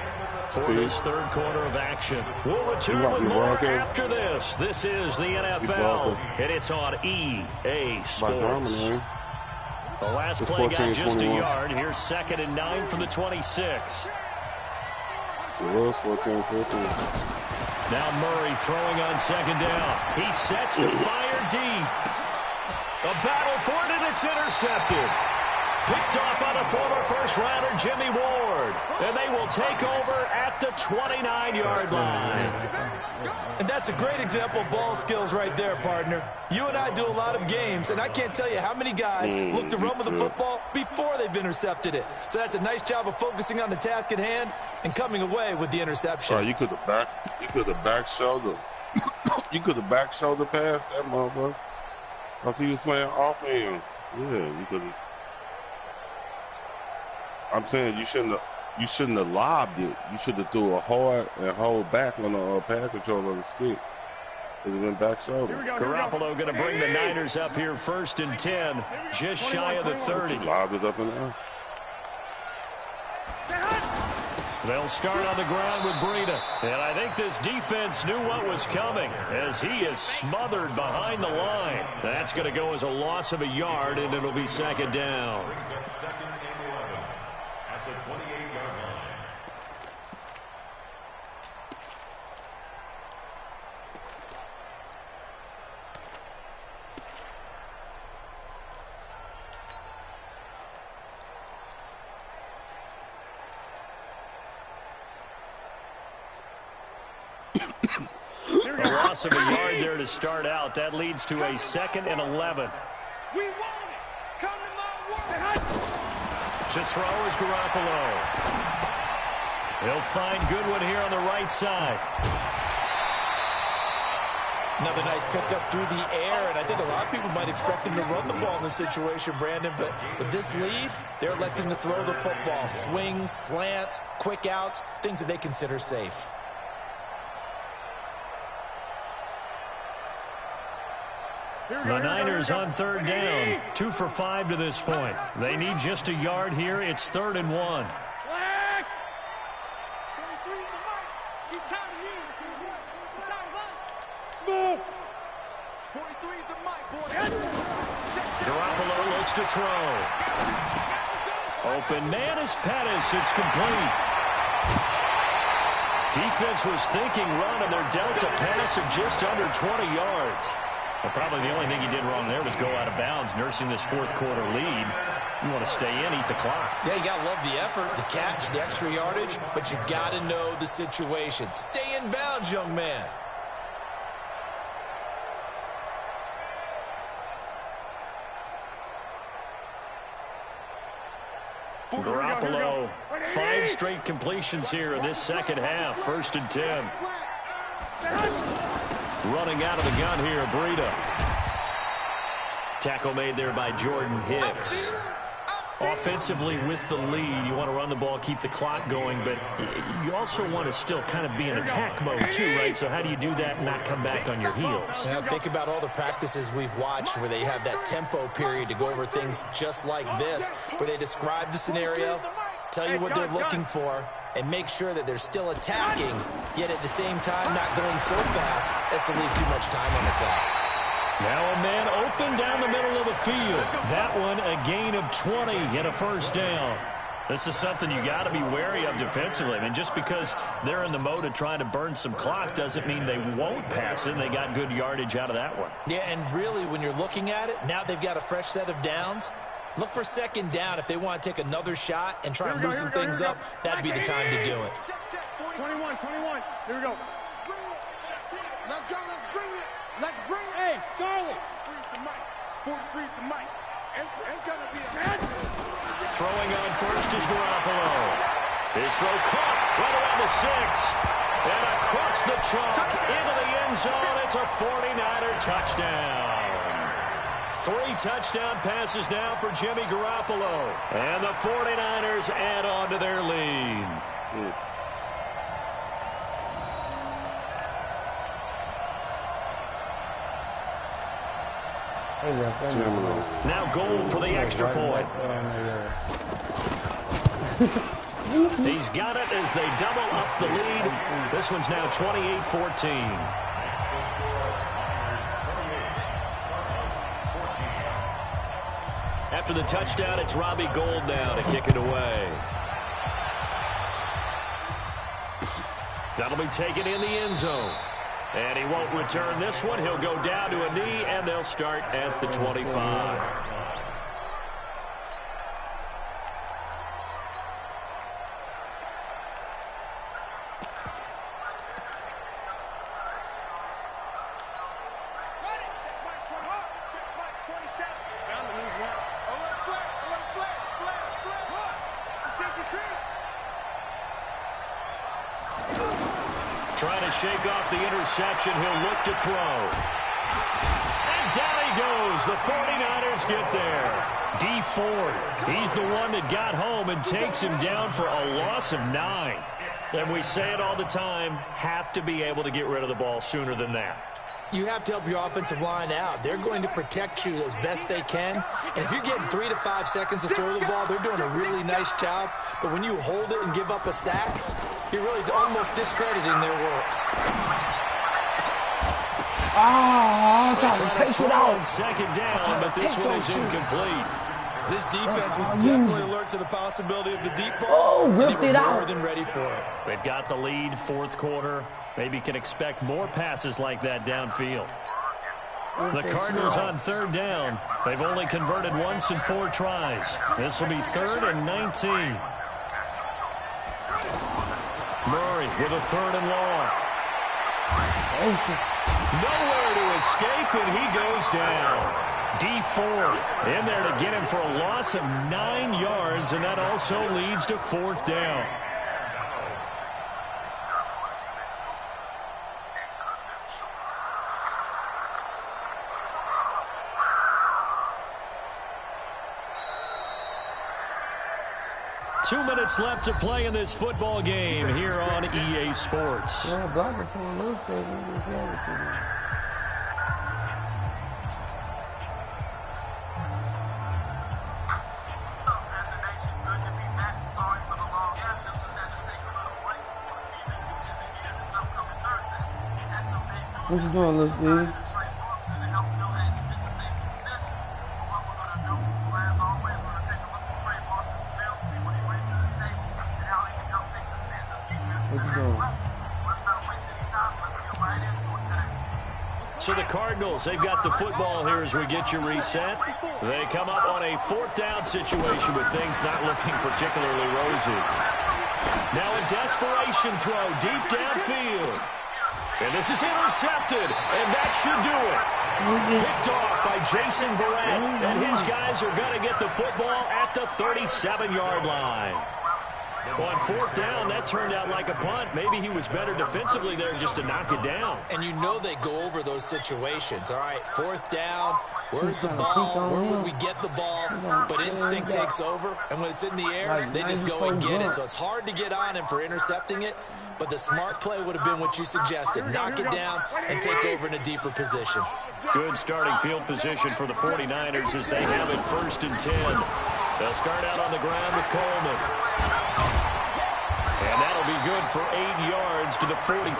for this third quarter of action. We'll return with more after this. This is the NFL, and it's on EA Sports. The last play got just a yard. Here's 2nd and 9 from the 26. It was 14-14. Now Murray throwing on second down. He sets to fire deep. A battle for it, and it's intercepted. Picked off by the former first-rounder Jimmy Ward. And they will take over at the 29-yard line. And that's a great example of ball skills right there, partner. You and I do a lot of games, and I can't tell you how many guys look to run with the football before they've intercepted it. So that's a nice job of focusing on the task at hand and coming away with the interception. You could have back shoulder. You could have back shoulder passed that motherfucker. Because he was playing off him. Yeah, you could have. I'm saying you shouldn't have lobbed it. You should have threw a hard and hold back on the pad control of the stick. It would have been back shoulder. Garoppolo going to bring the Niners up here 1st and 10, just shy of the 30. Lobbed it up in there. They'll start on the ground with Breida. And I think this defense knew what was coming as he is smothered behind the line. That's going to go as a loss of a yard, and it'll be 2nd down. At the 28-yard line. A loss of a yard there to start out. That leads to a 2nd and 11. We want it. Come to my word. To throw is Garoppolo. He'll find Goodwin here on the right side. Another nice pickup through the air, and I think a lot of people might expect him to run the ball in this situation, Brandon, but with this lead, they're electing to throw the football. Swings, slants, quick outs, things that they consider safe. The Niners on 3rd down, 2 for 5 to this point. They need just a yard here. It's 3rd and 1. Garoppolo looks to throw. Open man is Pettis. It's complete. Defense was thinking run, and they're dealt a pass of just under 20 yards. Well, probably the only thing he did wrong there was go out of bounds, nursing this 4th quarter lead. You want to stay in, eat the clock. Yeah, you got to love the effort, the catch, the extra yardage, but you got to know the situation. Stay in bounds, young man. Garoppolo, 5 straight completions here in this 2nd half. 1st and 10. Running out of the gun here, Breida. Tackle made there by Jordan Hicks. Offensively with the lead, you want to run the ball, keep the clock going, but you also want to still kind of be in attack mode too, right? So how do you do that and not come back on your heels? Now, think about all the practices we've watched where they have that tempo period to go over things just like this, where they describe the scenario, tell you what they're looking for, and make sure that they're still attacking, yet at the same time not going so fast as to leave too much time on the clock. Now a man open down the middle of the field. That one a gain of 20 and a 1st down. This is something you got to be wary of defensively. I mean, just because they're in the mode of trying to burn some clock doesn't mean they won't pass it. They got good yardage out of that one. Yeah, and really when you're looking at it, now they've got a fresh set of downs. Look for 2nd down if they want to take another shot and try and loosen things up. That'd be the time to do it. 21. Here we go. Let's go. Let's bring it. Let's bring it. Hey, Charlie. 43 is the mic. It's going to be a... Throwing on first is Garoppolo. His throw caught right around the 6. And across the chalk into the end zone. It's a 49er touchdown. 3 touchdown passes now for Jimmy Garoppolo. And the 49ers add on to their lead. Now goal for the extra point. He's got it as they double up the lead. This one's now 28-14. After the touchdown, it's Robbie Gould now to kick it away. That'll be taken in the end zone. And he won't return this one. He'll go down to a knee, and they'll start at the 25. Trying to shake off the interception. He'll look to throw. And down he goes. The 49ers get there. D Ford, he's the one that got home and takes him down for a loss of 9. And we say it all the time, have to be able to get rid of the ball sooner than that. You have to help your offensive line out. They're going to protect you as best they can. And if you're getting 3 to 5 seconds to throw the ball, they're doing a really nice job. But when you hold it and give up a sack, you're really almost discrediting their work. Oh, trying to take it out. Second down, but this one is incomplete. This defense was definitely alert to the possibility of the deep ball. Oh, whipped it out. More than ready for it. They've got the lead, fourth quarter. Maybe can expect more passes like that downfield. The Cardinals on third down. They've only converted once in 4 tries. This will be 3rd and 19. Murray with a 3rd and long. Nowhere to escape, and he goes down. D Ford in there to get him for a loss of 9 yards, and that also leads to 4th down. Two minutes left to play in this football game here on EA Sports. What you doing, Lil Steve? So the Cardinals, they've got the football here as we get you reset. They come up on a 4th down situation with things not looking particularly rosy. Now a desperation throw deep downfield. And this is intercepted, and that should do it. Picked off by Jason Verrett, and his guys are going to get the football at the 37-yard line. On 4th down, that turned out like a punt. Maybe he was better defensively there just to knock it down. And you know they go over those situations. All right, 4th down, where's the ball? Where would we get the ball? But instinct takes over, and when it's in the air, they just go and get it. So it's hard to get on him for intercepting it, but the smart play would have been what you suggested. Knock it down and take over in a deeper position. Good starting field position for the 49ers as they have it 1st and 10. They'll start out on the ground with Coleman. And that'll be good for 8 yards to the 45.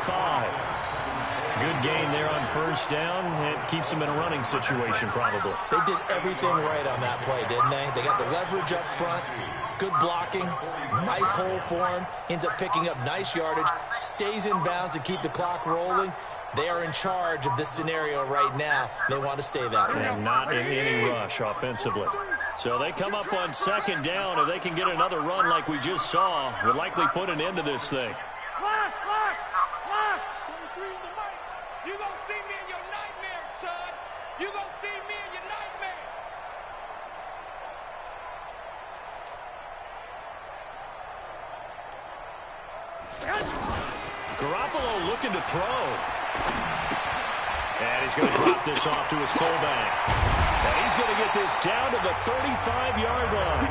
Good gain there on 1st down. It keeps them in a running situation probably. They did everything right on that play, didn't they? They got the leverage up front, good blocking, nice hole for him, ends up picking up nice yardage, stays in bounds to keep the clock rolling. They are in charge of this scenario right now. They want to stay that way. And not in any rush offensively. So they come up on 2nd down. If they can get another run like we just saw, would likely put an end to this thing. You gonna see me in your nightmares, son. You gonna see me in your nightmares. Garoppolo looking to throw. And he's going to drop this off to his fullback. And he's going to get this down to the 35-yard line.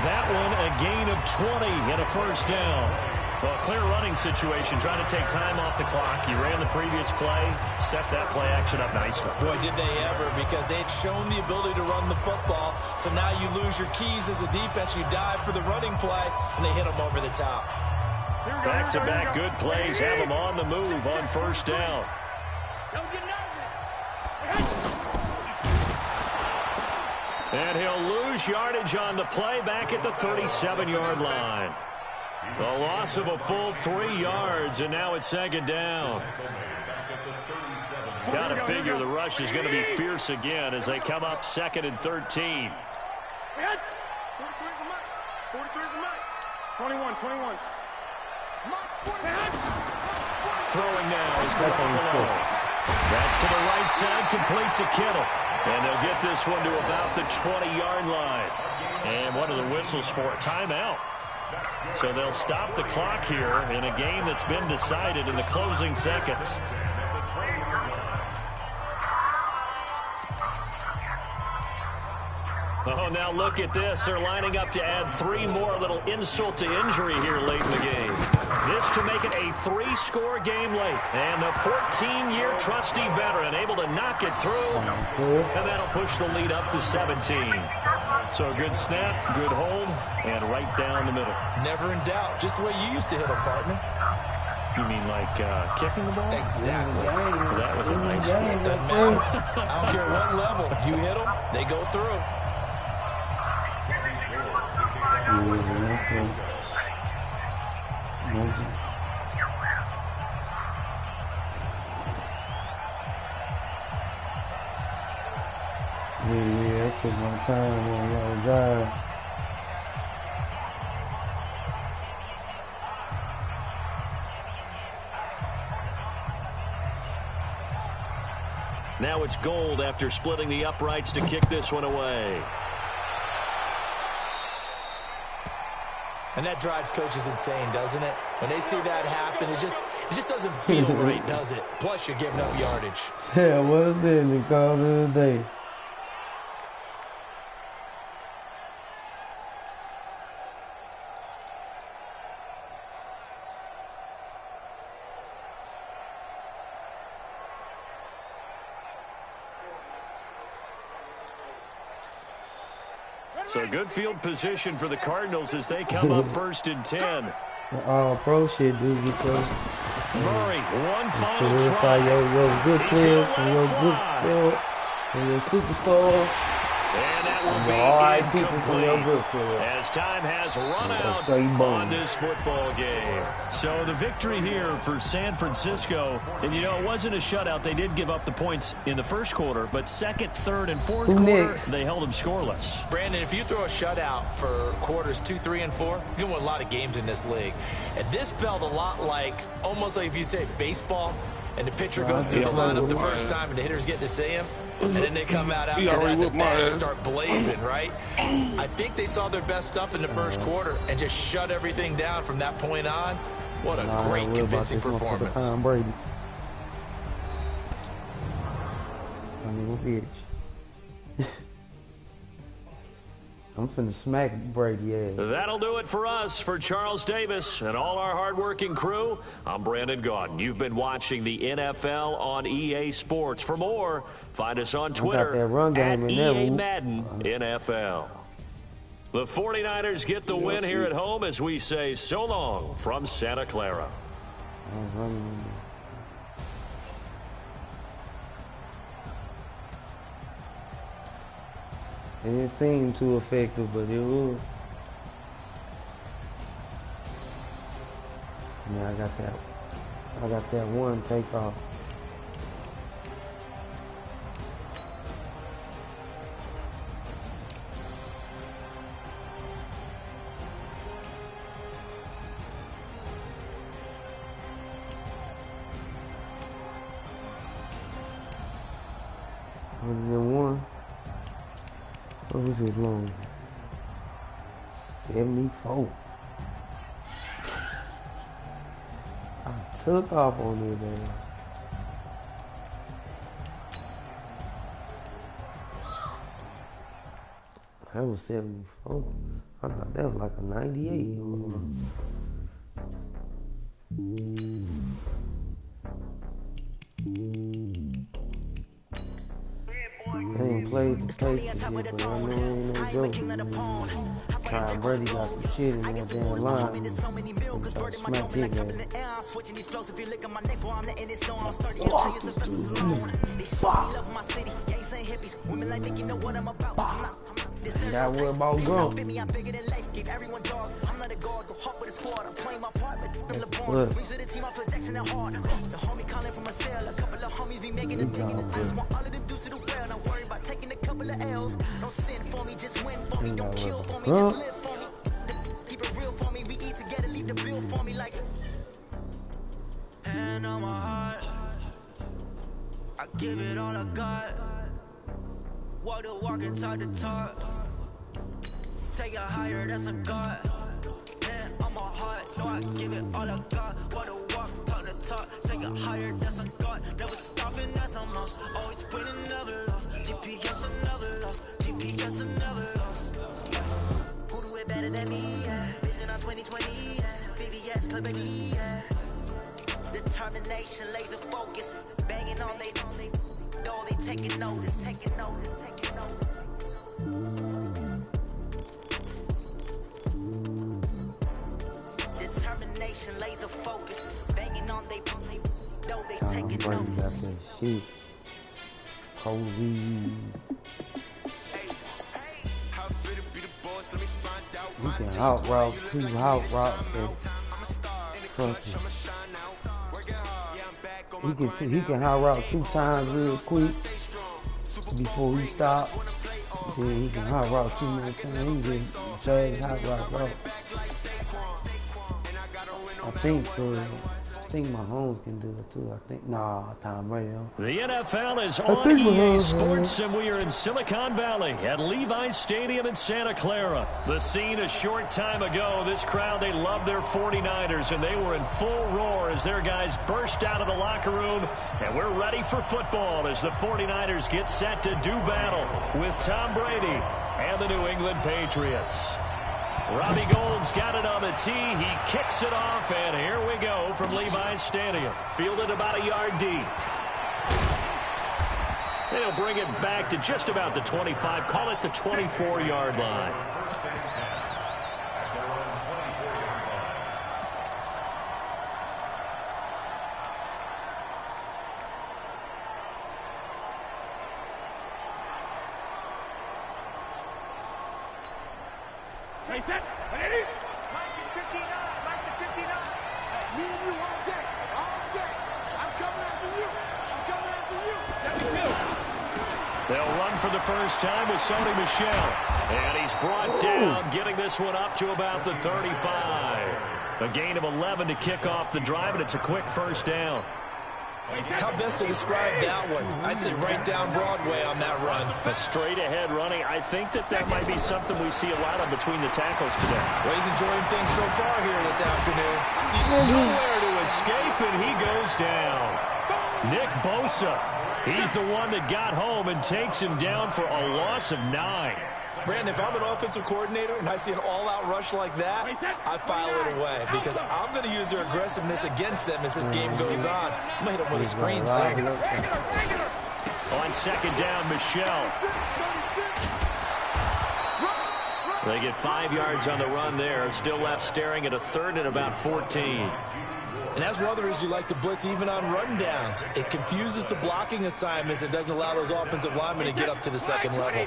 That one a gain of 20 and a 1st down. Well, clear running situation, trying to take time off the clock. He ran the previous play, set that play action up nicely. Boy, did they ever, because they had shown the ability to run the football. So now you lose your keys as a defense. You dive for the running play, and they hit them over the top. Back-to-back good plays have him on the move on 1st down. Don't get nervous. And he'll lose yardage on the play back at the 37-yard line. A loss of a full 3 yards, and now it's second down. Got to figure the rush is going to be fierce again as they come up 2nd and 13. 21. Throwing now is Garoppolo. That's to the right side, complete to Kittle. And they'll get this one to about the 20-yard line. And what are the whistles for? Timeout. So they'll stop the clock here in a game that's been decided in the closing seconds. Oh, now look at this. They're lining up to add 3 more, little insult to injury here late in the game. This to make it a 3-score game late. And the 14-year trusty veteran able to knock it through. And that'll push the lead up to 17. So a good snap, good hold, and right down the middle. Never in doubt. Just the way you used to hit them, partner. You mean like kicking the ball? Exactly. That was a nice one. Doesn't matter. I don't care what level. You hit them, they go through. Yeah, I took my time on y'all drive. Now it's Gold after splitting the uprights to kick this one away. And that drives coaches insane, doesn't it? When they see that happen, it just doesn't feel right, does it? Plus, you're giving up yardage. Yeah, what is it? The call of the day. So good field position for the Cardinals as they come up 1st and 10. The all-pro shit, dude, because Murray, one final try. Your good players and your good skill and your superstar. And that will be right people from your good incomplete players. as time has run out on this football game. So the victory here for San Francisco. And, you know, it wasn't a shutout. They did give up the points in the first quarter, but 2nd, 3rd, and 4th quarter, they held them scoreless. Brandon, if you throw a shutout for quarters 2, 3, and 4, you can win a lot of games in this league. And this felt a lot like, almost like if you say baseball, and the pitcher goes through the lineup the first time and the hitters get to see him, and then they come out after that and the bats start blazing, right? I think they saw their best stuff in the first quarter and just shut everything down from that point on. What a great, convincing performance. Tom Brady. I mean, bitch. I'm finna smack Brady ass. That'll do it for us. For Charles Davis and all our hardworking crew, I'm Brandon Gaudin. You've been watching the NFL on EA Sports. For more, find us on Twitter at EA Madden NFL. The 49ers get the win here at home as we say so long from Santa Clara. It didn't seem too effective, but it was. Yeah, I got that one takeoff. One. What was his long? 74. I took off on his ass. That was 74. I thought that was like a 98. They ain't played the Patriots yet, but I know it ain't no joke. Tom Brady got some shit in that damn line. Smack big ass. That what about growth. sport. I'm playing my part, but I'm LeBron. Brings to the team, I feel Jackson and hard. The homie calling from a cell. A couple of homies be making it. I just want all of them dudes to do well. Not worry about taking a couple of L's. Don't sin for me, just win for me. Don't kill for me, just live for me. Keep it real for me. We eat together, leave the bill for me like. Hand on my heart, I give it all I got. Walk the walk and talk the talk. Take it higher, that's a God. Hand on my heart, no, I give it all I got. Walk the walk, talk the talk. Take it higher, that's a God. Never stopping, that's a must. Always winning, never lost. GPS another loss. GPS another loss. Who do it better than me? Yeah. Vision on 2020. Yeah. VVS, Clippity. Yeah. Determination, laser focus, banging on they know they taking notice. Determination, laser focus, banging on they know they taking notice. Shit. Kobe. You can hot route two, hot route he can hot route 2 times real quick before he stops. Then he can hot route 2 more times. He can fast hot route. I think Mahomes can do it too. Tom Brady. The NFL is on EA Sports, and we are in Silicon Valley at Levi's Stadium in Santa Clara. The scene a short time ago. This crowd, they love their 49ers, and they were in full roar as their guys burst out of the locker room. And we're ready for football as the 49ers get set to do battle with Tom Brady and the New England Patriots. Robbie Gould's got it on the tee. He kicks it off, and here we go from Levi's Stadium. Fielded about a yard deep. They'll bring it back to just about the 25. Call it the 24-yard line. Take that. Mike is 59. Mike is 59. Me and you all day. All day. I'm coming after you. I'm coming after you. They'll run for the first time with Sony Michel. And he's brought down, getting this one up to about the 35. A gain of 11 to kick off the drive, and it's a quick first down. How best to describe that one? I'd say right down Broadway on that run. A straight-ahead running. I think that might be something we see a lot of between the tackles today. Well, he's enjoying things so far here this afternoon. Nowhere to escape, and he goes down. Nick Bosa. He's the one that got home and takes him down for a loss of 9. Brandon, if I'm an offensive coordinator and I see an all-out rush like that, I file it away because I'm going to use their aggressiveness against them as this game goes on. I'm going to hit them with a screen soon. On second down, Michel. They get 5 yards on the run there. Still left staring at a third and about 14. And as others, you like to blitz even on rundowns. It confuses the blocking assignments. It doesn't allow those offensive linemen to get up to the second level.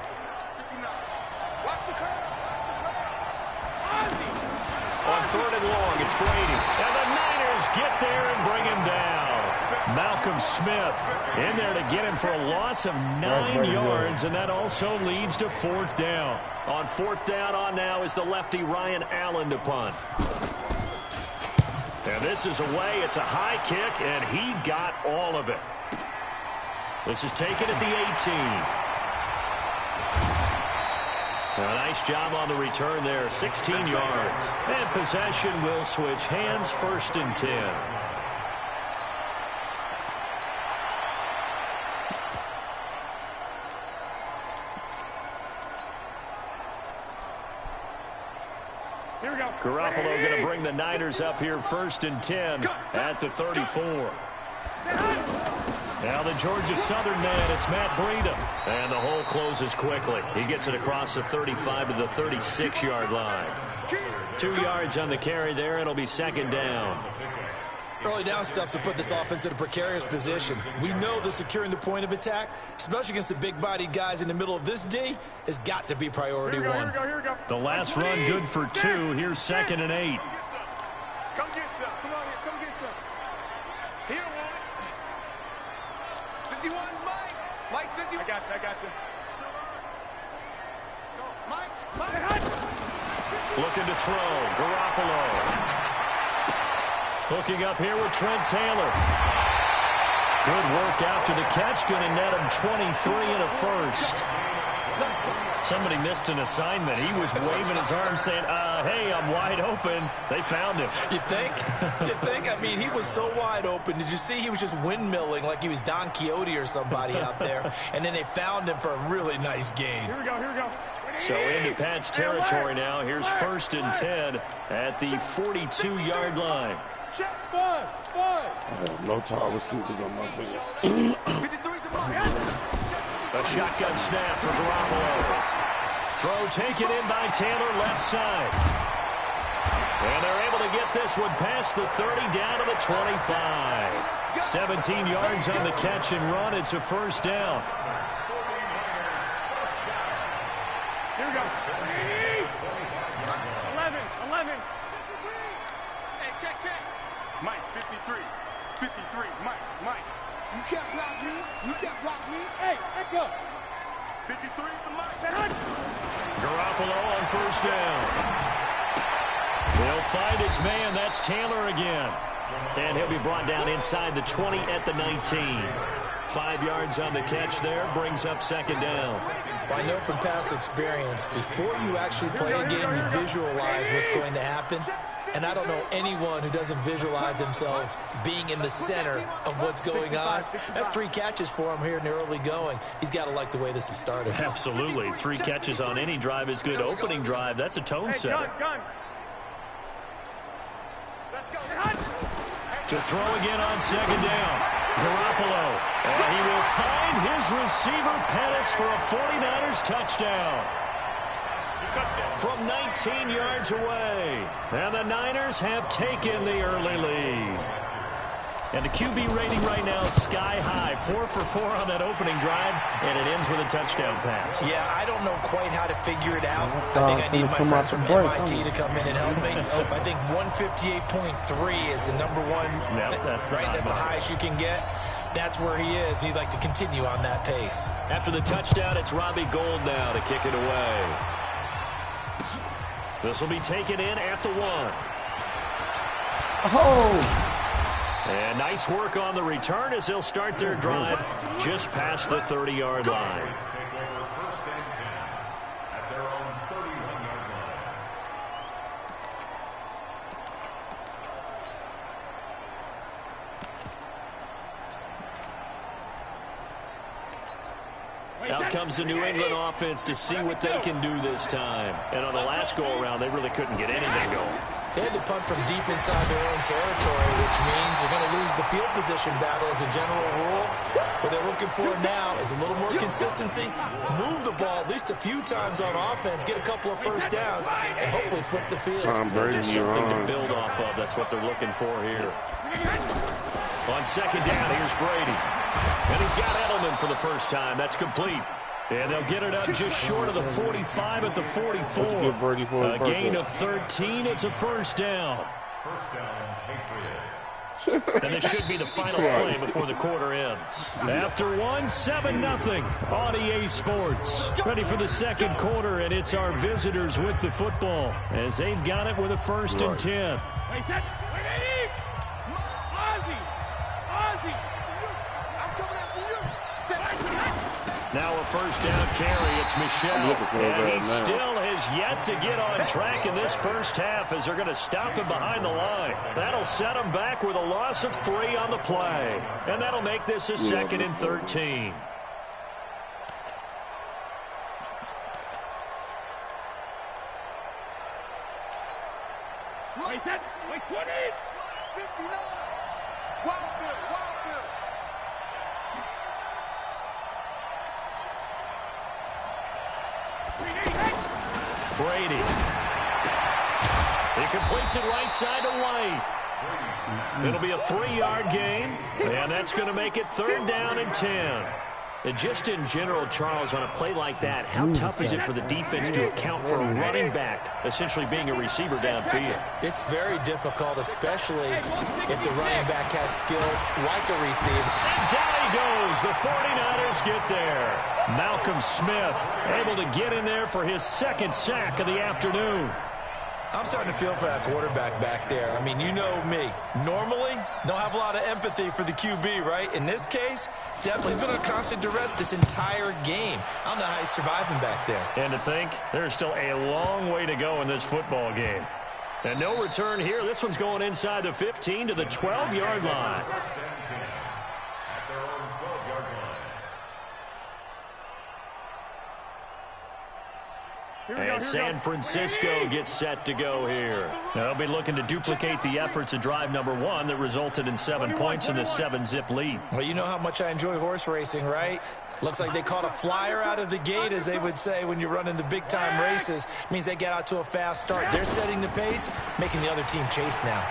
On third and long, it's Brady. And the Niners get there and bring him down. Malcolm Smith in there to get him for a loss of 9 yards, and that also leads to fourth down. On fourth down on now is the lefty Ryan Allen to punt. And this is away. It's a high kick, and he got all of it. This is taken at the 18. A nice job on the return there, 16 yards. And possession will switch hands, first and 10. Here we go. Garoppolo going to bring the Niners up here, first and 10 at the 34. Now the Georgia Southern man, it's Matt Breida. And the hole closes quickly. He gets it across the 35 to the 36-yard line. 2 yards on the carry there, and it'll be second down. Early down stuff to put this offense in a precarious position. We know that securing the point of attack, especially against the big-bodied guys in the middle of this D, has got to be priority one. The last run good for 2. Here's second and 8. Come get some. Come on here. Come get some. He don't want it. 51, Mike. Mike's 51. I got you. Mike. Looking to throw. Garoppolo. Hooking up here with Trent Taylor. Good work after the catch. Going to net him 23 and a first. Somebody missed an assignment. He was waving his arm saying, hey, I'm wide open. They found him. You think? You think? I mean, he was so wide open. Did you see he was just windmilling like he was Don Quixote or somebody out there? And then they found him for a really nice gain. Here we go. So into Pat's territory now. Here's 1st and 10 at the 42-yard line. Check, five. I have no tall receivers on my team. A shotgun snap for Garoppolo. Throw taken in by Taylor, left side. And they're able to get this one past the 30 down to the 25. 17 yards on the catch and run. It's a first down. Here we go. 11. Hey, check. Mike, 53. Mike. You can't block me. Hey, echo. 53 is the Mike. Garoppolo on first down. He'll find his man. That's Taylor again. And he'll be brought down inside the 20 at the 19. 5 yards on the catch there. Brings up second down. Well, I know from past experience, before you actually play a game, you visualize what's going to happen. And I don't know anyone who doesn't visualize themselves being in the center of what's going on. That's 3 catches for him here in the early going. He's got to like the way this is started. Absolutely. 3 catches on any drive is good. Opening drive, that's a tone setter. To throw again on second down. Garoppolo. And he will find his receiver, Pettis, for a 49ers touchdown. From 19 yards away. And the Niners have taken the early lead. And the QB rating right now is sky high. 4 for 4 on that opening drive, and it ends with a touchdown pass. Yeah, I don't know quite how to figure it out. I think I need my friends from MIT to come in and help me. I think 158.3 is the number one. Yep, that's right. That's the highest you can get. That's where he is. He'd like to continue on that pace. After the touchdown, it's Robbie Gould now to kick it away. This will be taken in at the 1. Oh! And nice work on the return as they'll start their drive just past the 30-yard line. Out comes the New England offense to see what they can do this time. And on the last go-around, they really couldn't get anything going. They had to punt from deep inside their own territory, which means they're going to lose the field position battle as a general rule. What they're looking for now is a little more consistency, move the ball at least a few times on offense, get a couple of first downs, and hopefully flip the field. Just something to build off of. That's what they're looking for here. On second down, here's Brady. And he's got Edelman for the first time. That's complete. And they'll get it up just short of the 45 at the 44. A gain of 13. It's a first down. And this should be the final play before the quarter ends. After 1, 7-0 on EA Sports. Ready for the second quarter, and it's our visitors with the football as they've got it with a 1st and 10. Now a first down carry. It's Michelle. And he still has yet to get on track in this first half as they're going to stop him behind the line. That'll set him back with a loss of 3 on the play. And that'll make this a 2nd and 13. Wait, 20! 59! Wild Bill! Brady. He completes it right side to White. It'll be a 3-yard gain, and that's going to make it 3rd down and 10. And just in general, Charles, on a play like that, how tough is it for the defense to account for a running back essentially being a receiver downfield? It's very difficult, especially if the running back has skills like a receiver. And down he goes. The 49ers get there. Malcolm Smith able to get in there for his second sack of the afternoon. I'm starting to feel for that quarterback back there. I mean, you know me. Normally, don't have a lot of empathy for the QB, right? In this case, definitely he's been under constant duress this entire game. I don't know how he's surviving back there. And to think, there's still a long way to go in this football game. And no return here. This one's going inside the 15 to the 12-yard line. And San Francisco gets set to go here. They'll be looking to duplicate the efforts of drive number 1 that resulted in 7 points in the 7-zip lead. Well, you know how much I enjoy horse racing, right? Looks like they caught a flyer out of the gate, as they would say when you're running the big-time races. It means they get out to a fast start. They're setting the pace, making the other team chase now.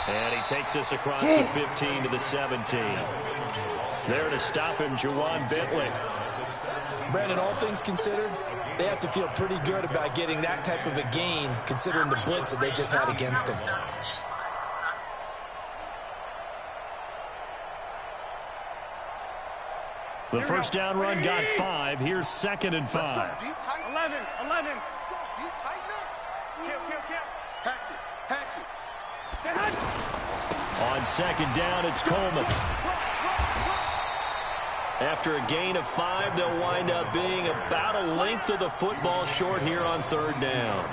And he takes us across the 15 to the 17. There to stop him, Juwan Bentley. Brandon, all things considered, they have to feel pretty good about getting that type of a gain, considering the blitz that they just had against them. The first down run got 5. Here's 2nd and 5. 11. You tighten it. Kill. Patch it. On 2nd down, it's Coleman. After a gain of 5, they'll wind up being about a length of the football short here on 3rd down.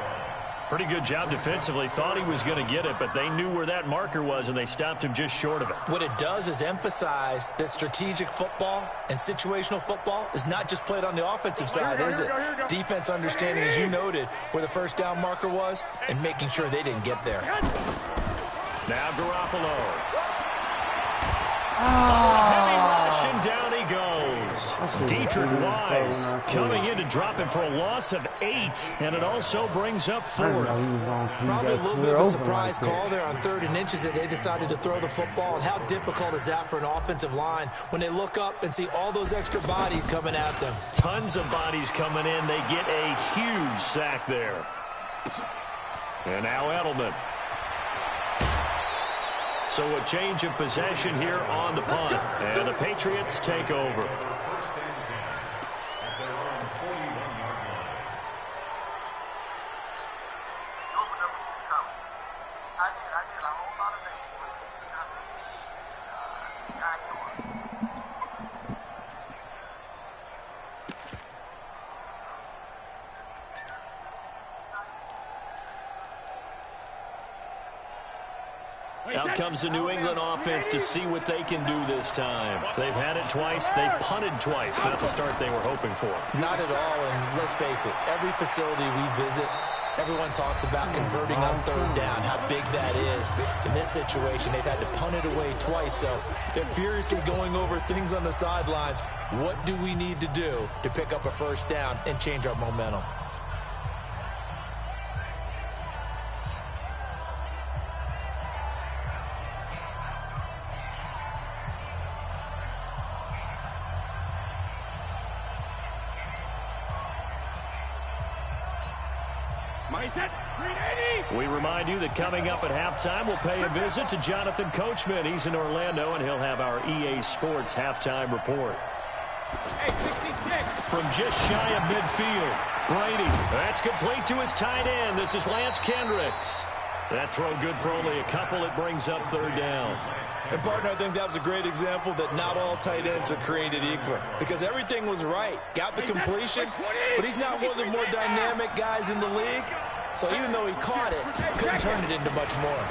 Pretty good job defensively. Thought he was going to get it, but they knew where that marker was, and they stopped him just short of it. What it does is emphasize that strategic football and situational football is not just played on the offensive side, is it? Defense understanding, as you noted, where the first down marker was and making sure they didn't get there. Now Garoppolo. Heavy rush, and down he goes. Dietrich Wise coming in to drop him for a loss of 8, and it also brings up 4th. Probably a little bit of a surprise call there on 3rd and inches that they decided to throw the football. And how difficult is that for an offensive line when they look up and see all those extra bodies coming at them? Tons of bodies coming in. They get a huge sack there. And now Edelman. So a change of possession here on the punt. And the Patriots take over. Out comes the New England offense to see what they can do this time. They've had it twice. They've punted twice. Not the start they were hoping for. Not at all, and let's face it, every facility we visit, everyone talks about converting on 3rd down, how big that is. In this situation, they've had to punt it away twice, so they're furiously going over things on the sidelines. What do we need to do to pick up a first down and change our momentum? We remind you that coming up at halftime, we'll pay a visit to Jonathan Coachman. He's in Orlando, and he'll have our EA Sports halftime report. From just shy of midfield, Brady. That's complete to his tight end. This is Lance Kendricks. That throw good for only a couple. It brings up 3rd down. And, partner, I think that was a great example that not all tight ends are created equal. Because everything was right. Got the completion, but he's not one of the more dynamic guys in the league. So even though he caught it, couldn't turn it into much more.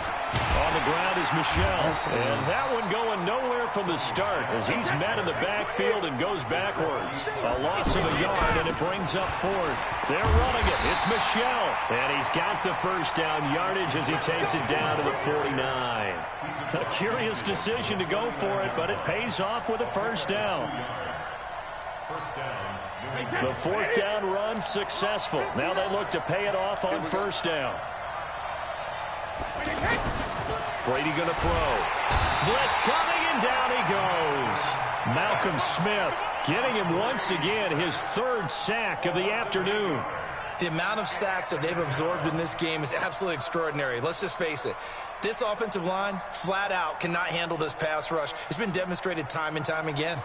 On the ground is Michelle. And that one going nowhere from the start as he's met in the backfield and goes backwards. A loss of a yard, and it brings up 4th. They're running it. It's Michelle. And he's got the first down yardage as he takes it down to the 49. A curious decision to go for it, but it pays off with a first down. The 4th down run successful. Now they look to pay it off on first down. Brady going to throw. Blitz coming, and And down he goes. Malcolm Smith getting him once again his 3rd sack of the afternoon. The amount of sacks that they've absorbed in this game is absolutely extraordinary. Let's just face it. This offensive line, flat out, cannot handle this pass rush. It's been demonstrated time and time again.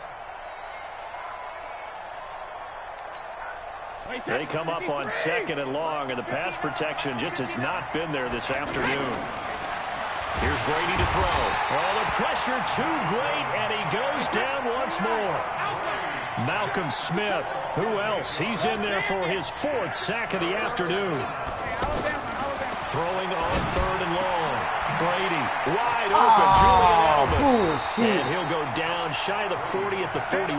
They come up on 2nd and long, and the pass protection just has not been there this afternoon. Here's Brady to throw. Oh, the pressure too great, and he goes down once more. Malcolm Smith, who else? He's in there for his 4th sack of the afternoon. Throwing on 3rd and long. Brady, wide open, Julian Edelman. And he'll go down shy of the 40 at the 41.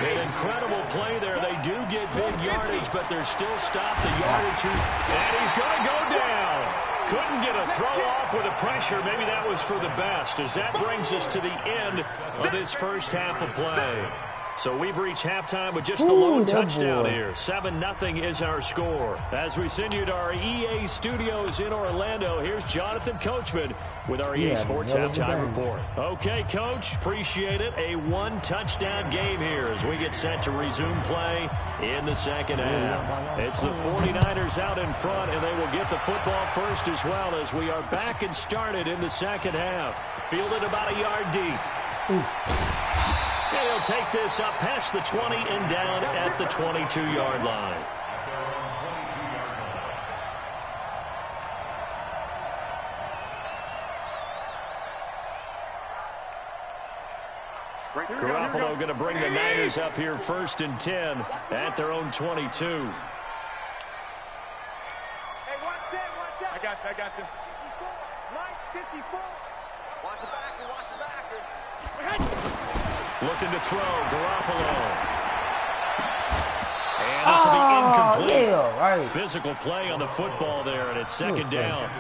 An incredible play there. They do get big yardage, but they're still stopped the yardage. And he's going to go down. Couldn't get a throw off with the pressure. Maybe that was for the best, as that brings us to the end of this first half of play. So we've reached halftime with just the lone touchdown here. 7-0 is our score. As we send you to our EA studios in Orlando, here's Jonathan Coachman with our EA Sports Halftime Report. Okay, Coach, appreciate it. A 1-touchdown game here as we get set to resume play in the second half. It's the 49ers out in front, and they will get the football first as well as we are back and started in the second half. Fielded about a yard deep. And he'll take this up past the 20 and down at the 22-yard line. Garoppolo going to bring the Niners up here 1st and 10 at their own 22. Hey, 1 set. I got you. 54. Watch the backer. Looking to throw, Garoppolo. And this will be incomplete. Right. Physical play on the football there, and it's 2nd down.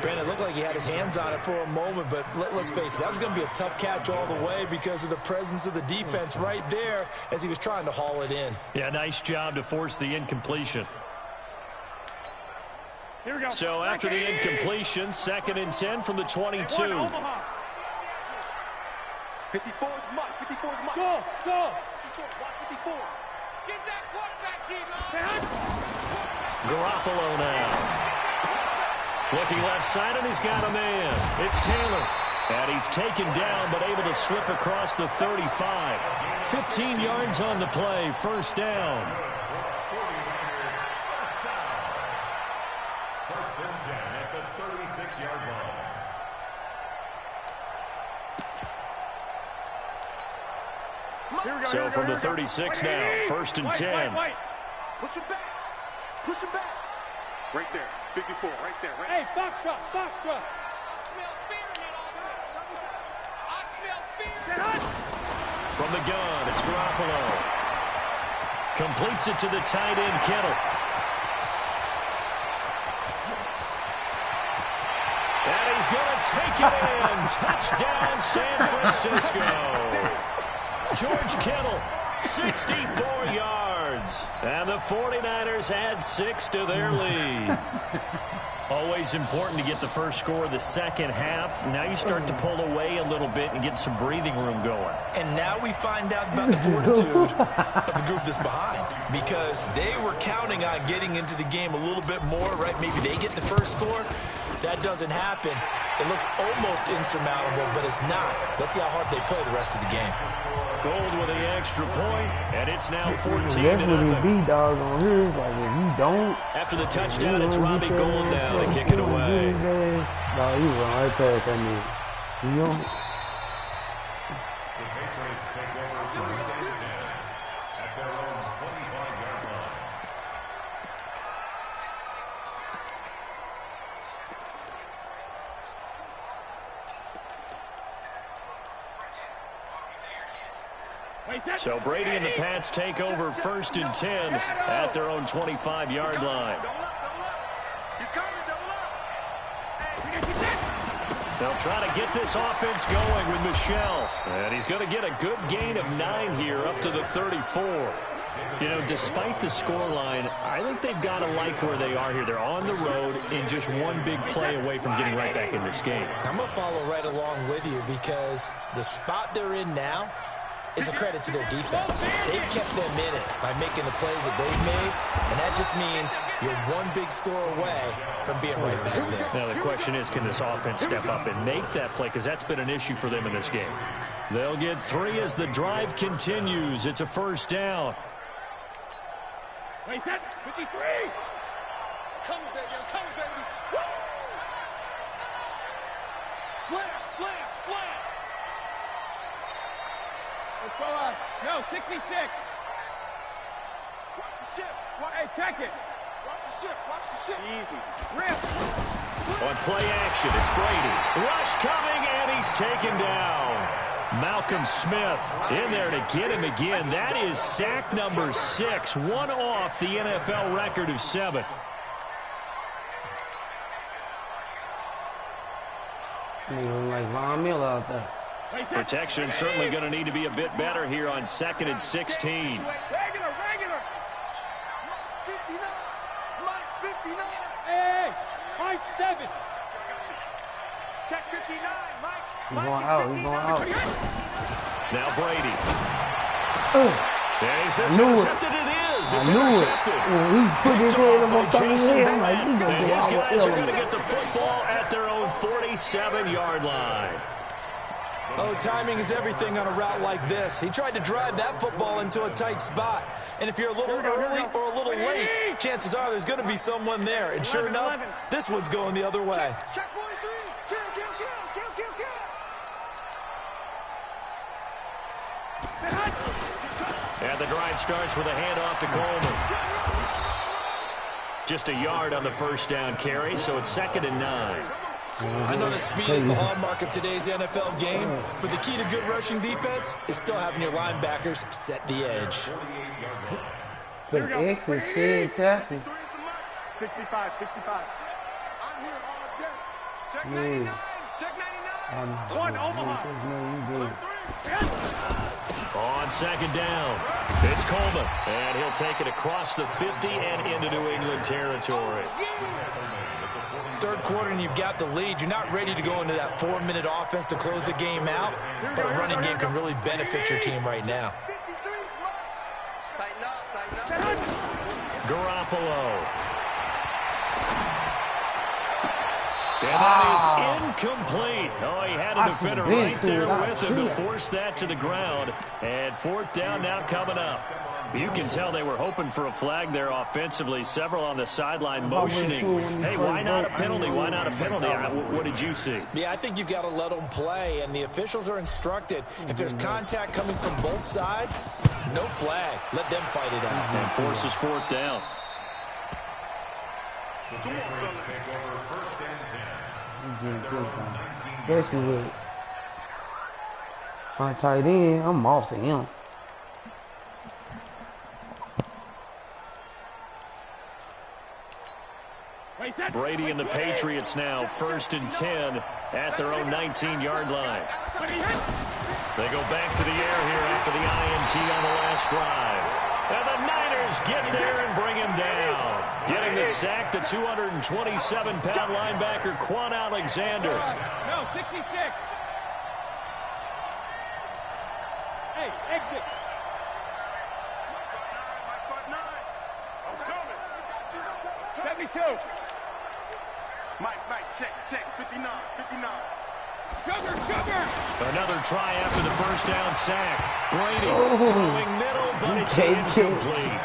Brandon, it looked like he had his hands on it for a moment, but let's face it, that was going to be a tough catch all the way because of the presence of the defense right there as he was trying to haul it in. Yeah, nice job to force the incompletion. Here we go. So after the incompletion, 2nd and 10 from the 22. 54 is Mike. 54 is Mike. Go. 54. Get that quarterback, G-Lo. Garoppolo now. Looking left side, and he's got a man. It's Taylor. And he's taken down, but able to slip across the 35. 15 yards on the play, 1st down. First and 10 at the 36-yard line. So from the 36 now, 1st and 10. Push him back. Right there. 54, right there. Hey, Foxtrot. I smell fear in that offense. I smell fear. From the gun, it's Garoppolo. Completes it to the tight end, Kittle. And he's going to take it in. Touchdown, San Francisco. George Kittle, 64 yards. And the 49ers add 6 to their lead. Always important to get the first score of the second half. Now you start to pull away a little bit and get some breathing room going. And now we find out about the fortitude of the group that's behind, because they were counting on getting into the game a little bit more, right? Maybe they get the first score. That doesn't happen. It looks almost insurmountable, but it's not. Let's see how hard they play the rest of the game. Gold with the extra point, and it's now 14-0. That's what it be, dog, on here. It's like, if you don't... After the touchdown, it's Robbie Gould now to kick it away. No, he run right past that nigga. You know? The Patriots take over 1st and 10 at their own 25-yard line. So Brady and the Pats take over 1st and 10 at their own 25-yard line. They'll try to get this offense going with Michel. And he's going to get a good gain of 9 here up to the 34. You know, despite the scoreline, I think they've got to like where they are here. They're on the road and just one big play away from getting right back in this game. I'm going to follow right along with you because the spot they're in now is a credit to their defense. They've kept them in it by making the plays that they've made, and that just means you're one big score away from being right back there. Now, the question is, can this offense step up and make that play? Because that's been an issue for them in this game. They'll get 3 as the drive continues. It's a first down. Wait, that's 53. Come on, baby. Come on, baby. Woo! Slam, slam, slam. Let's go us. No, 66. Watch the ship. Hey, check it. Watch the ship. Watch the ship. Easy. Rip. On play action, it's Brady. Rush coming, and he's taken down. Malcolm Smith in there to get him again. That is sack number 6, one off the NFL record of 7. Like Von Miller out there. Protection certainly going to need to be a bit better here on 2nd and 16. Regular. Mike 59. Mike 59. Hey, Mike 7. Check 59, Mike. He's going out. He's going out. Now Brady. I knew it. It's intercepted. He put his head up on top of his head. I'm like, he's going to go These out. guys are going to get the football at their own 47-yard line. Oh, timing is everything on a route like this. He tried to drive that football into a tight spot. And if you're a little early or a little late, chances are there's going to be someone there. And sure enough, this one's going the other way. Check 43. Kill. And the drive starts with a handoff to Coleman. Just a yard on the first down carry, so it's 2nd and 9. I know that speed is the hallmark of today's NFL game, but the key to good rushing defense is still having your linebackers set the edge. The X is shit tackle. 65. I'm here all day. Check 99. Check 99. One Omaha. On 2nd down, it's Coleman, and he'll take it across the 50 and into New England territory. 3rd quarter and you've got the lead. You're not ready to go into that 4-minute offense to close the game out, but a running game can really benefit your team right now. Garoppolo. And that is incomplete. Oh, he had a defender right there with him to force that to the ground. And 4th down now coming up. You can tell they were hoping for a flag there offensively. Several on the sideline motioning. Hey, why not a penalty? Why not a penalty? What did you see? Yeah, I think you've got to let them play, and the officials are instructed. If there's contact coming from both sides, no flag. Let them fight it out. And forces 4th down. Especially with my tight end, I'm off to him. Brady and the Patriots now 1st and 10 at their own 19-yard line. They go back to the air here after the INT on the last drive. And the Niners get there and bring him down. Getting the sack, the 227-pound linebacker, Quan Alexander. No, 66. Hey, exit. I'm coming. 72. Mike, check. 59. Sugar. Another try after the first down sack. Brady throwing middle, but it's incomplete.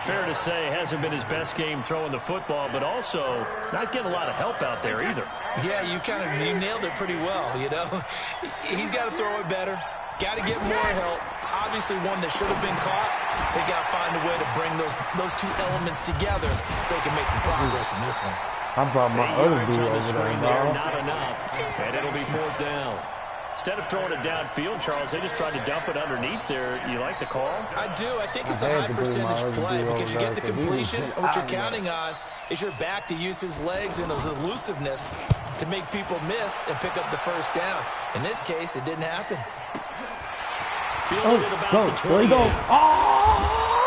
Fair to say, hasn't been his best game throwing the football, but also not getting a lot of help out there either. Yeah, you nailed it pretty well, you know. He's got to throw it better. Got to get more help. Obviously one that should have been caught. They got to find a way to bring those two elements together so they can make some progress in this one. I brought my other dude over there, not enough, and it'll be 4th down. Instead of throwing it downfield, Charles, they just tried to dump it underneath there. You like the call? I do. I think it's a high percentage play because you get the completion. What you're counting on is your back to use his legs and his elusiveness to make people miss and pick up the first down. In this case, it didn't happen. Feeling it about the 20. Oh!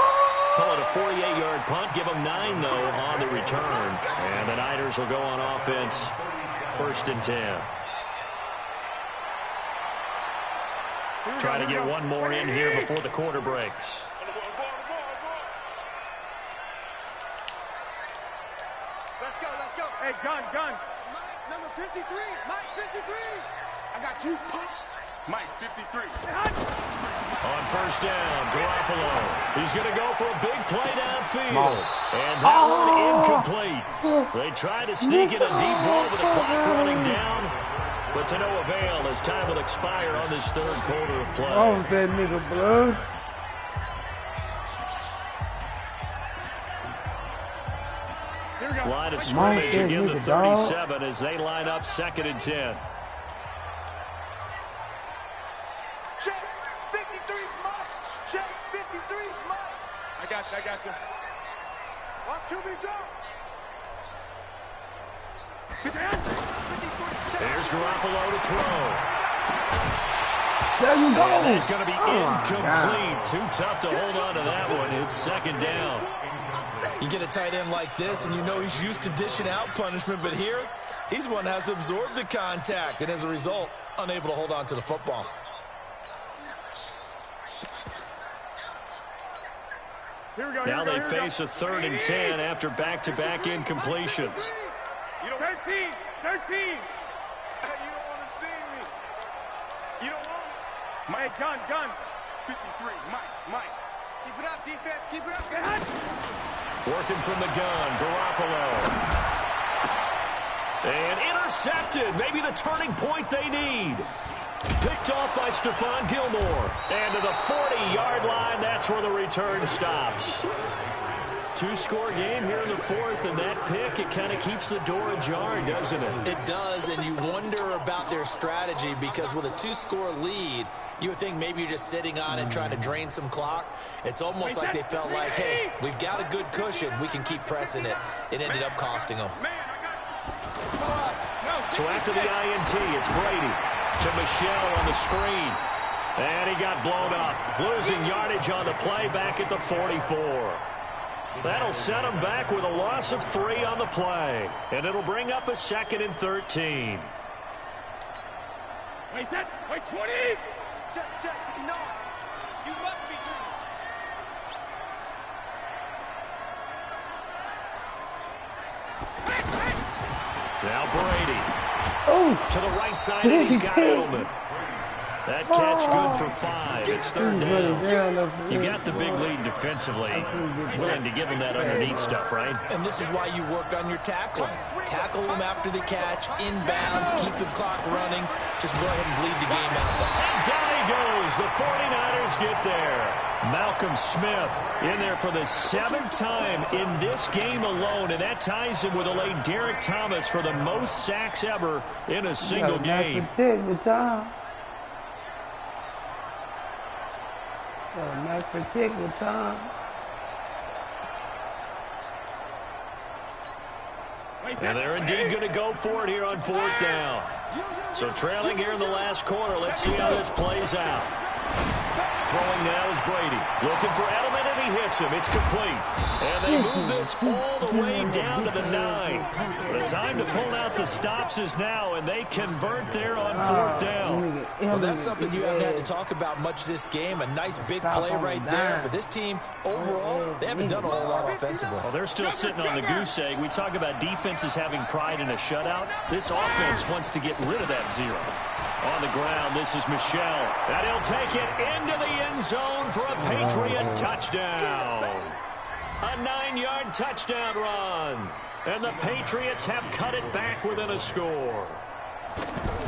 48-yard punt. Give them 9, though, on the return. And the Niners will go on offense. 1st and 10. Try to get one more in here before the quarter breaks. Let's go, let's go. Hey, gun. Mike, number 53. Mike, 53. I got you, pump. Mike, 53. On 1st down, Garoppolo. He's going to go for a big play downfield. And that one incomplete. They try to sneak in a deep ball with the clock running down. But to no avail as time will expire on this 3rd quarter of play. Oh, that nigga, blood. Line of scrimmage again, the 37 as they line up 2nd and 10. Check 53's Mike. Check 53's Mike. I got you. Watch QB drop. There's Garoppolo to throw. There you go. And that's going to be incomplete. Too tough to hold on to that one. It's 2nd down. You get a tight end like this, and you know he's used to dishing out punishment, but here, he's one that has to absorb the contact, and as a result, unable to hold on to the football. Now they face a 3rd and 10 after back-to-back incompletions. 13. Hey, you don't want to see me. You don't want me. Mike, gun. 53, Mike. Keep it up, defense. Keep it up. Working from the gun, Garoppolo. And intercepted. Maybe the turning point they need. Picked off by Stephon Gilmore. And to the 40-yard line, that's where the return stops. 2-score game here in the 4th, and that pick, it kind of keeps the door ajar, doesn't it? It does, and you wonder about their strategy because with a 2-score lead, you would think maybe you're just sitting on it trying to drain some clock. It's almost like they felt like, hey, we've got a good cushion. We can keep pressing it. It ended up costing them. So after the INT, it's Brady to Michelle on the screen. And he got blown up, losing yardage on the play back at the 44. That'll set him back with a loss of 3 on the play. And it'll bring up a 2nd and 13. Wait, 20. Check. No. You must be true. Now Brady. To the right side, and he's got Edelman. That catch good for 5. It's 3rd down. You got the big lead defensively. Willing to give him that underneath stuff, right? And this is why you work on your tackling. Tackle them after the catch, inbounds, keep the clock running. Just go ahead and bleed the game out. And down he goes. The 49ers get there. Malcolm Smith in there for the 7th time in this game alone, and that ties him with a late Derek Thomas for the most sacks ever in a single game. Nice particular time. And they're indeed going to go for it here on 4th down. So trailing here in the last quarter. Let's see how this plays out. Throwing now is Brady. Looking for Edelman, and he hits him. It's complete. And they move this all the way down to the 9. The time to pull out the stops is now, and they convert there on 4th down. Well, that's something you haven't had to talk about much this game. A nice big play right there. But this team, overall, they haven't done a whole lot offensively. Well, they're still sitting on the goose egg. We talk about defenses having pride in a shutout. This offense wants to get rid of that 0. On the ground, this is Michelle. And he'll take it into the end zone for a Patriot touchdown. A 9-yard touchdown run. And the Patriots have cut it back within a score.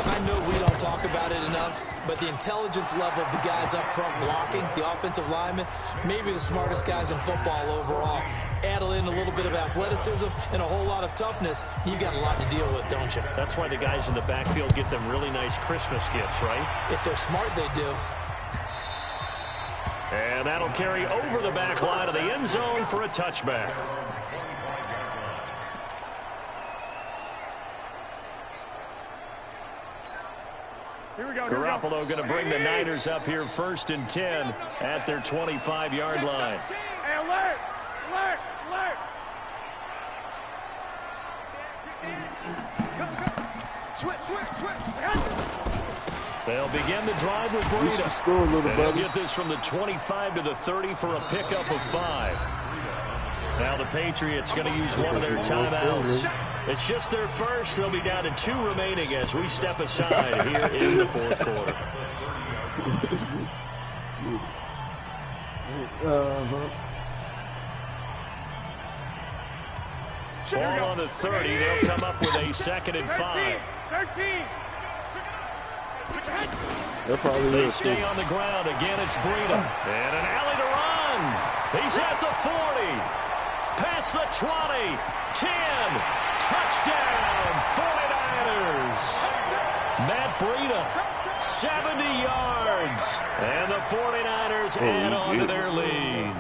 I know we don't talk about it enough, but the intelligence level of the guys up front blocking, the offensive linemen, maybe the smartest guys in football overall. Add in a little bit of athleticism and a whole lot of toughness, you got a lot to deal with, don't you? That's why the guys in the backfield get them really nice Christmas gifts, right? If they're smart, they do. And that'll carry over the back line of the end zone for a touchback. Garoppolo going to bring the Niners up here 1st and 10 at their 25-yard line. Hey, alert! They'll begin the drive with Breida. They'll get this from the 25 to the 30 for a pickup of 5. Now the Patriots going to use one of their timeouts. It's just their first. They'll be down to 2 remaining as we step aside here in the fourth quarter. Ball on the 30. They'll come up with a 2nd and 5. 13. They stay on the ground. Again, it's Breida. And an alley to run. He's at the 40. Past the 20. 10. Touchdown, 49ers. Matt Breida, 70 yards. And the 49ers add on to their lead.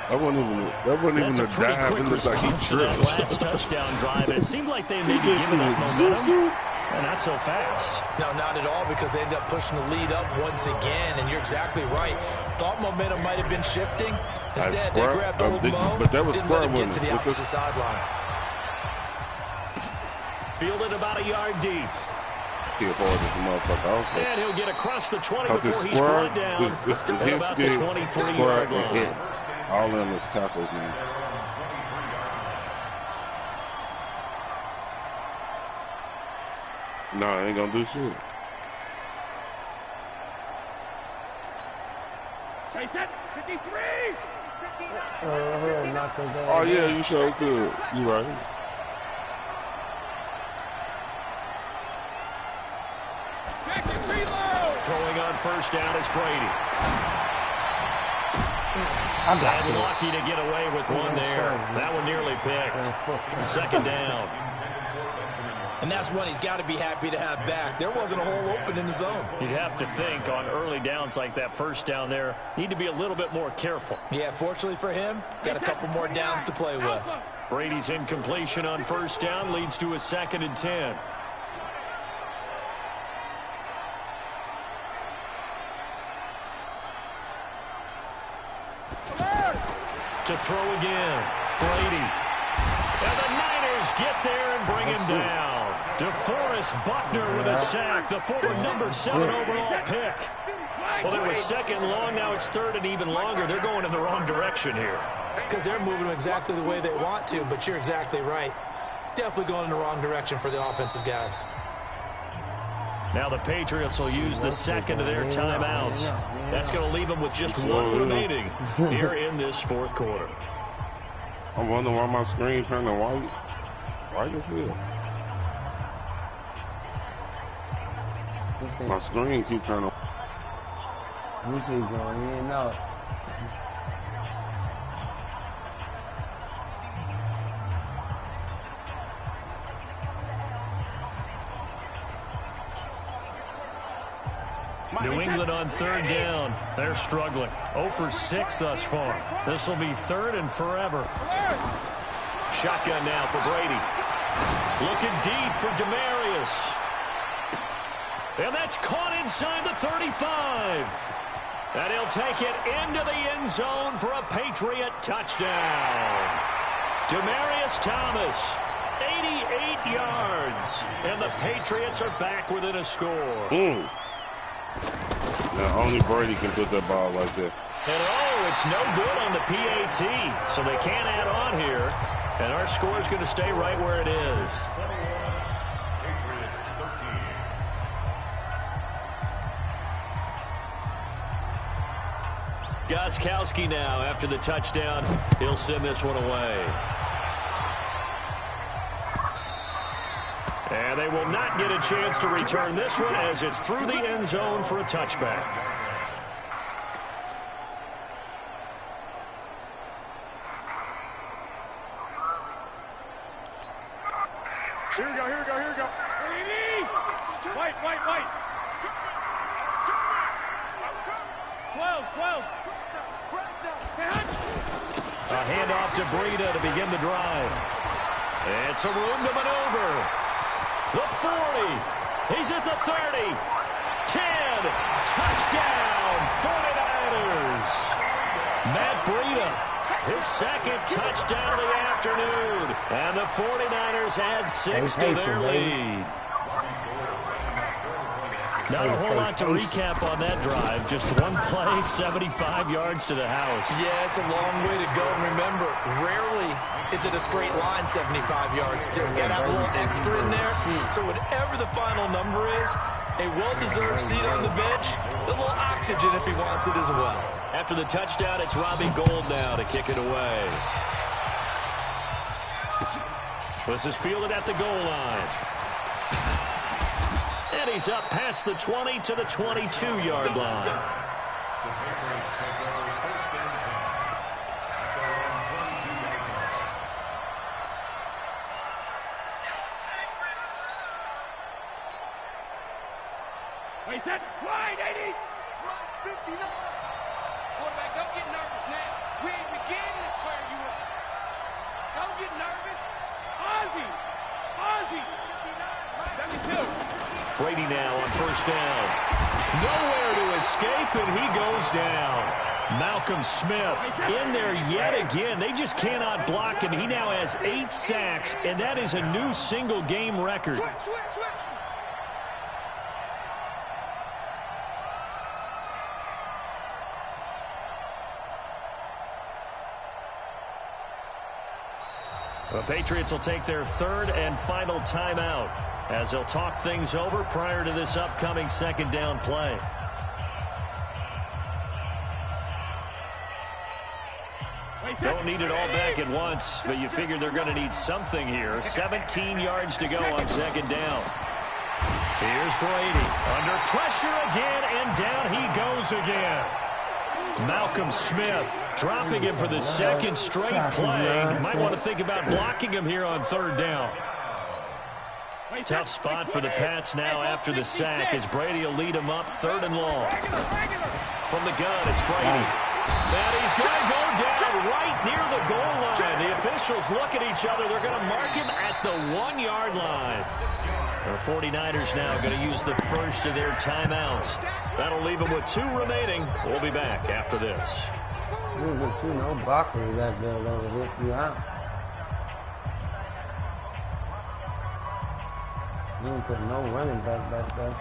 That wasn't even a dive. It looked like he tripped. That last touchdown drive, and it seemed like they maybe given up momentum. And not so fast. No, not at all, because they ended up pushing the lead up once again, and you're exactly right. Thought momentum might have been shifting. Instead, they grabbed old Mo, but that was didn't let him get to the opposite sideline. Fielded about a yard deep. And he'll get across the 20 before he's brought down at about the 23-yard line. All in his tackles, man. No, I ain't gonna do shit. Chase it, 53! Oh, yeah, you sure could. You right. Throwing on first down is Brady. And lucky to get away with one there. That one nearly picked. 2nd down. And that's one he's got to be happy to have back. There wasn't a hole open in the zone. You'd have to think on early downs like that first down there, need to be a little bit more careful. Yeah, fortunately for him, got a couple more downs to play with. Brady's incompletion on first down leads to a 2nd and 10. To throw again, Brady. And the Niners get there and bring him down. DeForest Buckner with a sack, the former number 7 overall pick. Well, there was 2nd long, now it's 3rd and even longer. They're going in the wrong direction here. Because they're moving them exactly the way they want to, but you're exactly right. Definitely going in the wrong direction for the offensive guys. Now the Patriots will use the 2nd of their timeouts. That's going to leave them with just 1 remaining here in this fourth quarter. I'm wondering why my screen turning white. White as hell. My screen keep turning. Let me see going in and out. New England on 3rd down. They're struggling. 0 for 6 thus far. This will be 3rd and forever. Shotgun now for Brady. Looking deep for Demarius. And that's caught inside the 35. And he'll take it into the end zone for a Patriot touchdown. Demarius Thomas, 88 yards. And the Patriots are back within a score. Now, only Brady can put that ball like that. And it's no good on the PAT. So they can't add on here. And our score is going to stay right where it is. Gostkowski now after the touchdown. He'll send this one away. And they will not get a chance to return this one as it's through the end zone for a touchback. Here we go, here we go, here we go. White. 12. A handoff to Breida to begin the drive. And some room to maneuver. The 40. He's at the 30. 10. Touchdown, 49ers. Matt Breida, His second touchdown of the afternoon. And the 49ers add 6 to their lead. Not a whole lot to recap on that drive. Just one play, 75 yards to the house. Yeah, it's a long way to go. And remember, rarely is it a straight line 75 yards. Still got a little extra in there. So whatever the final number is, a well-deserved seat on the bench, a little oxygen if he wants it as well. After the touchdown, it's Robbie Gould now to kick it away. This is fielded at the goal line. And he's up past the 20 to the 22-yard line. Wait, that's wide, 80. Line 59. Quarterback, don't get nervous now. We ain't beginning to clear you up. Don't get nervous. Ozzy. 72. Brady now on first down. Nowhere to escape, and he goes down. Malcolm Smith in there yet again. They just cannot block him. He now has 8 sacks, and that is a new single-game record. Switch. The Patriots will take their third and final timeout as they'll talk things over prior to this upcoming second down play. Don't need it all back at once, but you figure they're going to need something here. 17 yards to go on second down. Here's Brady under pressure again, and down he goes again. Malcolm Smith dropping him for the second straight play. You might want to think about blocking him here on third down. Tough spot for the Pats now after the sack as Brady will lead him up third and long. From the gun, it's Brady. And he's going to go down right near the goal line. The officials look at each other. They're going to mark him at the 1-yard line. The 49ers now going to use the first of their timeouts. That'll leave them with 2 remaining. We'll be back after this. No blockers out there that'll help you out. You don't put no running back there.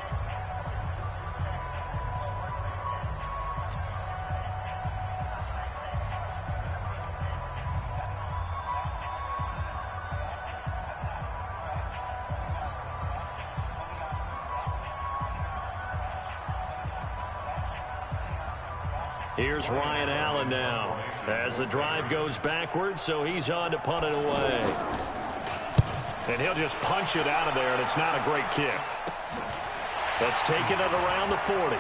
Here's Ryan Allen now as the drive goes backwards, so he's on to punt it away. And he'll just punch it out of there, and it's not a great kick. That's taken it around the 40.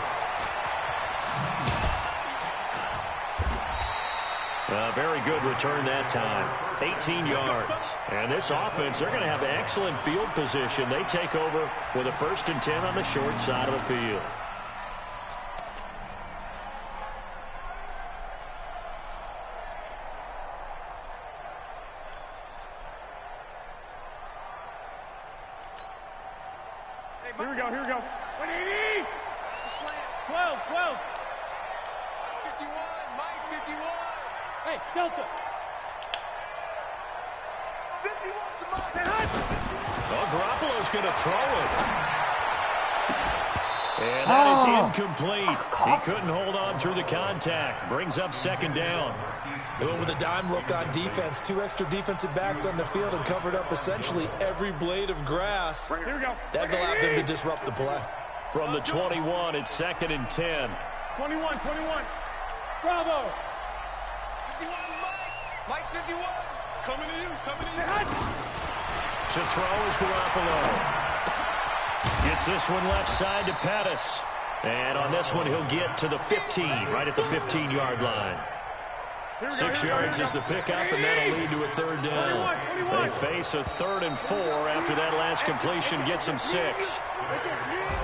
A very good return that time. 18 yards. And this offense, they're going to have excellent field position. They take over with a 1st and 10 on the short side of the field. Here we go. 180. It's a slant. 12. 51. Mike, 51. Hey, Delta. 51 to Mike. Well, Garoppolo's going to throw it. And that is incomplete. He couldn't hold on through the contact. Brings up second down. They went with a dime look on defense. 2 extra defensive backs on the field and covered up essentially every blade of grass. Here we go. That allowed them to disrupt the play. From the 21, it's 2nd and 10. 21. Bravo. 51, Mike 51. Coming to you. To throw is Garoppolo. Gets this one left side to Pettis. And on this one, he'll get to the 15, right at the 15-yard line. 6 yards is the pickup, and that'll lead to a third down. They face a 3rd and 4 after that last completion gets them 6.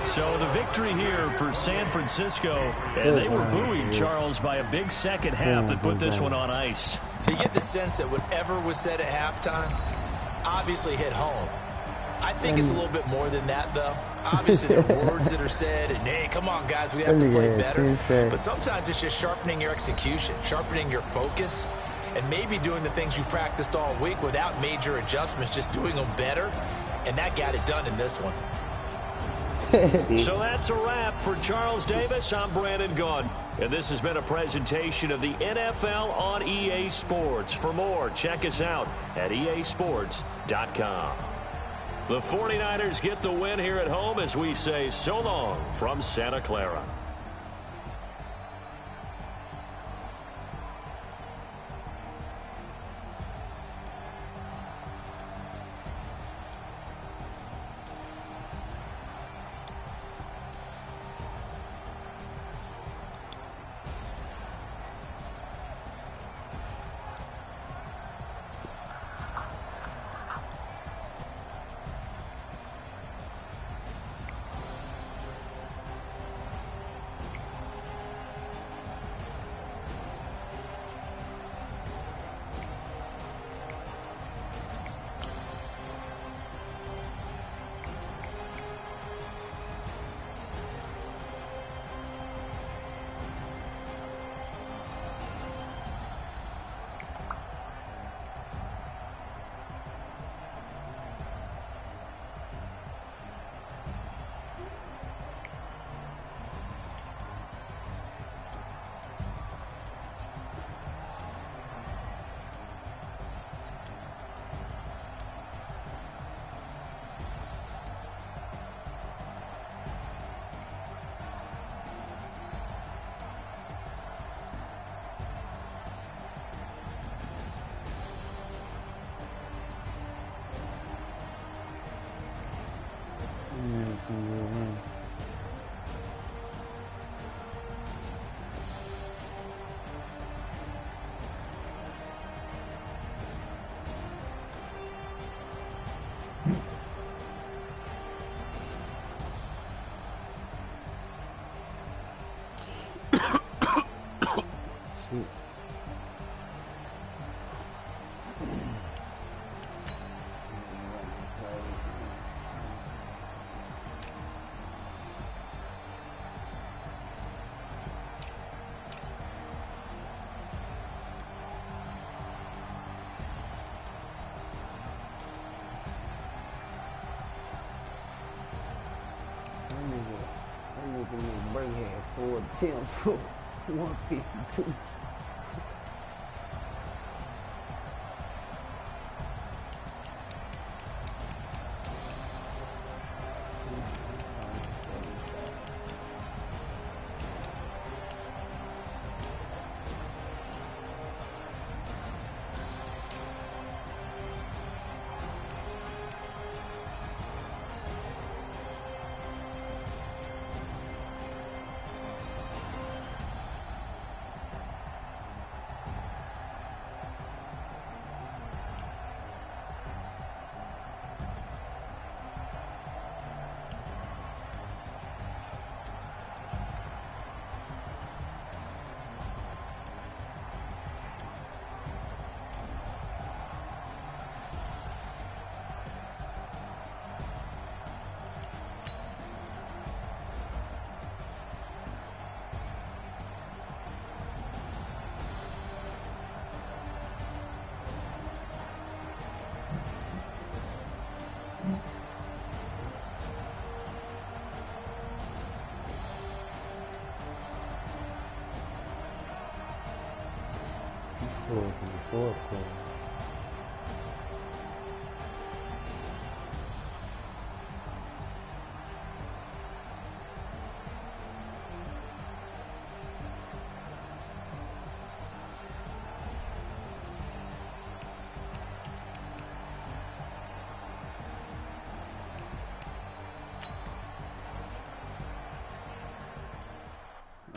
So the victory here for San Francisco, and they were buoyed, Charles, by a big second half that put this one on ice. So you get the sense that whatever was said at halftime obviously hit home. I think it's a little bit more than that, though. Obviously, there are words that are said, and, hey, come on, guys, we have to play better. But sometimes it's just sharpening your execution, sharpening your focus. and maybe doing the things you practiced all week without major adjustments, just doing them better, and that got it done in this one. So that's a wrap for Charles Davis. I'm Brandon Gaudin, and this has been a presentation of the NFL on EA Sports. For more, check us out at easports.com. The 49ers get the win here at home as we say so long from Santa Clara. Break had 4 attempts for 152. From the fourth quarter.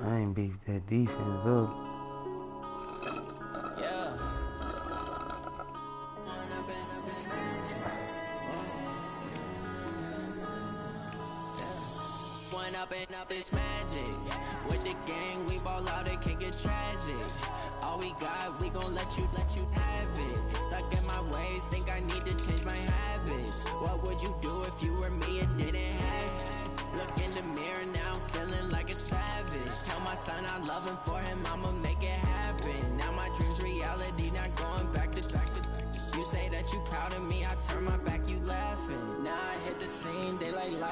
I ain't beefed that defense up. Up this magic with the gang, we ball out, it can get tragic. All we got, we gon' let you have it. Stuck in my ways, think I need to change my habits. What would you do if you were me and didn't have? Look in the mirror now, feeling like a savage. Tell my son I love him, for him I'ma make it happen. Now my dreams reality, not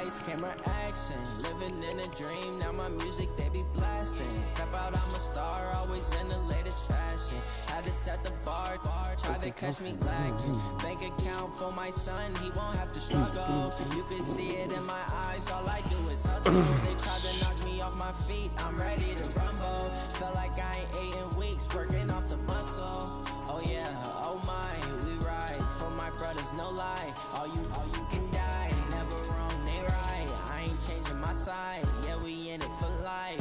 lights, camera action. Living in a dream, now my music they be blasting. Step out, I'm a star, always in the latest fashion. Had to set the bar, try to catch me lacking. Bank account for my son, he won't have to struggle. You can see it in my eyes, all I do is hustle. They try to knock me off my feet, I'm ready to rumble. Felt like I ain't ate in weeks, working off the muscle. Oh yeah, oh my, we ride for my brothers, no lie. All you can die, never wrong, they right. I ain't changing my side, yeah, we in it for life.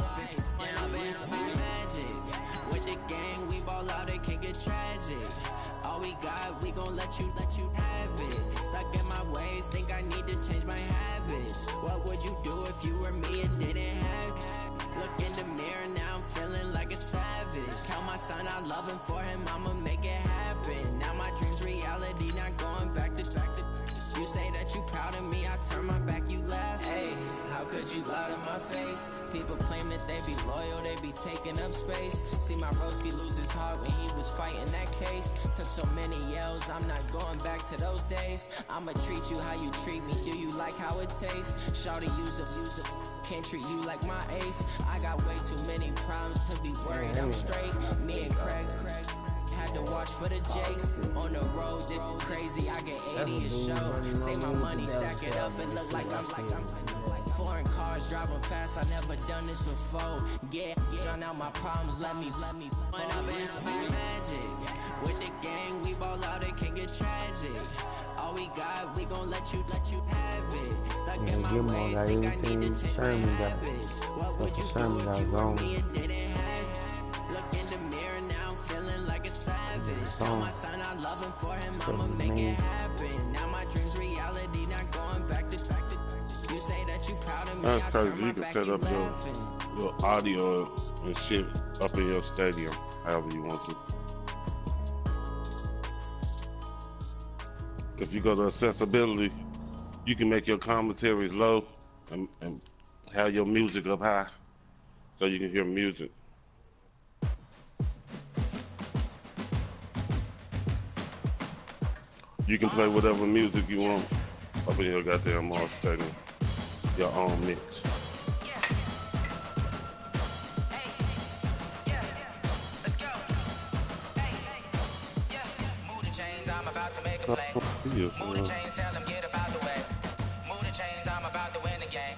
And I've been magic with the gang, we ball out, it can get tragic. All we got, we gon' let you have it. Stuck in my ways, think I need to change my habits. What would you do if you were me and didn't have it? Look in the mirror, now I'm feeling like a savage. Count my son, I love him, for him I'ma make it happen. Now my dream's reality, not going back to. You say that you proud of me, I turn my back, you laugh. Hey, how could you lie to my face? People claim that they be loyal, they be taking up space. See my broski lose his heart when he was fighting that case. Took so many yells, I'm not going back to those days. I'ma treat you how you treat me, do you like how it tastes? Shawty, use it, can't treat you like my ace. I got way too many problems to be worried, I'm straight. Me and Craig had to watch for the Jakes. On the road, did crazy, I get 80 a show. Say my money, stack it up, and look like I'm foreign cars, driving fast, I never done this before. Yeah, drown out my problems, let me. When I've been magic, with the gang, we ball out, it can get tragic. All we got, we gon' let you have it. Stuck in my ways, think I need to change my habits. What would you do if you were me and didn't have it? Look in the mirror, now I'm feeling like a savage. Tell my son I love him, for him I'ma make it happen. Now my dream's reality, not going back to. You say that you proud of me, that's crazy. You can set up your audio and shit up in your stadium, however you want to. If you go to accessibility, you can make your commentaries low and have your music up high so you can hear music. You can play whatever music you want up in your goddamn stadium. Your own mix. I'm about to make a play. Move the chains, tell them get about the way. Move the chains, I'm about to win the game.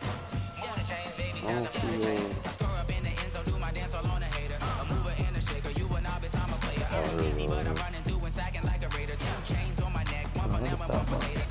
Move the chains, baby, tell them move the chains. I score up in the end, so do my dance all on a hater. A mover and a shaker, you a novice, I'm a player. I'm easy, but I'm running through and sacking like a raider. 2 chains on my neck, one for them and one for later.